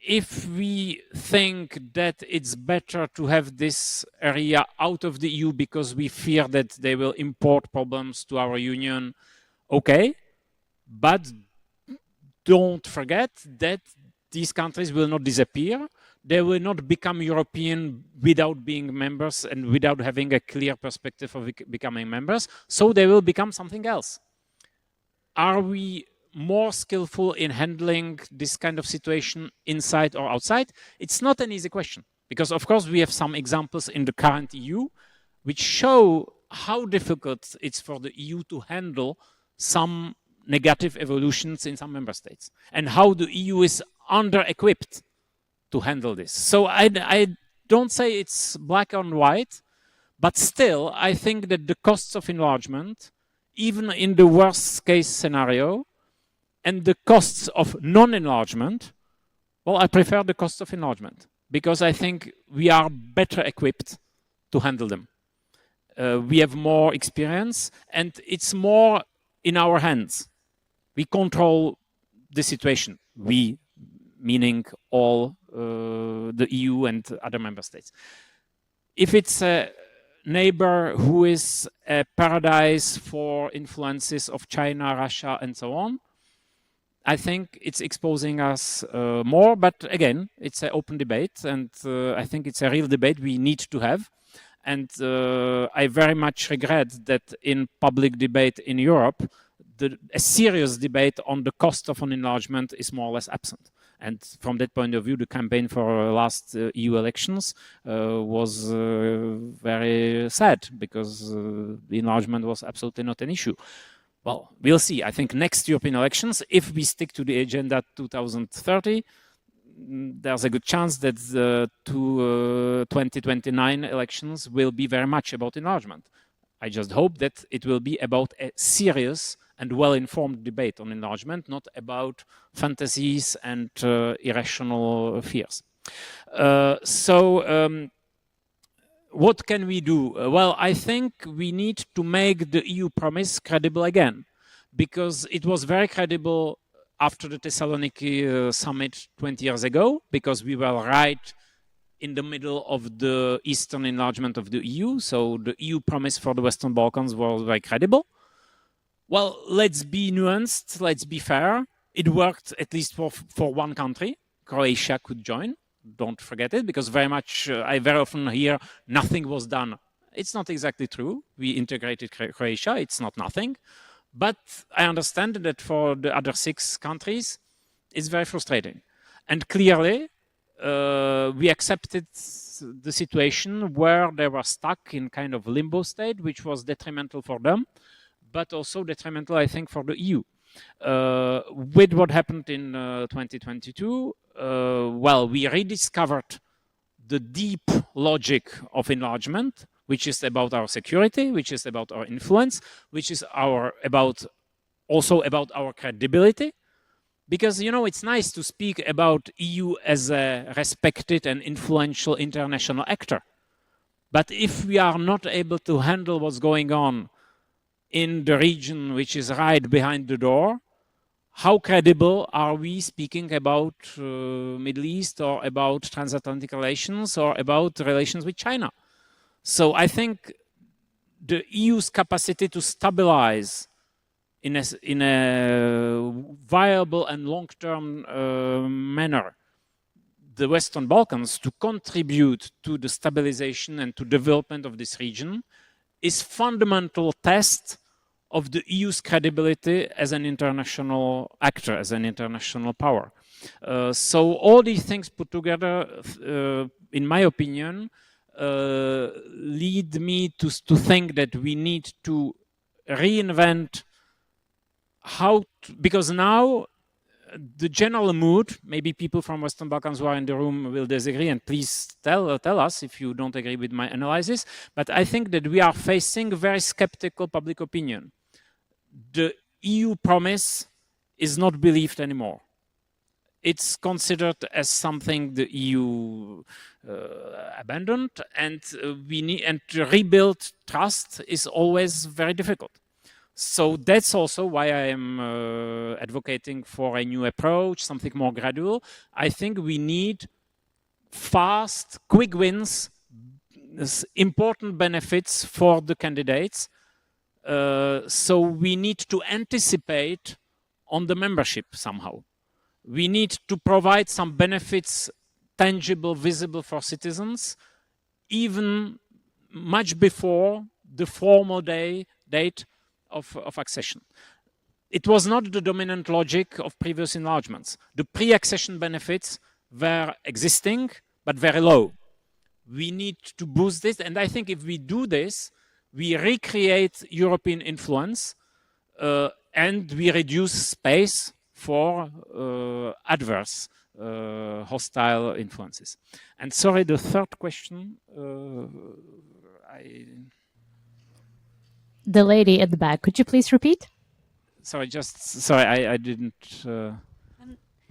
If we think that it's better to have this area out of the EU because we fear that they will import problems to our union, okay. But don't forget that these countries will not disappear. They will not become European without being members and without having a clear perspective of becoming members. So they will become something else. Are we more skillful in handling this kind of situation inside or outside? It's not an easy question, because of course we have some examples in the current EU which show how difficult it's for the EU to handle some negative evolutions in some member states, and how the EU is under-equipped to handle this. So I don't say it's black and white, but still I think that the costs of enlargement, even in the worst case scenario, and the costs of non-enlargement, well, I prefer the costs of enlargement, because I think we are better equipped to handle them. We have more experience, and it's more in our hands. We control the situation. We, meaning all the EU and other member states. If it's a neighbor who is a paradise for influences of China, Russia, and so on, I think it's exposing us more. But again, it's an open debate, and I think it's a real debate we need to have. And I very much regret that in public debate in Europe, a serious debate on the cost of an enlargement is more or less absent. And from that point of view, the campaign for last EU elections was very sad, because the enlargement was absolutely not an issue. Well, we'll see. I think next European elections, if we stick to the agenda 2030, there's a good chance that the 2029 elections will be very much about enlargement. I just hope that it will be about a serious and well-informed debate on enlargement, not about fantasies and irrational fears. What can we do? Well, I think we need to make the EU promise credible again, because it was very credible after the Thessaloniki summit 20 years ago, because we were right in the middle of the eastern enlargement of the EU. So the EU promise for the Western Balkans was very credible. Well, let's be nuanced, let's be fair. It worked at least for one country. Croatia could join. Don't forget it, because very much I very often hear nothing was done. It's not exactly true. We integrated Croatia, it's not nothing. But I understand that for the other 6 countries, it's very frustrating. And clearly, we accepted the situation where they were stuck in kind of limbo state, which was detrimental for them, but also detrimental, I think, for the EU. With what happened in 2022, well, we rediscovered the deep logic of enlargement, which is about our security, which is about our influence, which is also about our credibility. Because, you know, it's nice to speak about EU as a respected and influential international actor. But if we are not able to handle what's going on in the region which is right behind the door, how credible are we speaking about Middle East, or about transatlantic relations, or about relations with China? So I think the EU's capacity to stabilize in a viable and long-term manner the Western Balkans, to contribute to the stabilization and to development of this region, is fundamental test of the EU's credibility as an international actor, as an international power. So all these things put together, in my opinion, lead me to think that we need to reinvent because now the general mood, maybe people from Western Balkans who are in the room will disagree, and please tell us if you don't agree with my analysis, but I think that we are facing very skeptical public opinion. The EU promise is not believed anymore. It's considered as something the EU abandoned, and to rebuild trust is always very difficult. So that's also why I am advocating for a new approach, something more gradual. I think we need fast, quick wins, important benefits for the candidates. So we need to anticipate on the membership somehow. We need to provide some benefits, tangible, visible for citizens, even much before the formal date of accession. It was not the dominant logic of previous enlargements. The pre-accession benefits were existing, but very low. We need to boost this, and I think if we do this, we recreate European influence, and we reduce space for adverse, hostile influences. And sorry, the third question, The lady at the back, could you please repeat? Sorry, I didn't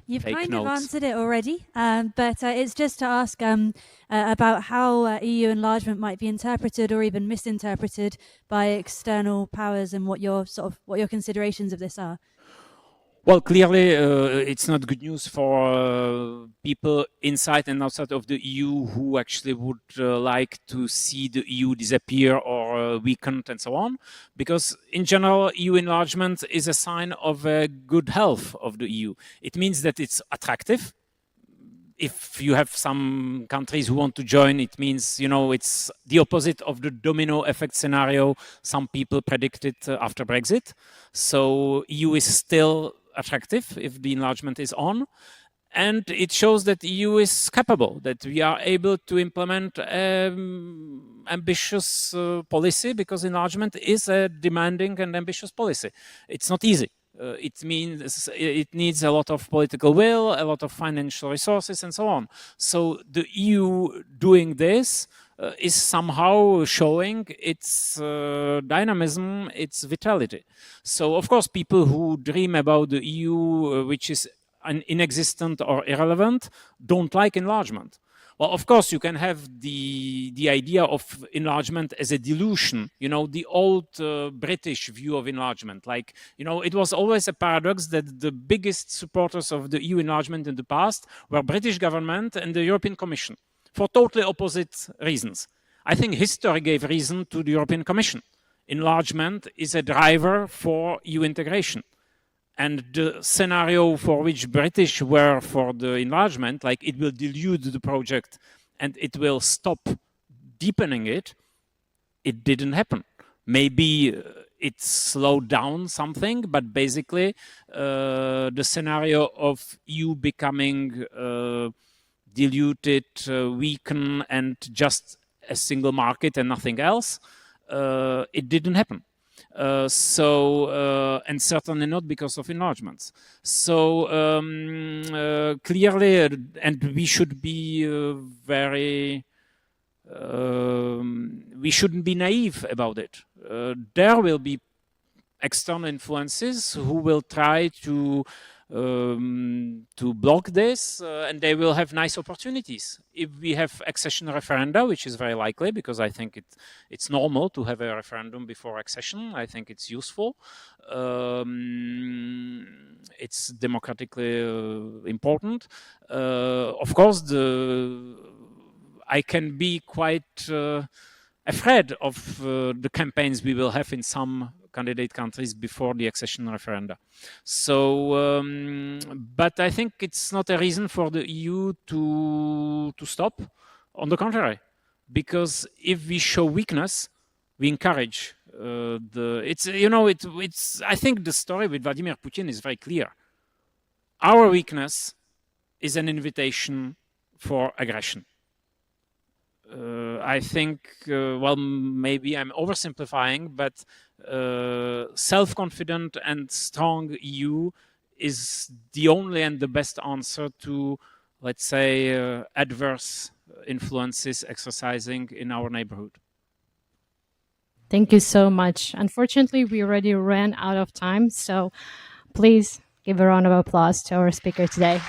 You've take kind notes. of answered it already, but it's just to ask about how EU enlargement might be interpreted or even misinterpreted by external powers, and what your considerations of this are. Well, clearly, it's not good news for people inside and outside of the EU who actually would like to see the EU disappear or weakened and so on. Because in general, EU enlargement is a sign of good health of the EU. It means that it's attractive. if you have some countries who want to join, it means, it's the opposite of the domino effect scenario some people predicted after Brexit. So EU is still attractive if the enlargement is on. And it shows that EU is capable, that we are able to implement ambitious policy, because enlargement is a demanding and ambitious policy. It's not easy. It means it needs a lot of political will, a lot of financial resources, and so on. So the EU doing this is somehow showing its dynamism, its vitality. So, of course, people who dream about the EU, which is inexistent or irrelevant, don't like enlargement. Well, of course, you can have the idea of enlargement as a delusion, the old British view of enlargement. Like, it was always a paradox that the biggest supporters of the EU enlargement in the past were British government and the European Commission, for totally opposite reasons. I think history gave reason to the European Commission. Enlargement is a driver for EU integration. And the scenario for which British were for the enlargement, like it will dilute the project and it will stop deepening it, it didn't happen. Maybe it slowed down something, but basically the scenario of EU becoming diluted, weakened, and just a single market and nothing else, it didn't happen. And certainly not because of enlargements. So clearly, and we should be we shouldn't be naive about it. There will be external influences who will try to block this, and they will have nice opportunities. If we have accession referenda, which is very likely, because I think it's normal to have a referendum before accession. I think it's useful. It's democratically important. Of course, I can be quite afraid of the campaigns we will have in some candidate countries before the accession referenda. So, but I think it's not a reason for the EU to stop. On the contrary, because if we show weakness, we encourage I think the story with Vladimir Putin is very clear. Our weakness is an invitation for aggression. I think, well, maybe I'm oversimplifying, but self-confident and strong EU is the only and the best answer to, let's say, adverse influences exercising in our neighborhood. Thank you so much. Unfortunately, we already ran out of time, so please give a round of applause to our speaker today.